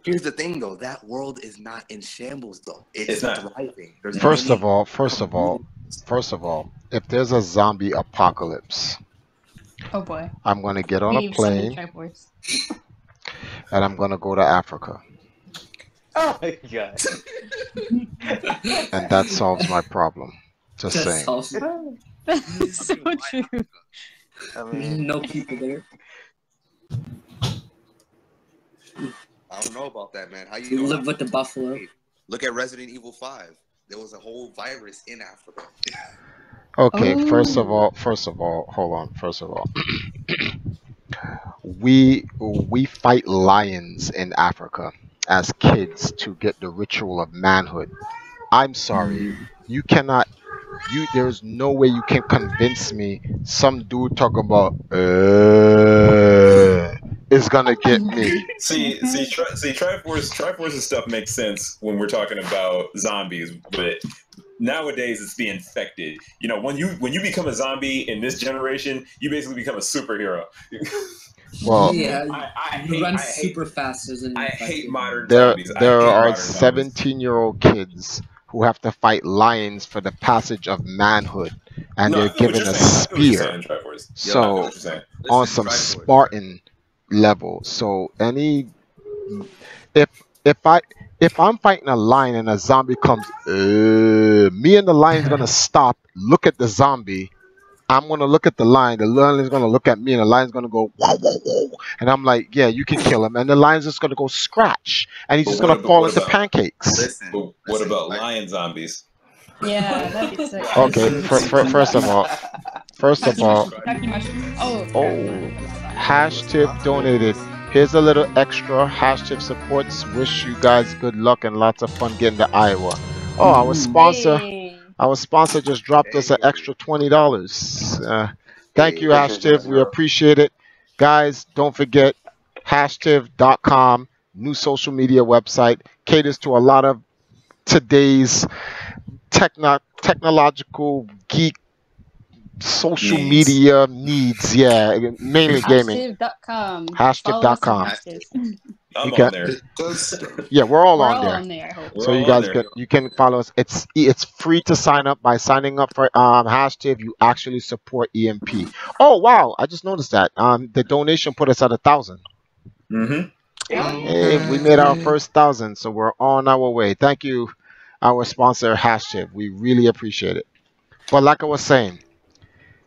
Here's the thing, though. That world is not in shambles, though. It's not thriving. First of all, if there's a zombie apocalypse, Oh boy. I'm gonna get on a We've summoned plane Triforce. and I'm gonna go to Africa, Oh my god. and that solves my problem. Just saying. That's so true. I mean, No people there. I don't know about that, man. How you You live with the buffalo. Look at Resident Evil 5. There was a whole virus in Africa. Okay, Oh. first of all, hold on. First of all, we fight lions in Africa as kids to get the ritual of manhood. I'm sorry, you cannot. There's no way you can convince me. Some dude talk about is gonna get me. See, Triforce's stuff makes sense when we're talking about zombies, but nowadays it's the infected. You know, when you become a zombie in this generation, you basically become a superhero. Well, Yeah, I run super fast as an I hate modern there zombies. there are 17-year-old kids who have to fight lions for the passage of manhood, and they're given a spear. So on some Spartan level. So if I'm fighting a lion and a zombie comes, me and the lion's gonna stop, look at the zombie. I'm gonna look at the lion. The lion is gonna look at me, and the lion's gonna go wow, wow, wow. And I'm like, yeah, you can kill him. And the lion's just gonna go scratch, and he's just gonna fall into pancakes. But what about lion zombies? Yeah, that'd be sick. Okay, first of all, Talking mushrooms. Oh. Hash Tip donated. Here's a little extra. Hash Tip supports. Wish you guys good luck and lots of fun getting to Iowa. Oh, our sponsor just dropped us an extra $20. Thank you, Hashtag. We appreciate it. Guys, don't forget hashtag.com, new social media website, caters to a lot of today's technological geek social media needs. Yeah, mainly gaming. Hashtag.com. Hashtag.com. I'm You can- on there. Yeah, we're all We're on all there. on there, I hope. So We're you all guys on there. you can follow us. It's free to sign up. By signing up for hashtag, you actually support EMP. Oh wow, I just noticed that. The donation put us at 1,000. Mm-hmm. Hey, we made our first 1,000, so we're on our way. Thank you, our sponsor hashtag. We really appreciate it. But like I was saying,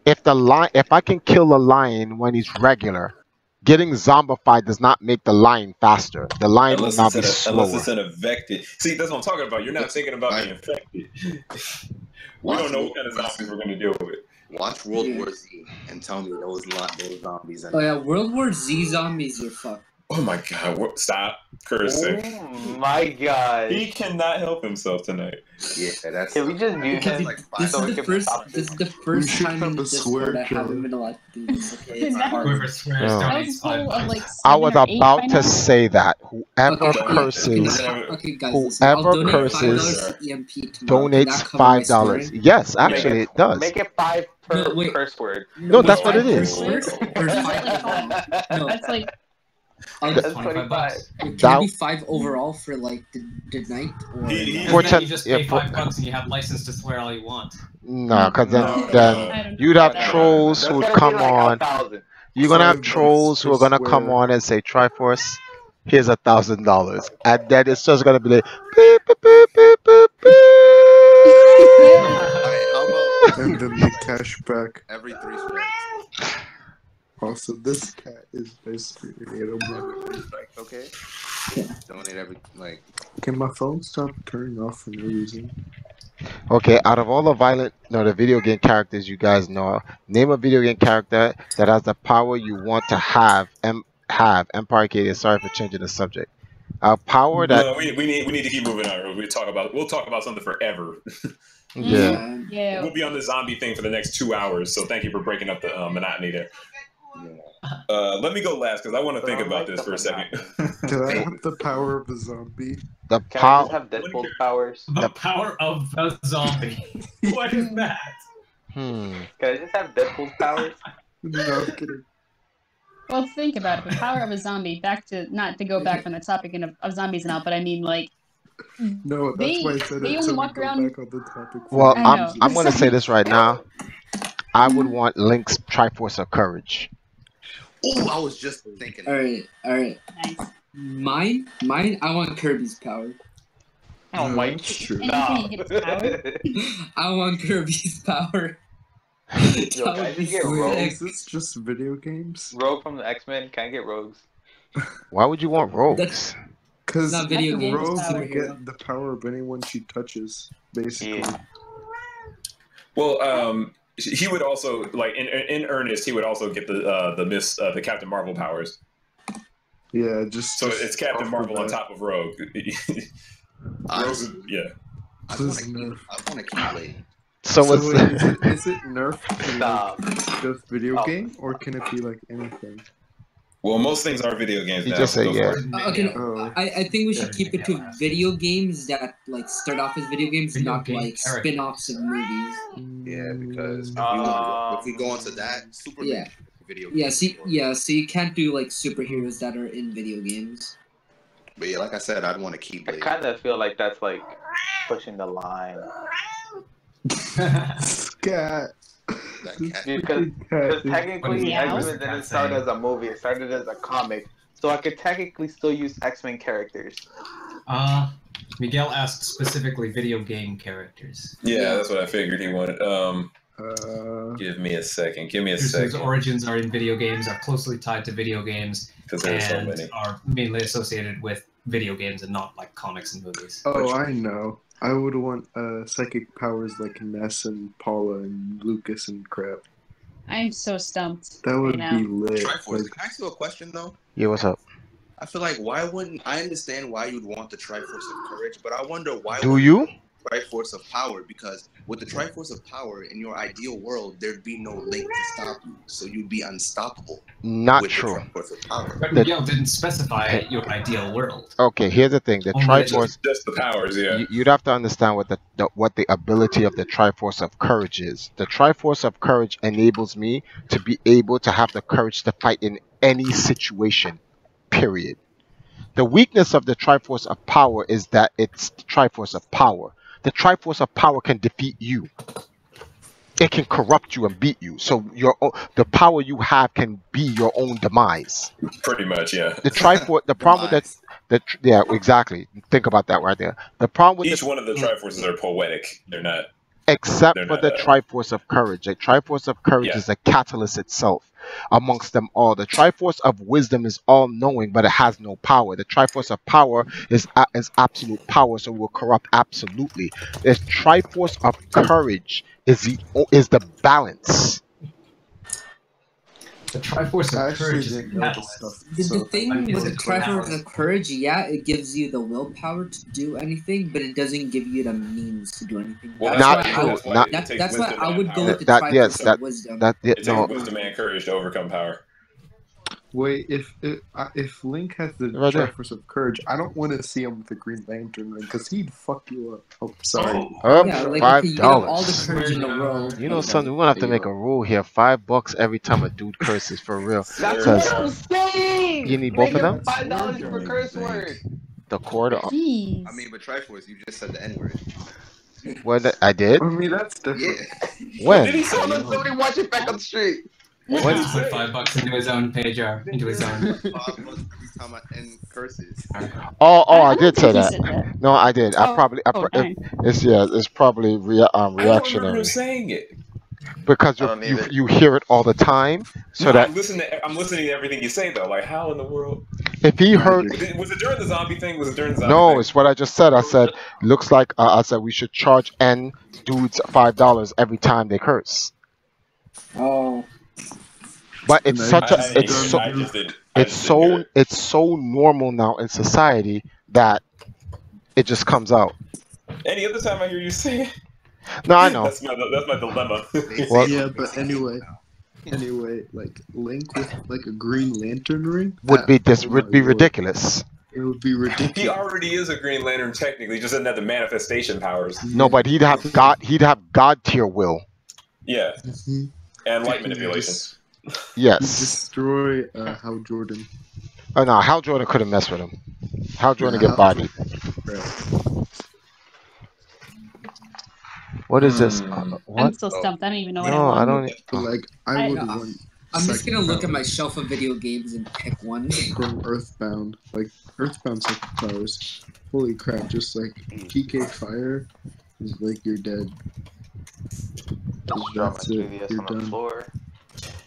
if I can kill a lion when he's regular, getting zombified does not make the lion faster. The lion will now be slower. Unless it's an infected. See, that's what I'm talking about. You're not thinking about being infected. We don't know what kind of zombies we're going to deal with. Watch World War Z and tell me those zombies. Oh yeah, World War Z zombies are fucked. Oh my god! Stop cursing. Oh my god. He cannot help himself tonight. Yeah, that's. Can we just mute him? This so we is the can first. stop This is the first time in Discord I haven't been allowed to do this. Okay, it's hard. Whoever swears Yeah. donates $5. I was 7 or 8 about by to now? say that whoever Okay, curses, Okay, guys, listen. I'll whoever donate curses $5 to EMP tomorrow. Can donates that cover my $5. swearing? Yes, actually it does. Make it 5 per No, wait. curse word. No, that's what it $5 is. per word or $5 No, That's like That's 25 bucks. Can That- it be 5 overall for like the night? Or For Then ten- you just yeah, pay for- $5 and you have license to swear all you want. No, because then I don't you'd know have that. trolls That's who would gonna be come like on. 1,000. You're gonna have $5 trolls who are per gonna come swear. on and say Triforce, here's $1,000, and then it's just gonna be like beep, beep, beep, beep, beep, Alright, how about And then the cash back. every 3 strikes? Also, this cat is basically an animal. Okay. Donate every Can my phone stop turning off for no reason? Okay, out of all the video game characters you guys know, name a video game character that has the power you want to have. Empire Arcadia. Sorry for changing the subject. A power that No, we need to keep moving on. We'll talk about something forever. yeah. Yeah. We'll be on the zombie thing for the next 2 hours. So thank you for breaking up the monotony there. Let me go last because I want to think about this for a second. Can I have the power of a zombie? The Can I power. just have Deadpool's powers? The power of the zombie. What is that? Can I just have Deadpool's powers? No, I'm kidding. Well, think about it. The power of a zombie. Back to not to go back from the topic of zombies and all, but I mean like. No, that's why I said they it. only So we walk go around. back on the topic. Well, I know. I'm gonna say this right now. I would want Link's Triforce of Courage. Oh, I was just thinking. All right. Nice. Mine. I want Kirby's power. Oh my Anything you get his power. I want Kirby's power. Yo, can I just get Rogue? Is this just video games? Rogue from the X-Men. Can I get Rogues? Why would you want rogues? Because Not video games, Rose power will hero. get the power of anyone she touches, basically. Yeah. Well, he would also like in earnest. He would also get the Captain Marvel powers. Yeah, just So it's Captain off Marvel of on that. top of Rogue. Rogue, yeah. I This is want to keep playing. So So it's wait, is it nerfed to Stop. like just video Oh. game, or can it be like anything? Well, most things are video games You now. just say so yeah. Okay, Oh. I think we should keep it to video games that like start off as video games, Video not game like character. spin-offs of movies. Yeah, because if we go into that, Superman Yeah. video. Yeah, games. so you can't do like superheroes that are in video games. But yeah, like I said, I'd want to keep I playing. kind of feel like that's like pushing the line. Scat. That This cat- fucking cat Because is- technically, Meow? X-Men didn't start as a movie. It started as a comic. So I could technically still use X-Men characters. Miguel asked specifically video game characters. Yeah, that's what I figured he wanted. Give me a second. Give me a Whose second. origins are in video games, are closely tied to video games, Because there are so and many. are mainly associated with video games and not like comics and movies. Oh, I know. I would want psychic powers like Ness and Paula and Lucas and crap. I'm so stumped. That would right now. be lit. Triforce, Like, can I ask you a question though? Yeah, what's up? I feel like why wouldn't I understand why you'd want the Triforce of Courage, but I wonder why Do wouldn't you? Triforce of Power, because with the Triforce of Power in your ideal world, there'd be no link to stop you, so you'd be unstoppable. Not with true. The Triforce of Power. But Miguel didn't specify your ideal world. Okay, here's the thing. The Only Triforce. Just the powers, yeah. You'd have to understand what the ability of the Triforce of Courage is. The Triforce of Courage enables me to be able to have the courage to fight in any situation. Period. The weakness of the Triforce of Power is that it's the Triforce of Power. The Triforce of Power can defeat you. It can corrupt you and beat you. So the power you have can be your own demise. Pretty much, yeah. The Triforce. The problem with yeah, exactly. Think about that right there. The problem with Each one of the Triforces are poetic. They're not. except They're for not, the Triforce of Courage. The Triforce of Courage Yeah. is a catalyst itself amongst them all. The Triforce of Wisdom is all-knowing, but it has no power. The Triforce of Power is absolute power, so it will corrupt absolutely. The Triforce of Courage is the balance. The Triforce I of actually Courage is didn't know this nuts. stuff. The So, thing Is with the it Triforce balance? of Courage, yeah, it gives you the willpower to do anything, but it doesn't give you the means to do anything. Well, Not why true. I, That's why Not- it that, takes that's why wisdom I and would go power. with the That- Triforce yes, of Wisdom. That It takes no. wisdom and courage to overcome power. wait, if Link has the Right there. Triforce of Courage, I don't want to see him with the Green Lantern ring because he'd fuck you up. Oh, sorry. Up Yeah, like $5. okay, you have all the courage in the world. You know something? We're gonna have to make a rule here. $5 every time a dude curses for real. That's Because what I'm saying. you need both Make of it them? $5 per curse word. The quarter. Jeez. I mean, but Triforce, you just said the N word. I did. I mean, that's different. Yeah. When? Did he tell them somebody watch it back on the street? What? He put $5 into his own page, into his own. $5 every time I end curses. Oh, I don't did say think he that. said that. No, I did. Dang. It's probably I don't reactionary remember saying it. because I don't either. you hear it all the time. So No, that I'm listening to everything you say though. Like, how in the world? if he heard, Was it during the zombie thing? Was it during the zombie no, thing? it's what I just said. I said looks like I said we should charge N dudes $5 every time they curse. Oh. But it's And such a I just did. it's so normal now in society that it just comes out. Any other time I hear you say it? No, I know. That's my dilemma. Well, Yeah, but anyway. Anyway, like Link with like a Green Lantern ring Would be oh my lord. ridiculous. It would be ridiculous. He already is a Green Lantern technically, just doesn't have the manifestation powers. No, but he'd have God tier will. Yeah, Mhm. and light He manipulation. just- Yes. Destroy Hal Jordan. Oh no, Hal Jordan couldn't mess with him. Hal Jordan Yeah, get bodied. Right. What is this? I'm What? still stumped. I don't even know what No, I I want. don't. But like I would I- want. I'm just gonna psychic look at my powers shelf of video games and pick one. from Earthbound. Like Earthbound psychic powers. Holy crap! Just like PK Fire is like you're dead. Don't drop my That's it. 3DS You're on the done. floor.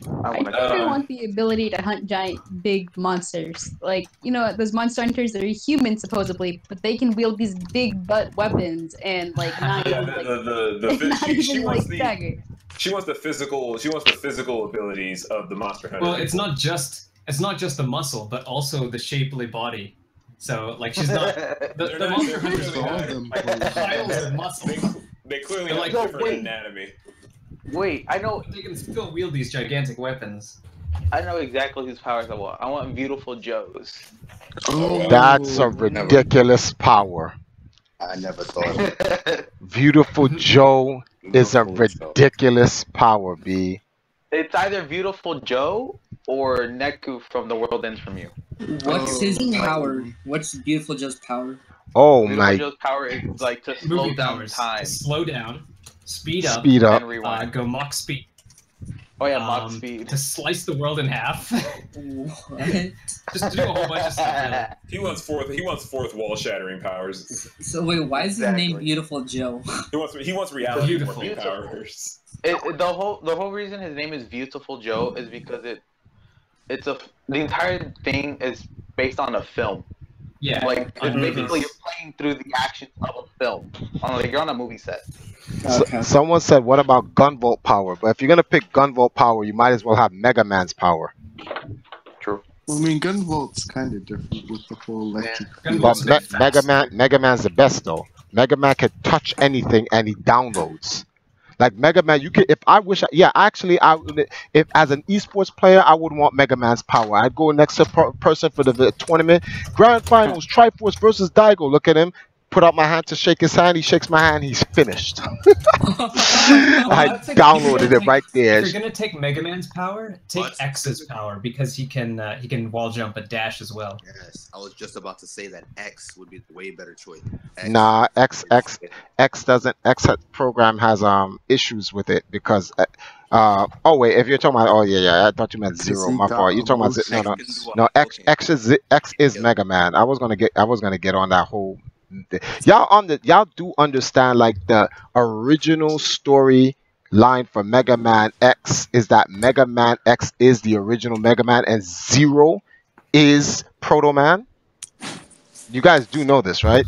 I I want think I want the ability to hunt giant, big monsters. Like, you know, those monster hunters that are human, supposedly, but they can wield these big butt weapons and, like, not Yeah, even, like, the not she even, wants like, the stagger. she wants the physical abilities of the monster hunter. Well, it's not just the muscle, but also the shapely body. So like she's not the monster hunters clearly all not- them like, piles of muscle. they clearly They're have like different wait. anatomy. Wait, I know They can still wield these gigantic weapons. exactly whose powers I want. I want Beautiful Joe's. Oh, That's a ridiculous power. I never thought of it. Beautiful Joe is a Beautiful Joe. ridiculous power, B. It's either Beautiful Joe or Neku from The World Ends From You. What's his power? What's Beautiful Joe's power? Oh Beautiful my. Joe's power is like to slow Movie down powers. time Slow down, speed up, Speed up. and rewind. go Mach speed. Oh yeah, Mach speed. To slice the world in half. What? Just to do a whole bunch of stuff. He wants fourth wall shattering powers. So wait, why is his name Exactly. Beautiful Joe? He wants reality Beautiful. warping powers. The whole reason his name is Beautiful Joe is because the entire thing is based on a film. Yeah. Like it's on basically movies. you're playing through the actions of a film. Like you're on a movie set. Okay. Someone said, what about Gunvolt power? But if you're going to pick Gunvolt power, you might as well have Mega Man's power. True. Well, I mean, Gunvolt's kind of different with the whole electric. Gunvolt's But a bit faster. Mega Man's the best, though. Mega Man can touch anything and he downloads. Like Mega Man, you can. If I wish, if as an esports player, I would want Mega Man's power. I'd go next to person for the tournament, grand finals, Triforce versus Daigo. Look at him. Put out my hand to shake his hand. He shakes my hand. He's finished. I downloaded it right there. If you're gonna take Mega Man's power, take X's power because he can wall jump and dash as well. Yes, I was just about to say that X would be the way better choice. Nah, X program has issues with it because oh wait, if you're talking about I thought you meant Zero. My fault. You're talking about no X is Mega Man. I was gonna get on that whole. Y'all do understand like the original story line for Mega Man X is that Mega Man X is the original Mega Man and Zero is Proto Man. You guys do know this, right?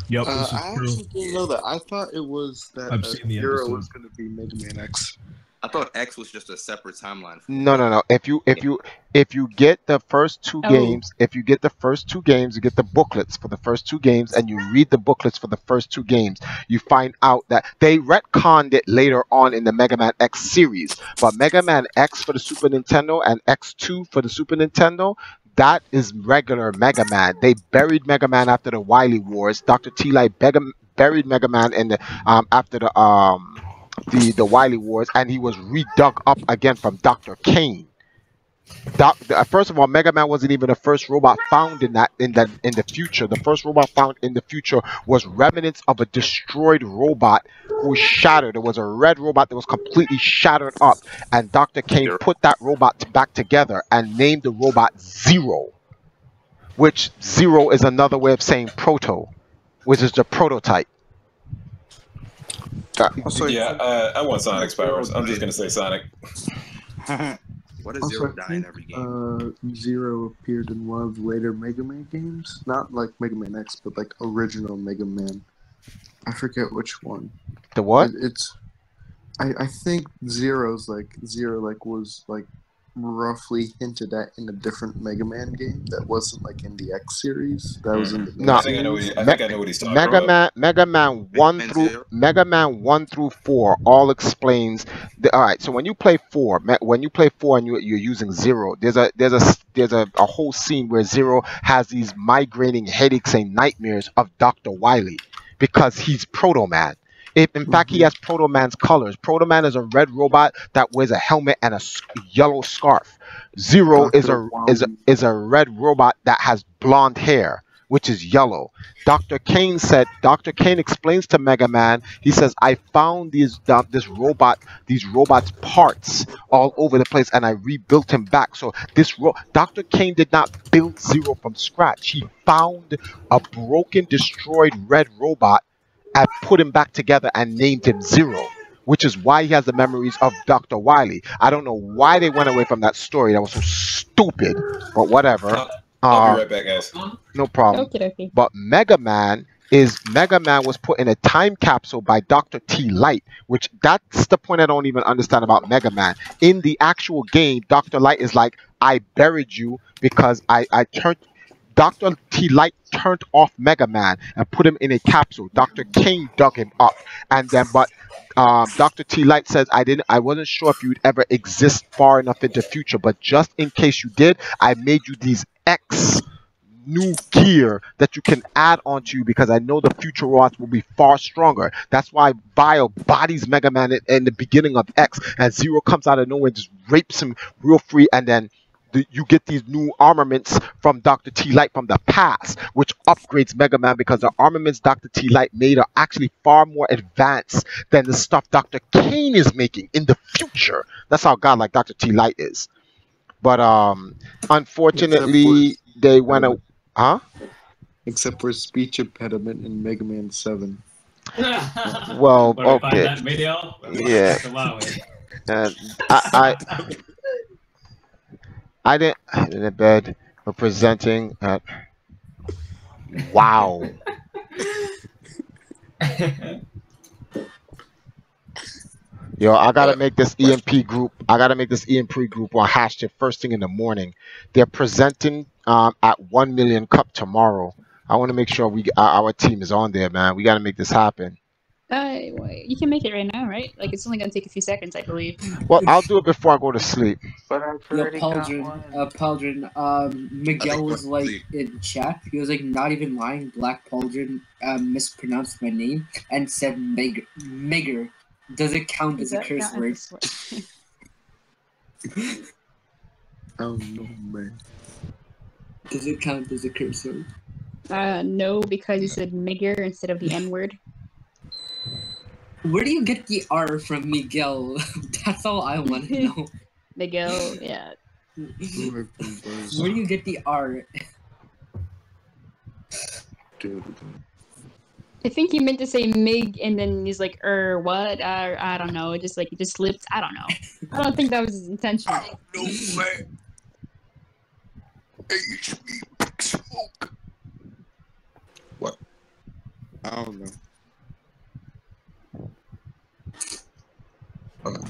Yep, this is I true. actually didn't know that. I thought it was that I've seen the Zero episode. was going to be Mega Man X. I thought X was just a separate timeline. No. If you get the first two games, you get the booklets for the first two games, and you read the booklets for the first two games, you find out that they retconned it later on in the Mega Man X series. But Mega Man X for the Super Nintendo and X2 for the Super Nintendo, that is regular Mega Man. They buried Mega Man after the Wily Wars. Dr. T-Light buried Mega Man in the after the Wily Wars, and he was redug up again from Dr. Kane. First of all, Mega Man wasn't even the first robot found in the future. The first robot found in the future was remnants of a destroyed robot who was shattered. It was a red robot that was completely shattered up, and Dr. Kane put that robot back together and named the robot Zero, which Zero is another way of saying proto, which is the prototype. I want Sonic's powers. I'm just gonna say Sonic. What is Zero die in every game? Zero appeared in one of the later Mega Man games. Not like Mega Man X, but like original Mega Man. I forget which one. The what? I think Zero was like roughly hinted at in a different Mega Man game that wasn't like in the X series. That was in the No, I think I know what he's talking about. Mega Man Mega Man 1 through 4 all explains. All right, so when you play 4, when you play 4 and you're using 0, there's a whole scene where 0 has these migrating headaches and nightmares of Dr. Wily because he's Proto Man. In fact, he has Proto Man's colors. Proto Man is a red robot that wears a helmet and a yellow scarf. 0 is a red robot that has blonde hair, which is yellow. Dr. Kane explains to Mega Man. He says, "I found these robots parts all over the place, and I rebuilt him back." So Dr. Kane did not build 0 from scratch. He found a broken, destroyed red robot and put him back together and named him 0, which is why he has the memories of Dr. Wily. I don't know why they went away from that story. That was so stupid, but whatever. I'll be right back, guys. No problem. Okay. But Mega Man was put in a time capsule by Dr. T Light, which that's the point I don't even understand about Mega Man. In the actual game, Dr. Light is like, "I buried you because I turned." Dr. T Light turned off Mega Man and put him in a capsule. Dr. Kane dug him up, but Dr. T Light says, I wasn't sure if you'd ever exist far enough into the future, but just in case you did, I made you these X new gear that you can add onto you because I know the future robots will be far stronger. That's why Bio bodies Mega Man in the beginning of X, and 0 comes out of nowhere and just rapes him real free, and then you get these new armaments from Dr. T Light from the past, which upgrades Mega Man because the armaments Dr. T Light made are actually far more advanced than the stuff Dr. Kane is making in the future. That's how godlike Dr. T Light is. But unfortunately, they went out. Huh? Except for speech impediment in Mega Man 7. Well, But I find okay. that video, Yeah. allow it. I didn't in the bed for presenting. Wow. Yo, I gotta make this EMP group. I gotta make this EMP group on hashtag first thing in the morning. They're presenting at 1 Million Cup tomorrow. I want to make sure our team is on there, man. We gotta make this happen. You can make it right now, right? Like, it's only gonna take a few seconds, I believe. Well, I'll do it before I go to sleep. But I've already Pauldron, Miguel was like in chat. He was like, not even lying. Black Pauldron mispronounced my name and said Megger. Does it count as a curse word? Oh no, man. Does it count as a curse word? No, because you said Megger instead of the N word. Where do you get the R from Miguel? That's all I want to know. Miguel, yeah. Where do you get the R? I think he meant to say Mig, and then he's like, what? I don't know. It just slipped. I don't know. I don't think that was his intention. No, man. HB Big Smoke. What? I don't know.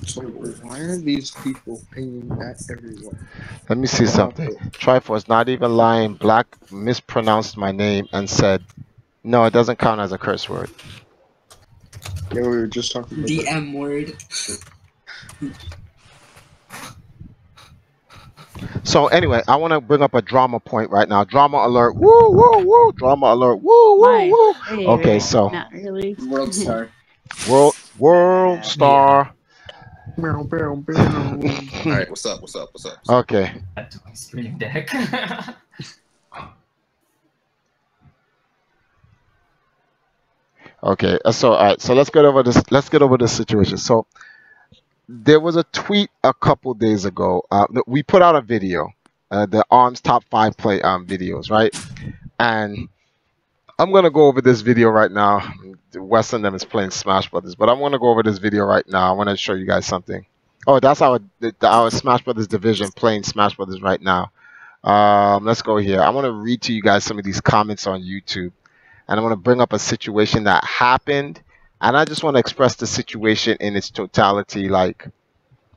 So why are these people paying that everyone? Let me see something. Triforce, not even lying. Black mispronounced my name and said, no, it doesn't count as a curse word. Yeah, we were just talking about the M word. So anyway, I want to bring up a drama point right now. Drama alert. Woo, woo, woo. Drama alert. Woo, woo, woo. Okay, so. Not really. World Star. World Star. All right, what's up? Okay. Stream Deck. Okay. So all right. So let's get over this. Let's get over this situation. So there was a tweet a couple days ago. We put out a video, the ARMS top 5 play videos, right? And I'm gonna go over this video right now. Wes and them is playing Smash Brothers, but I'm gonna go over this video right now. I want to show you guys something. Oh, that's our Smash Brothers division playing Smash Brothers right now. Let's go here. I want to read to you guys some of these comments on YouTube, and I want to bring up a situation that happened, and I just want to express the situation in its totality, like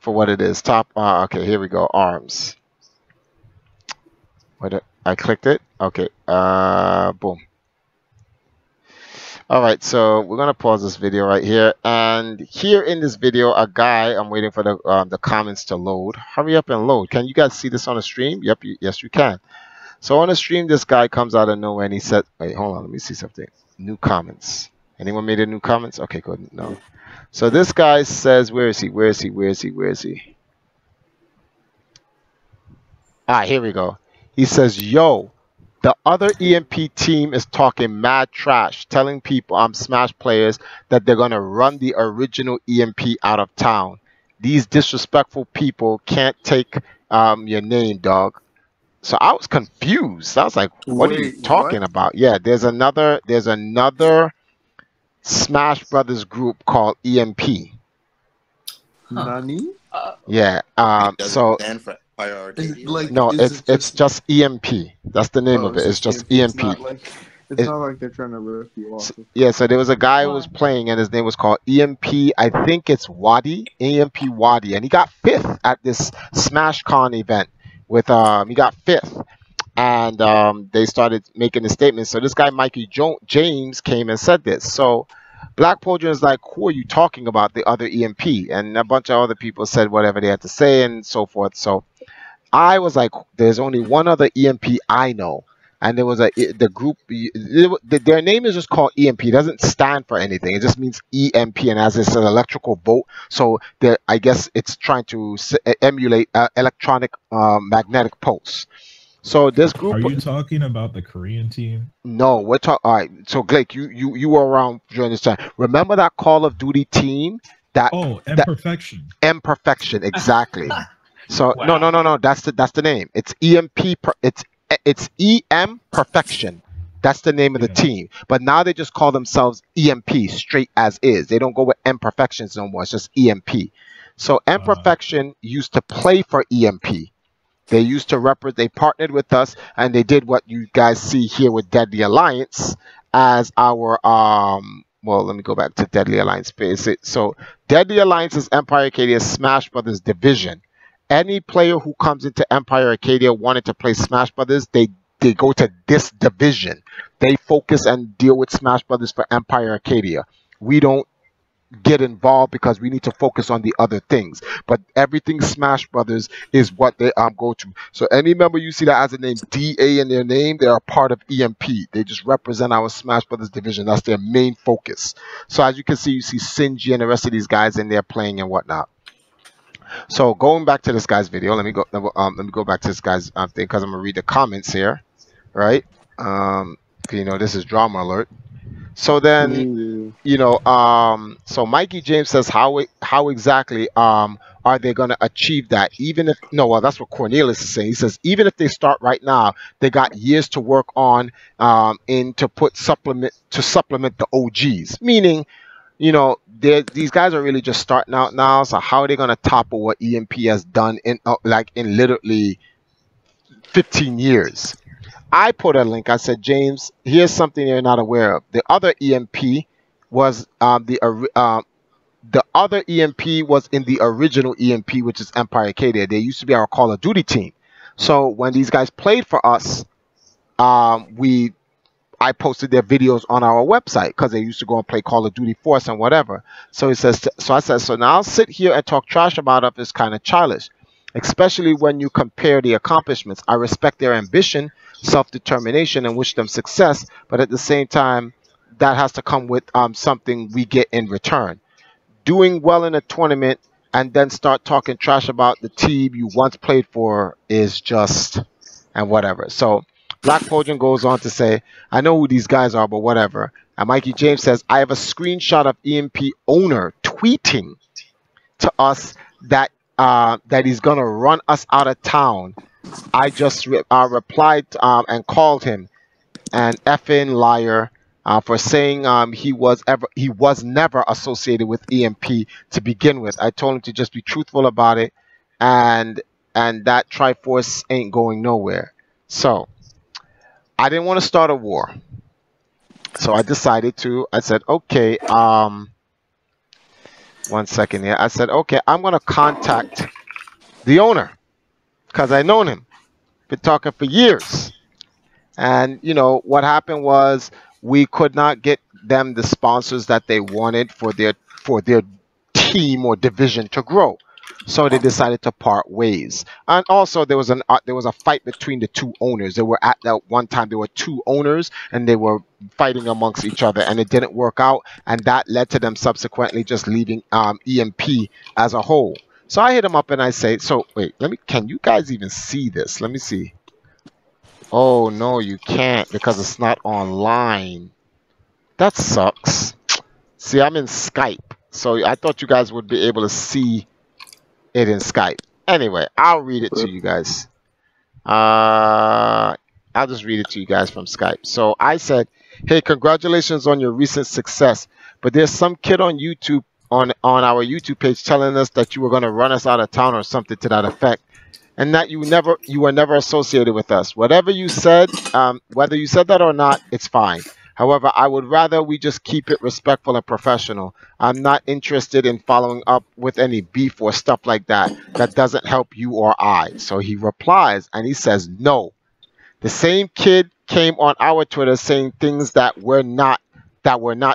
for what it is. Top. Okay, here we go. Arms. I clicked it. Okay. Boom. All right, so we're gonna pause this video right here, and here in this video, a guy. I'm waiting for the comments to load. Hurry up and load. Can you guys see this on the stream? Yep. Yes, you can. So on the stream, this guy comes out of nowhere and he said, "Wait, hold on. Let me see something. New comments. Anyone made a new comments? Okay, good. No. So this guy says, where is he? Where is he? Where is he? Where is he? Here we go. He says, yo, the other EMP team is talking mad trash, telling people Smash players that they're going to run the original EMP out of town. These disrespectful people can't take your name, dog. So I was confused. I was like, what are you talking about? Yeah, there's another Smash Brothers group called EMP. Nani? Yeah. So no, it's just EMP. That's the name of it. It's just EMP. It's not like they're trying to rip you off. Yeah, so there was a guy who was playing, and his name was called EMP. I think it's Wadi, EMP Wadi, and he got 5th at this SmashCon event. With he got 5th, and they started making the statement. So this guy Mikey James came and said this. So Black Podrian is like, who are you talking about? The other EMP, and a bunch of other people said whatever they had to say and so forth. So I was like, there's only one other EMP I know, and there was the group. Their name is just called EMP. It doesn't stand for anything. It just means EMP, and as it's an electrical bolt, so I guess it's trying to emulate electronic magnetic pulse. So this group. Are you talking about the Korean team? No, we're talking. All right. So Blake, you were around during this time. Remember that Call of Duty team? Imperfection. Imperfection, exactly. So wow. No. That's the name. It's EMP. It's EM Perfection. That's the name of the team. But now they just call themselves EMP, straight as is. They don't go with Imperfections no more. It's just EMP. So Imperfection used to play for EMP. They used to represent. They partnered with us, and they did what you guys see here with Deadly Alliance as our Well, let me go back to Deadly Alliance. So Deadly Alliance is Empire Arcadia's Smash Brothers division. Any player who comes into Empire Arcadia wanted to play Smash Brothers, they go to this division. They focus and deal with Smash Brothers for Empire Arcadia. We don't get involved because we need to focus on the other things. But everything Smash Brothers is what they go to. So any member you see that has a name DA in their name, they are part of EMP. They just represent our Smash Brothers division. That's their main focus. So as you can see, you see Sinji and the rest of these guys in there playing and whatnot. So going back to this guy's video, let me go back to this guy's thing because I'm gonna read the comments here, right? You know, this is drama alert. So then, you know, so Mikey James says, how exactly are they going to achieve that? Even if, no, well, that's what Cornelius is saying. He says, even if they start right now, they got years to work on to supplement the OGs. Meaning, you know, these guys are really just starting out now. So how are they going to topple what EMP has done in literally 15 years? I put a link. I said, James, here's something you're not aware of. The other EMP was the other EMP was in the original EMP, which is Empire Arcadia. They used to be our Call of Duty team. So when these guys played for us, I posted their videos on our website because they used to go and play Call of Duty Force and whatever. So he says, so I said, so now I'll sit here and talk trash about it is kind of childish, especially when you compare the accomplishments. I respect their ambition, self-determination, and wish them success, but at the same time, that has to come with something we get in return. Doing well in a tournament and then start talking trash about the team you once played for is just and whatever. So Black Podrian goes on to say, I know who these guys are, but whatever. And Mikey James says, I have a screenshot of EMP owner tweeting to us that he's going to run us out of town. I just replied and called him an effing liar for saying he was never associated with EMP to begin with. I told him to just be truthful about it, and that Triforce ain't going nowhere. So I didn't want to start a war, so I decided to. I said, okay, 1 second here. I said, okay, I'm going to contact the owner because I known him. Been talking for years. And, you know, what happened was we could not get them the sponsors that they wanted for their team or division to grow. So they decided to part ways. And also there was a fight between the two owners. There were at that one time there were two owners and they were fighting amongst each other and it didn't work out, and that led to them subsequently just leaving EMP as a whole. So I hit him up and I say, so wait, can you guys even see this? Let me see. Oh no, you can't because it's not online. That sucks. See, I'm in Skype. So I thought you guys would be able to see it in Skype. Anyway, I'll read it to you guys. I'll just read it to you guys from Skype. So I said, hey, congratulations on your recent success. But there's some kid on YouTube, on our YouTube page, telling us that you were going to run us out of town or something to that effect. And that you were never associated with us. Whatever you said, whether you said that or not, it's fine. However, I would rather we just keep it respectful and professional. I'm not interested in following up with any beef or stuff like that. That doesn't help you or I. So he replies and he says, no. The same kid came on our Twitter saying things that were not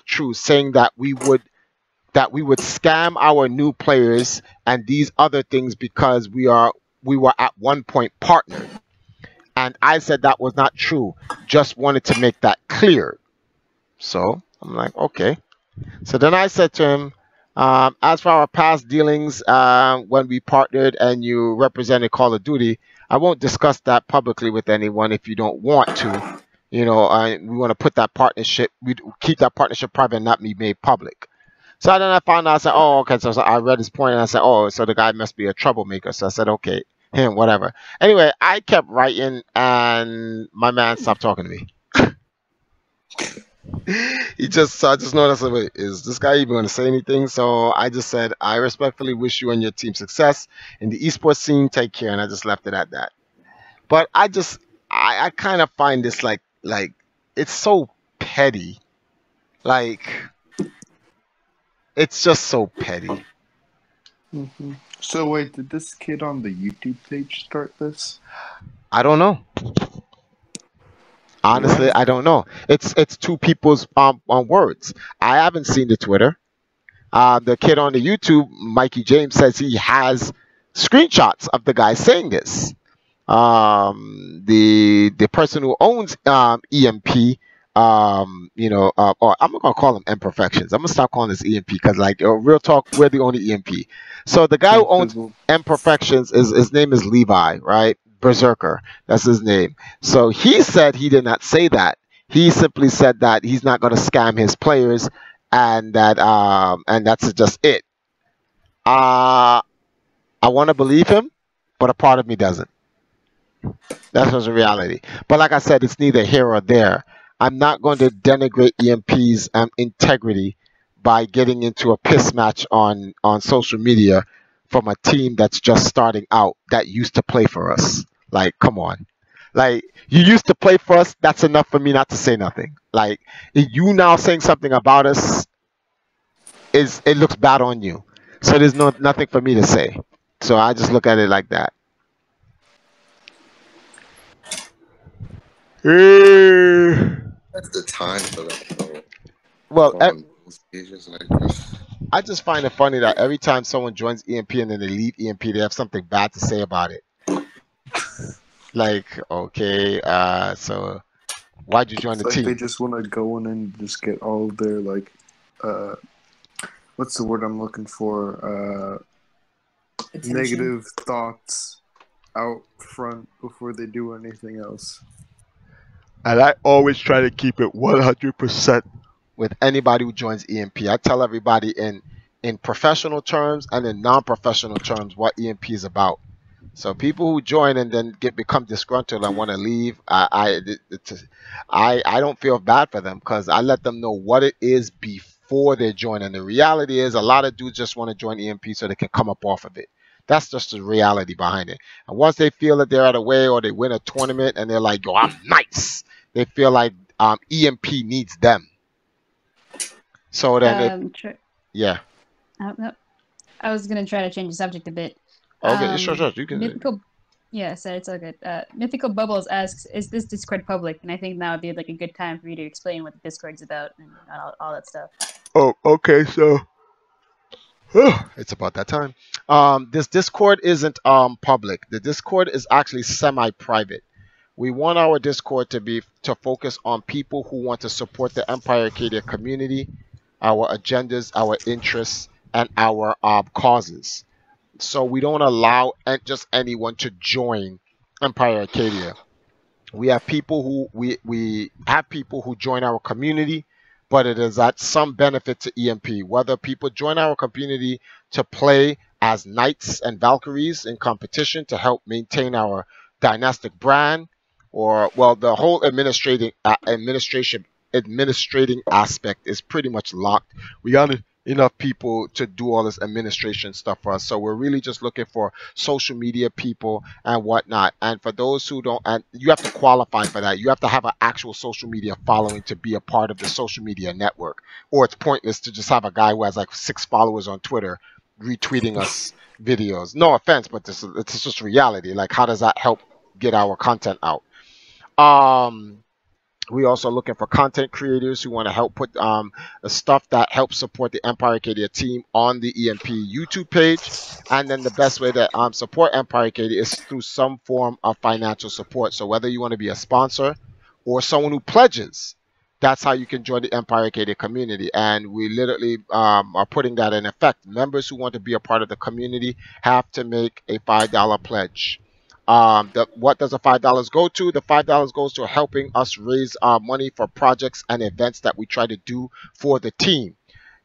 true, saying that we would scam our new players and these other things because we were at one point partnered. And I said that was not true. Just wanted to make that clear. So I'm like, okay. So then I said to him, as for our past dealings when we partnered and you represented Call of Duty, I won't discuss that publicly with anyone if you don't want to. You know, we want to put that partnership, we keep that partnership private and not be made public. So then I found out, I said, oh, okay. So I read his point and I said, oh, so the guy must be a troublemaker. So I said, okay, him, whatever. Anyway, I kept writing and my man stopped talking to me. I just noticed, wait, is this guy even going to say anything? So I just said, I respectfully wish you and your team success in the esports scene. Take care. And I just left it at that. But I kind of find this like it's so petty. Like, it's just so petty. Mm-hmm. So wait, did this kid on the YouTube page start this? I don't know. Honestly, I don't know. It's two people's words. I haven't seen the Twitter. The kid on the YouTube, Mikey James, says he has screenshots of the guy saying this. The person who owns EMP, or I'm not gonna call them Imperfections. I'm gonna stop calling this EMP because, like, real talk, we're the only EMP. So the guy who owns Imperfections his name is Levi, right? Berserker, that's his name. So he said he did not say that. He simply said that he's not going to scam his players, and that and that's just it. I want to believe him, but a part of me doesn't. That's just the reality. But like I said, it's neither here or there. I'm not going to denigrate EMP's integrity by getting into a piss match on social media from a team that's just starting out that used to play for us. Like, come on. Like, you used to play for us, that's enough for me not to say nothing. Like, you now saying something about us, it looks bad on you. So there's nothing for me to say. So I just look at it like that. That's the time for that. Well, I just find it funny that every time someone joins EMP and then they leave EMP, they have something bad to say about it. Like, okay, so why'd you join the team? They just want to go in and just get all of their, like, what's the word I'm looking for? Negative thoughts out front before they do anything else. And I always try to keep it 100% with anybody who joins EMP. I tell everybody in professional terms and in non-professional terms what EMP is about. So people who join and then become disgruntled and want to leave, I don't feel bad for them because I let them know what it is before they join. And the reality is a lot of dudes just want to join EMP so they can come up off of it. That's just the reality behind it. And once they feel that they're out of the way or they win a tournament and they're like, yo, I'm nice, they feel like EMP needs them. So then, yeah. I was gonna try to change the subject a bit. Okay, sure. You can. Mythical. Yeah, so it's all good. Mythical Bubbles asks, "Is this Discord public?" And I think now would be like a good time for you to explain what the Discord's about and all that stuff. Oh, okay. So it's about that time. This Discord isn't public. The Discord is actually semi-private. We want our Discord to focus on people who want to support the Empire Arcadia community, our agendas, our interests, and our causes. So we don't allow just anyone to join Empire Arcadia. We have people who join our community, but it is at some benefit to EMP. Whether people join our community to play as knights and valkyries in competition to help maintain our dynastic brand, or well, the whole administrating aspect is pretty much locked. We got enough people to do all this administration stuff for us, so we're really just looking for social media people and whatnot. And for those who don't, and you have to qualify for that, you have to have an actual social media following to be a part of the social media network, or it's pointless to just have a guy who has like 6 followers on Twitter retweeting us videos. No offense, but it's just reality. Like, how does that help get our content out? We also looking for content creators who want to help put the stuff that helps support the Empire Arcadia team on the EMP YouTube page. And then the best way to support Empire Arcadia is through some form of financial support. So whether you want to be a sponsor or someone who pledges, that's how you can join the Empire Arcadia community. And we literally are putting that in effect. Members who want to be a part of the community have to make a $5 pledge. What does the $5 go to? The $5 goes to helping us raise money for projects and events that we try to do for the team.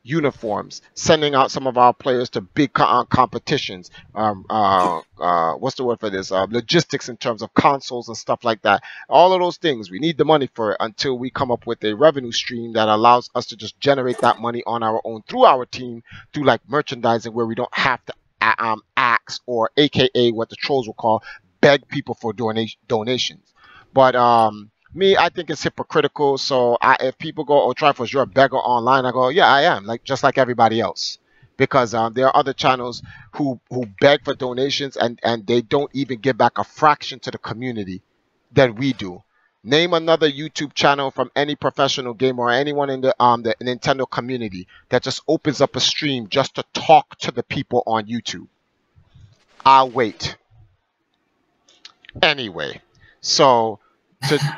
Uniforms, sending out some of our players to big competitions. What's the word for this? Logistics in terms of consoles and stuff like that. All of those things, we need the money for it until we come up with a revenue stream that allows us to just generate that money on our own through our team, through like merchandising, where we don't have to ask, or AKA what the trolls will call, beg people for donations. But me, I think it's hypocritical. So if people go, "Oh, Triforce, you're a beggar online," I go, "Yeah, I am, just like everybody else," because there are other channels who beg for donations and they don't even give back a fraction to the community that we do. Name another YouTube channel from any professional gamer or anyone in the Nintendo community that just opens up a stream just to talk to the people on YouTube. I'll wait. Anyway, so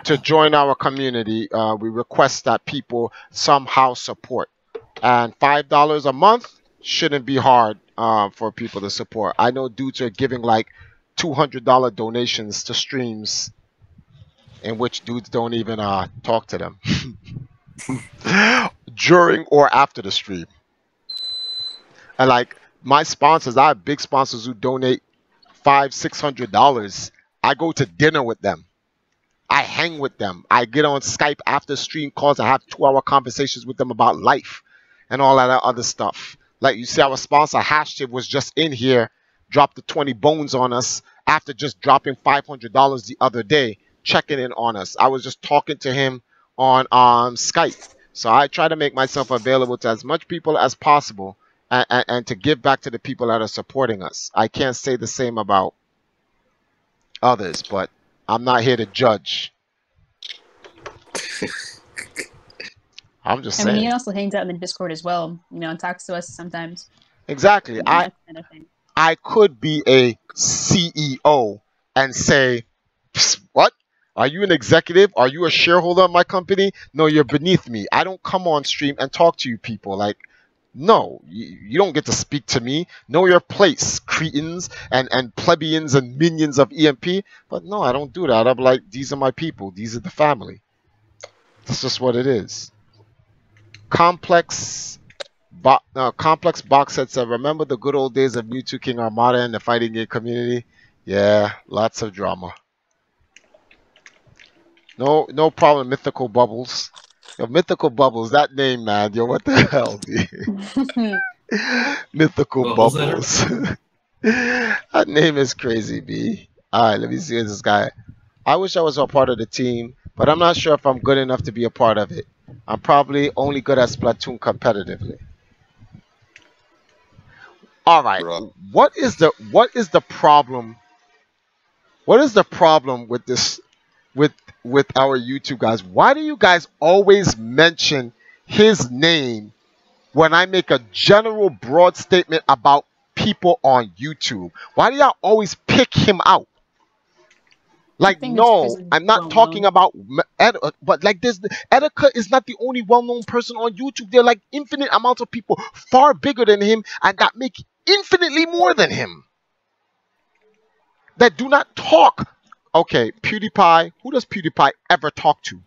to join our community, we request that people somehow support. And $5 a month shouldn't be hard for people to support. I know dudes are giving like $200 donations to streams in which dudes don't even talk to them during or after the stream. And like my sponsors, I have big sponsors who donate $500-600. I go to dinner with them. I hang with them. I get on Skype after stream calls. I have 2-hour conversations with them about life and all that other stuff. Like you see, our sponsor Hashtag was just in here, dropped the 20 bones on us after just dropping $500 the other day, checking in on us. I was just talking to him on Skype. So I try to make myself available to as much people as possible and to give back to the people that are supporting us. I can't say the same about others, but I'm not here to judge. I'm just saying. I mean, he also hangs out in the Discord as well, and talks to us sometimes. Exactly. I could be a CEO and say, "What? Are you an executive? Are you a shareholder of my company? No, you're beneath me. I don't come on stream and talk to you people. Like, no, you don't get to speak to me. Know your place, cretins and plebeians and minions of EMP." But no, I don't do that. I'm like, these are my people. These are the family. That's just what it is. Complex Box Set said, "Remember the good old days of Mewtwo King Armada and the fighting game community?" Yeah, lots of drama. No problem, Mythical Bubbles. Yo, Mythical Bubbles, that name, man. Yo, what the hell, dude? Mythical Bubbles. That name is crazy, B. Alright, let me see this guy. "I wish I was a part of the team, but I'm not sure if I'm good enough to be a part of it. I'm probably only good at Splatoon competitively." All right. What is the problem? What is the problem with this with our YouTube guys? Why do you guys always mention his name when I make a general broad statement about people on YouTube? Why do y'all always pick him out? Like, no, I'm not talking about but like this. Etika is not the only well-known person on YouTube. There are like infinite amounts of people far bigger than him and that make infinitely more than him that do not talk. Okay, PewDiePie. Who does PewDiePie ever talk to?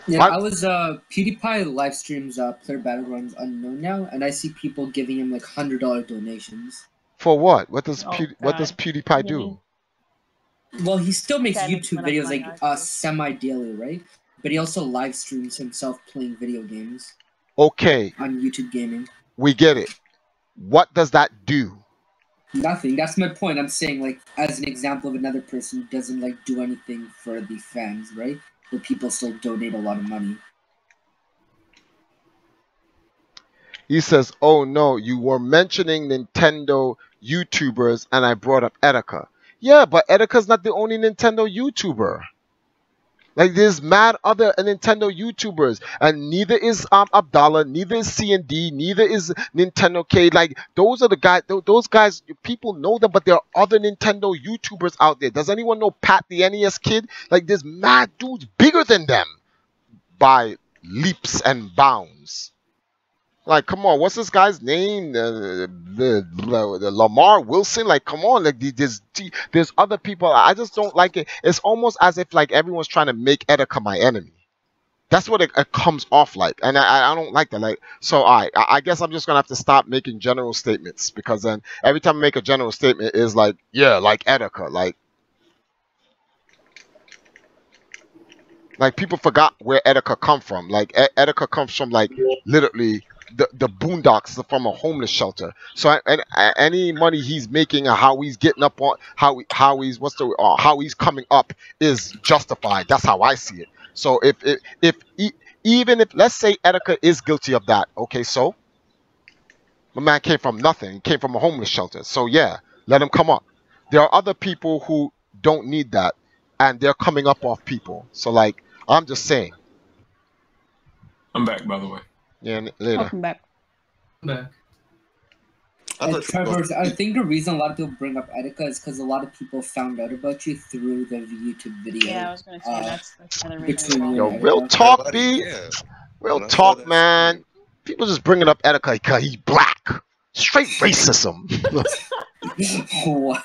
Yeah, I was PewDiePie live streams Player Battlegrounds unknown now, and I see people giving him like $100 donations. For what? What does PewDiePie do? Well, he still makes YouTube videos like semi-daily, right? But he also live streams himself playing video games. Okay. On YouTube Gaming. We get it. What does that do? Nothing. That's my point. I'm saying, like, as an example of another person who doesn't like do anything for the fans, right? But people still donate a lot of money. He says, "Oh no, you were mentioning Nintendo YouTubers, and I brought up Etika." Yeah, but Etika's not the only Nintendo YouTuber. Like, there's mad other Nintendo YouTubers, and neither is Abdallah, neither is C&D, neither is Nintendo K. Like, those are the guys. Those guys, people know them, but there are other Nintendo YouTubers out there. Does anyone know Pat the NES Kid? Like, there's mad dudes bigger than them by leaps and bounds. Like, come on, what's this guy's name? The Lamar Wilson. Like, come on, like there's other people. I just don't like it. It's almost as if like everyone's trying to make Etika my enemy. That's what it comes off like, and I don't like that. Like, so I guess I'm just gonna have to stop making general statements, because then every time I make a general statement is like, yeah, like Etika, like people forgot where Etika come from. Like Etika comes from like literally the boondocks, from a homeless shelter. So any money he's making and how he's getting up on how he's coming up is justified. That's how I see it. So even if let's say Etika is guilty of that, okay, so my man came from nothing. He came from a homeless shelter. So yeah, let him come up. There are other people who don't need that, and they're coming up off people. So like, I'm just saying. I'm back, by the way. Yeah, later. Welcome back. I'm back. Triforce, I think the reason a lot of people bring up Etika is because a lot of people found out about you through the YouTube video. Yeah, I was gonna say that's another reason. Yo, real talk, B. Real talk, man. People just bringing up Etika because he's black. Straight racism. What?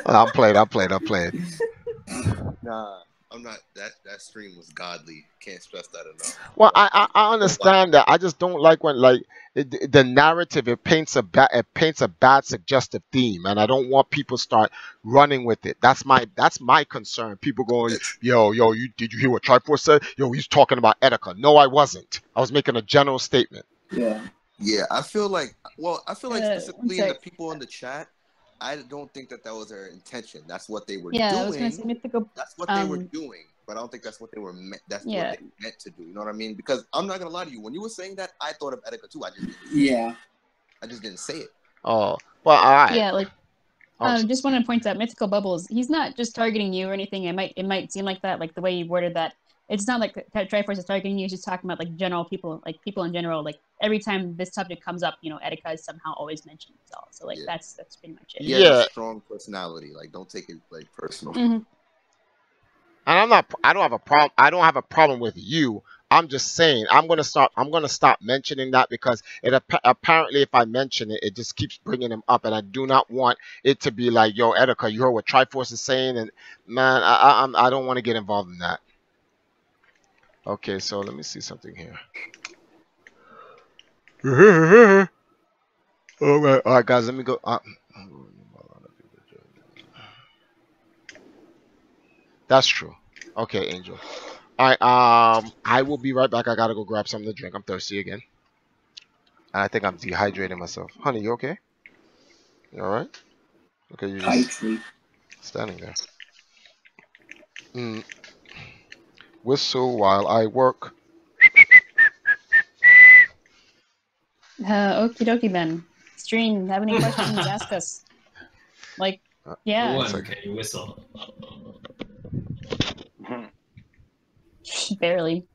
I'm playing. Nah, I'm not. That stream was godly. Can't stress that enough. Well, I understand that. I just don't like when like the narrative it paints a bad suggestive theme, and I don't want people start running with it. That's my concern. People going, yo, did you hear what Triforce said? Yo, he's talking about Etika. No, I wasn't. I was making a general statement. Yeah, I feel like specifically in the people in the chat, I don't think that was their intention. That's what they were doing. I was gonna say Mythical. That's what they were doing, but I don't think that's what they were meant. That's what they meant to do. You know what I mean? Because I'm not gonna lie to you. When you were saying that, I thought of Etika too. I just didn't say it. Oh, well, all right. Yeah, like just want to point out Mythical Bubbles. He's not just targeting you or anything. It might seem like that, like the way you worded that. It's not like Triforce is targeting you. He's just talking about like general people, like people in general. Like every time this subject comes up, you know, Etika is somehow always mentioned. So like that's pretty much it. He has a strong personality. Like, don't take it like personal. And I don't have a problem with you. I'm just saying I'm gonna stop mentioning that, because apparently if I mention it, it just keeps bringing him up, and I do not want it to be like, yo, Etika, you heard what Triforce is saying, and man, I don't want to get involved in that. Okay, so let me see something here. All right, guys, let me go. That's true. Okay, Angel. All right, I will be right back. I gotta go grab something to drink. I'm thirsty again. And I think I'm dehydrating myself. Honey, you okay? You all right? Okay, you just standing there. Whistle while I work. Okie dokie then. Stream, have any questions? Ask us. Like, yeah. One, can you whistle? Barely.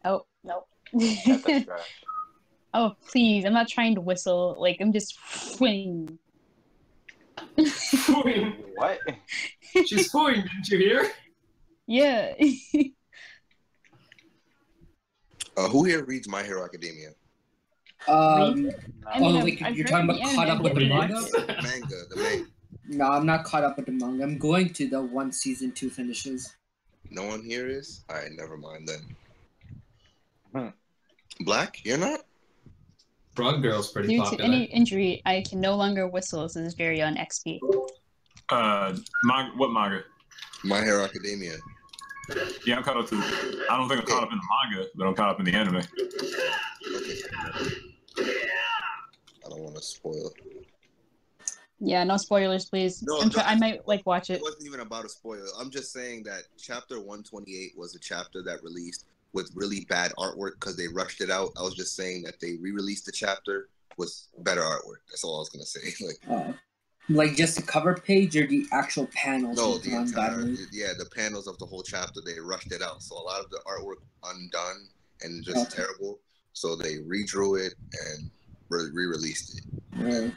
Oh, no. Oh, please, I'm not trying to whistle. Like, I'm just fooing. What? She's fooing, didn't you hear? Yeah. Who here reads My Hero Academia? You're talking about caught up with the manga? Manga, the manga. No, I'm not caught up with the manga. I'm going to the once season 2 finishes. No one here is? Alright, never mind then. Black, you're not? Frog Girl's pretty Due popular. to any injury, I can no longer whistle. This is very on XP. What manga? My Hero Academia. Yeah, I'm caught up to. I don't think I'm caught up in the manga, but I'm caught up in the anime. I don't want to spoil. Yeah, no spoilers, please. No, I might like watch it. It wasn't even about a spoiler. I'm just saying that chapter 128 was a chapter that released with really bad artwork because they rushed it out. I was just saying that they re-released the chapter with better artwork. That's all I was gonna say. Like just the cover page or the actual panels? No, the entire the panels of the whole chapter. They rushed it out, so a lot of the artwork undone and just terrible. So they redrew it and re-released it. Right.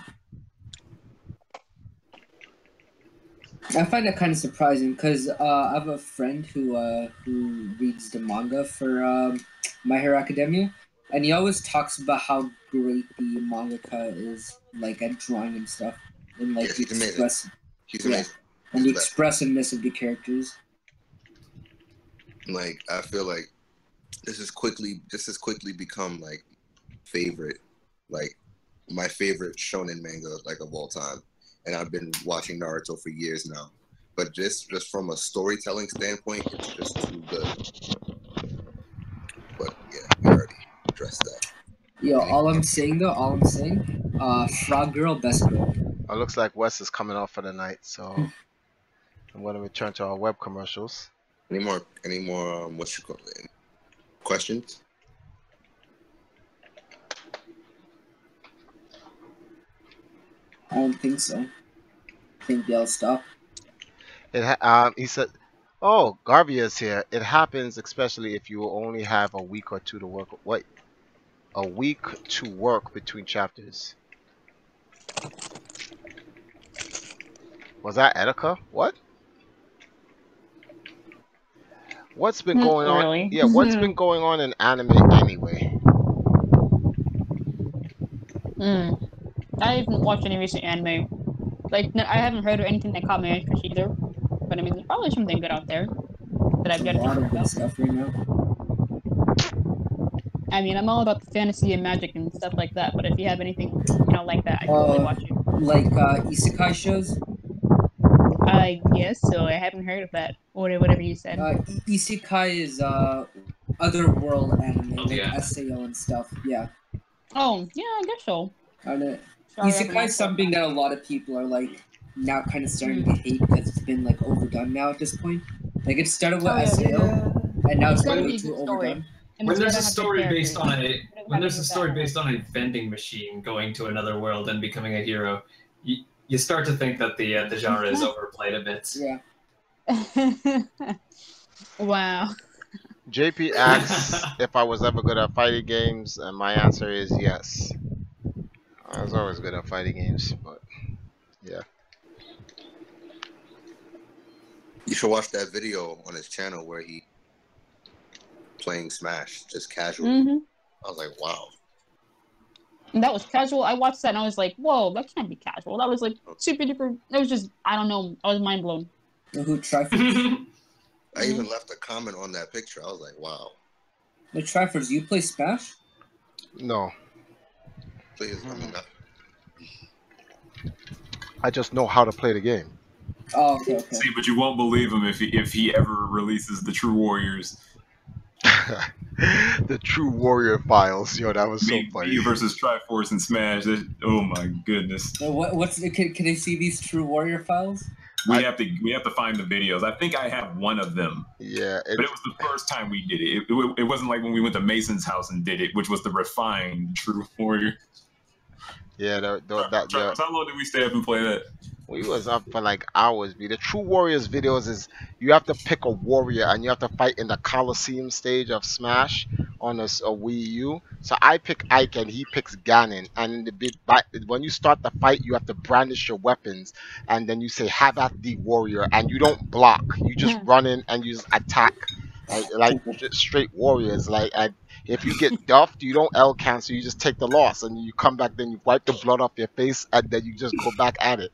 I find that kind of surprising because I have a friend who reads the manga for My Hero Academia, and he always talks about how great the mangaka is, like at drawing and stuff, and like he's amazing. He's amazing. And the expressiveness of the characters. Like I feel like this has quickly become like my favorite shonen manga like of all time. And I've been watching Naruto for years now. But just from a storytelling standpoint, it's just too good. But yeah, we already addressed that. Yo, all I'm saying, Frog Girl, best girl. It looks like Wes is coming off for the night, so I'm going to return to our web commercials. Any more what you call it? Questions? I don't think so. I think they'll stop. He said, "Oh, Garvia is here. It happens, especially if you only have a week or two to work. What? A week to work between chapters." Was that Etika? What? What's been going on? Really? Yeah, what's been going on in anime anyway? I haven't watched any recent anime. Like, I haven't heard of anything that caught my interest either. But I mean, there's probably something good out there that I've yet to hear about. Stuff right now. I mean, I'm all about the fantasy and magic and stuff like that. But if you have anything, like that, I can totally watch it. Like isekai shows. I guess so. I haven't heard of that or whatever you said. Isekai is otherworld anime, like yeah. SAO and stuff. Yeah. Oh, yeah, I guess so. Isekai is something that a lot of people are like now kind of starting to hate because it's been like overdone now at this point. Like it started with SAO, and now it's way too overdone. When there's a story based on a vending machine going to another world and becoming a hero, you start to think that the genre is overplayed a bit. Yeah. Wow. JP asks if I was ever good at fighting games, and my answer is yes. I was always good at fighting games, but yeah. You should watch that video on his channel where he playing Smash just casually. I was like, wow. And that was casual. I watched that and I was like, whoa, that can't be casual. That was like super duper. It was just, I don't know. I was mind blown. Who Triforce? I even left a comment on that picture. I was like, wow. The Triforce, you play Smash? No. Please, I mean, I just know how to play the game. Oh, okay. See, but you won't believe him if he ever releases the True Warriors. The True Warrior Files. Yo, that was so funny. Me versus Triforce and Smash. Oh my goodness. What's can I see these True Warrior Files? We have to find the videos. I think I have one of them. Yeah, but it was the first time we did it. It wasn't like when we went to Mason's house and did it, which was the refined True Warrior. Yeah, Travis, how long did we stay up and play that? We was up for like hours. The True Warriors videos is you have to pick a warrior and you have to fight in the Coliseum stage of Smash on a Wii U. So I pick Ike and he picks Ganon. And when you start the fight, you have to brandish your weapons and then you say "Have at the warrior" and you don't block. You just run in and you just attack like straight warriors. Like if you get duffed, you don't L cancel. You just take the loss and you come back. Then you wipe the blood off your face and then you just go back at it.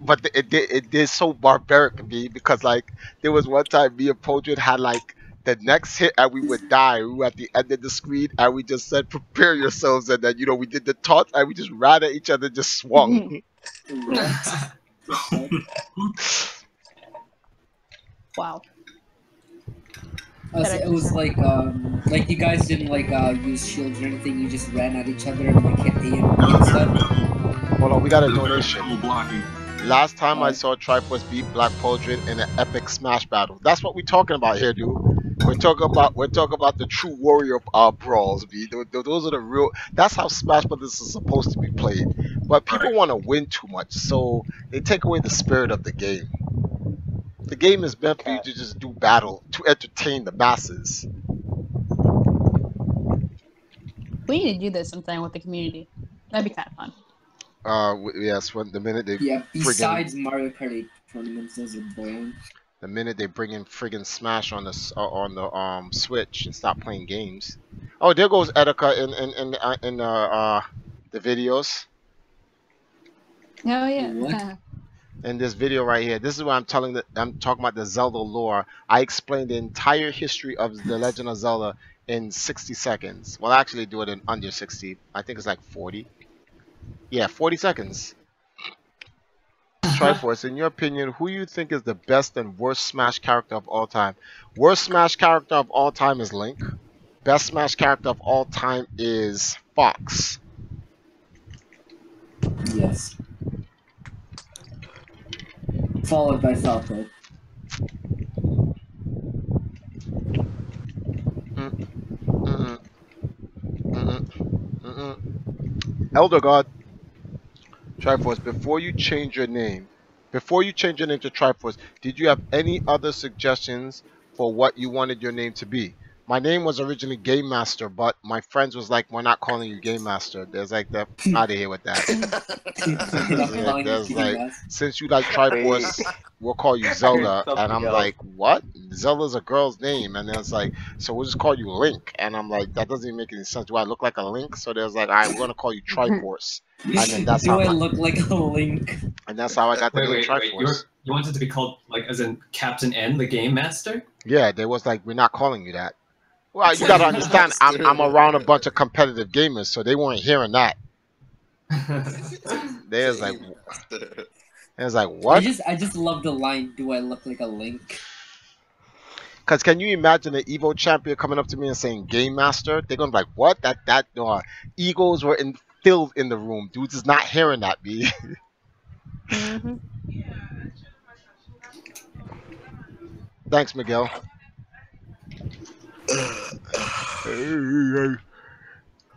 But it did so barbaric me because like there was one time me and Podrian had like the next hit and we would die. We were at the end of the screen and we just said prepare yourselves and then we did the taunt and we just ran at each other and just swung. Wow. So it was like you guys didn't use shields or anything. You just ran at each other and like hit A and stuff. Hold on, we got a donation. Last time I saw Triforce beat Black Podrian in an epic Smash battle. That's what we're talking about here, dude. We're talking about the True Warrior brawls, B. Those are the real. That's how Smash Brothers is supposed to be played. But people want to win too much, so they take away the spirit of the game. The game is meant for you to just do battle to entertain the masses. We need to do this sometime with the community. That'd be kind of fun. Yes, when the minute they besides Mario Kart tournaments, those are boring. The minute they bring in friggin' Smash on the Switch and stop playing games. Oh, there goes Etika in the videos. Oh yeah. In this video right here, this is what I'm talking about the Zelda lore. I explained the entire history of the Legend of Zelda in 60 seconds. Well, I actually do it in under 60. I think it's like 40. Yeah, 40 seconds. Triforce, in your opinion, who you think is the best and worst Smash character of all time? Worst Smash character of all time is Link. Best Smash character of all time is Fox. Yes. Followed by Falco. Elder God. Triforce, before you change your name to Triforce, did you have any other suggestions for what you wanted your name to be? My name was originally Game Master, but my friends was like, we're not calling you Game Master. There's like that, out of here with that. Yeah, there's like, since you like Triforce, we'll call you Zelda. And I'm like, what? Zelda's a girl's name. And then it's like, so we'll just call you Link. And I'm like, that doesn't even make any sense. Do I look like a Link? So there's like, all right, we're going to call you Triforce. And then that's Do how I look like a Link? And that's how I got the name Triforce. Wait. You wanted to be called, like, as in Captain N, the Game Master? Yeah, there was like, we're not calling you that. Well, you gotta understand, I'm around a bunch of competitive gamers, so they weren't hearing that. They was like, what? I just love the line, do I look like a Link? Because can you imagine an Evo champion coming up to me and saying Game Master? They're gonna be like, what? Egos were filled in the room. Dudes is not hearing that, B. Thanks, Miguel.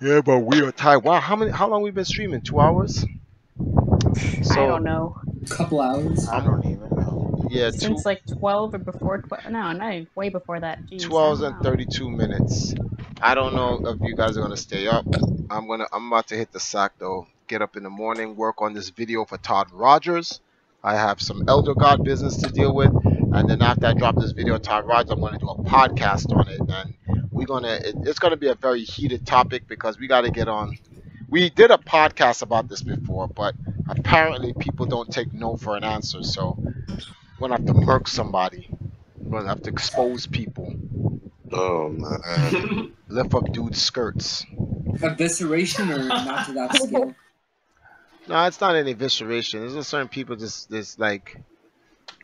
Yeah, but we are tired. Wow, how long we been streaming? 2 hours? I don't know. A couple hours. I don't even know. Yeah, since like 12 or before 12. No, not way before that. Jeez, 2 hours and 32 minutes. I don't know if you guys are gonna stay up. I'm about to hit the sack though. Get up in the morning, work on this video for Todd Rogers. I have some Elder God business to deal with, and then after I drop this video, Todd Rogers, I'm going to do a podcast on it, and it's going to be a very heated topic because we got to get on. We did a podcast about this before, but apparently people don't take no for an answer, so we're going to have to murk somebody. We're going to have to expose people. Oh man. Lift up dudes' skirts. Evisceration or not to that scale? No, it's not any evisceration. There's just certain people just like,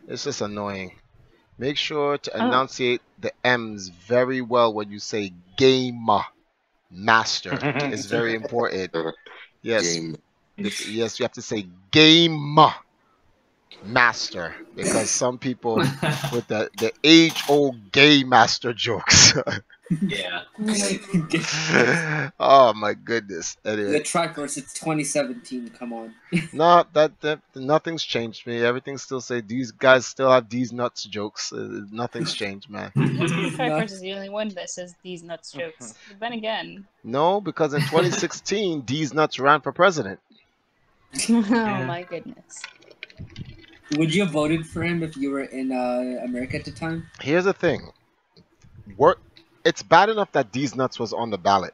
it's just annoying. Make sure to enunciate the M's very well when you say Game Master. It's very important. Yes. Game. Yes, you have to say Game. master, because some people with the age-old gay master jokes. Yeah. Oh my goodness. The Anyway, Triforce, it's 2017. Come on. no, that nothing's changed me. Everything still say these guys still have these nuts jokes. Nothing's changed, man. That's because Triforce is the only one that says these nuts jokes. But then again. No, because in 2016, these nuts ran for president. Oh my goodness. Would you have voted for him if you were in America at the time? Here's the thing. It's bad enough that these nuts was on the ballot.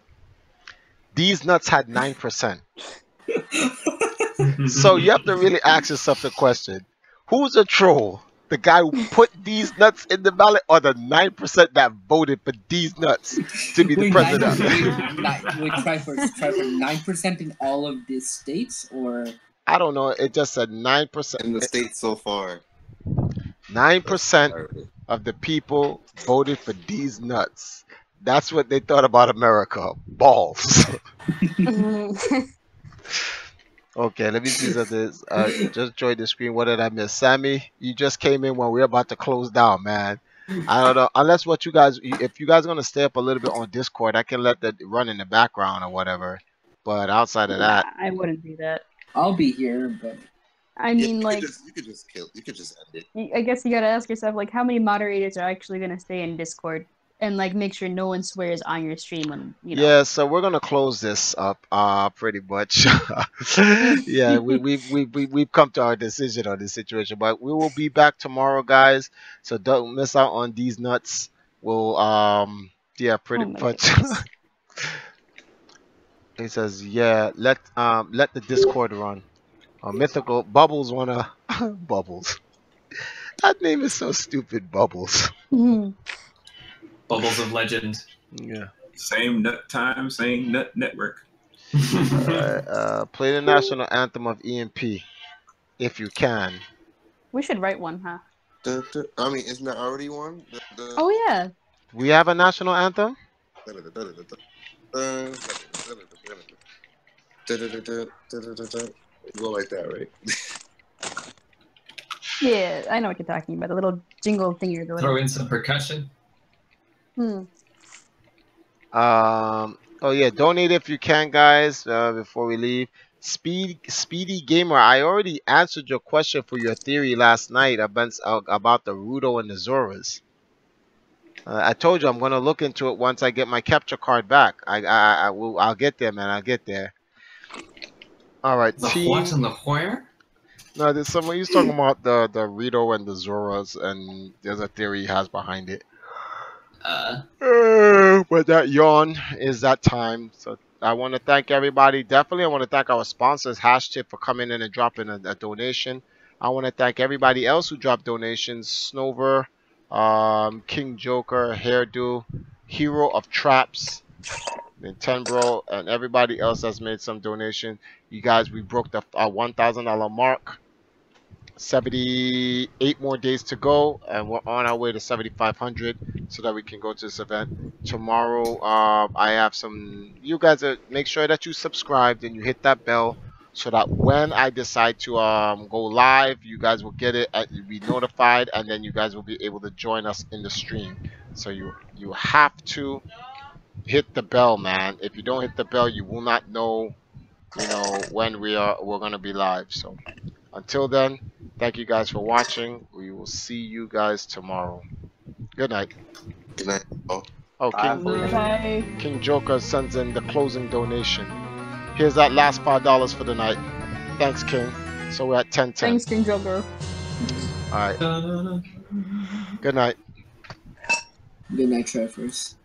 These nuts had 9%. So you have to really ask yourself the question: who's a troll? The guy who put these nuts in the ballot, or the 9% that voted for these nuts to be the president? Wait, Triforce, 9% in all of the states, or? I don't know. It just said 9%. In the states so far. 9% of the people voted for these nuts. That's what they thought about America. Balls. Okay, let me see this. Just joined the screen. What did I miss? Sammy, you just came in when we were about to close down, man. I don't know. Unless what you guys, if you guys are going to stay up a little bit on Discord, I can let that run in the background or whatever. But outside of that, I wouldn't do that. I'll be here, but I mean, you like, could just end it. I guess you gotta ask yourself, like, how many moderators are actually gonna stay in Discord and like make sure no one swears on your stream when you know. yeah. So we're gonna close this up, pretty much. Yeah, we've come to our decision on this situation, but we will be back tomorrow, guys. So don't miss out on these nuts. We'll yeah, pretty much. He says, yeah, let the Discord run. Mythical Bubbles wanna Bubbles. That name is so stupid, Bubbles. Bubbles of Legend. Yeah. Same nut time, same nut network. Alright, play the national anthem of EMP if you can. We should write one, huh? I mean, isn't there already one? Oh yeah. We have a national anthem? Go like that, right? Yeah, I know what you're talking about. The little jingle thingy or the Throw in some percussion. Hmm. Oh yeah, donate if you can, guys. Before we leave, Speedy Gamer, I already answered your question for your theory last night about the Rudo and the Zoras. I told you I'm gonna look into it once I get my capture card back. I'll get there, man. I'll get there. All right, The team. what and the where? No, there's someone he's talking about the Rito and the Zoras, and there's a theory he has behind it. But that yawn is that time. So I want to thank everybody. Definitely, I want to thank our sponsors, Hashtip, for coming in and dropping a donation. I want to thank everybody else who dropped donations: Snover, King Joker, Hairdo, Hero of Traps, Nintendo, and everybody else that's made some donation. You guys, we broke the $1,000 mark. 78 more days to go, and we're on our way to 7,500 so that we can go to this event tomorrow. I have some. You guys make sure that you subscribed and you hit that bell so that when I decide to go live, you guys will get it. You'll be notified, and then you guys will be able to join us in the stream. So you have to hit the bell, man. If you don't hit the bell, you will not know, when we're gonna be live. So until then, thank you guys for watching. We will see you guys tomorrow. Good night. Good night. Oh, King Joker sends in the closing donation. Here's that last $5 for the night. Thanks, King. So we're at 10-10. Thanks, King Joker. All right. Good night. Good night, Triforce.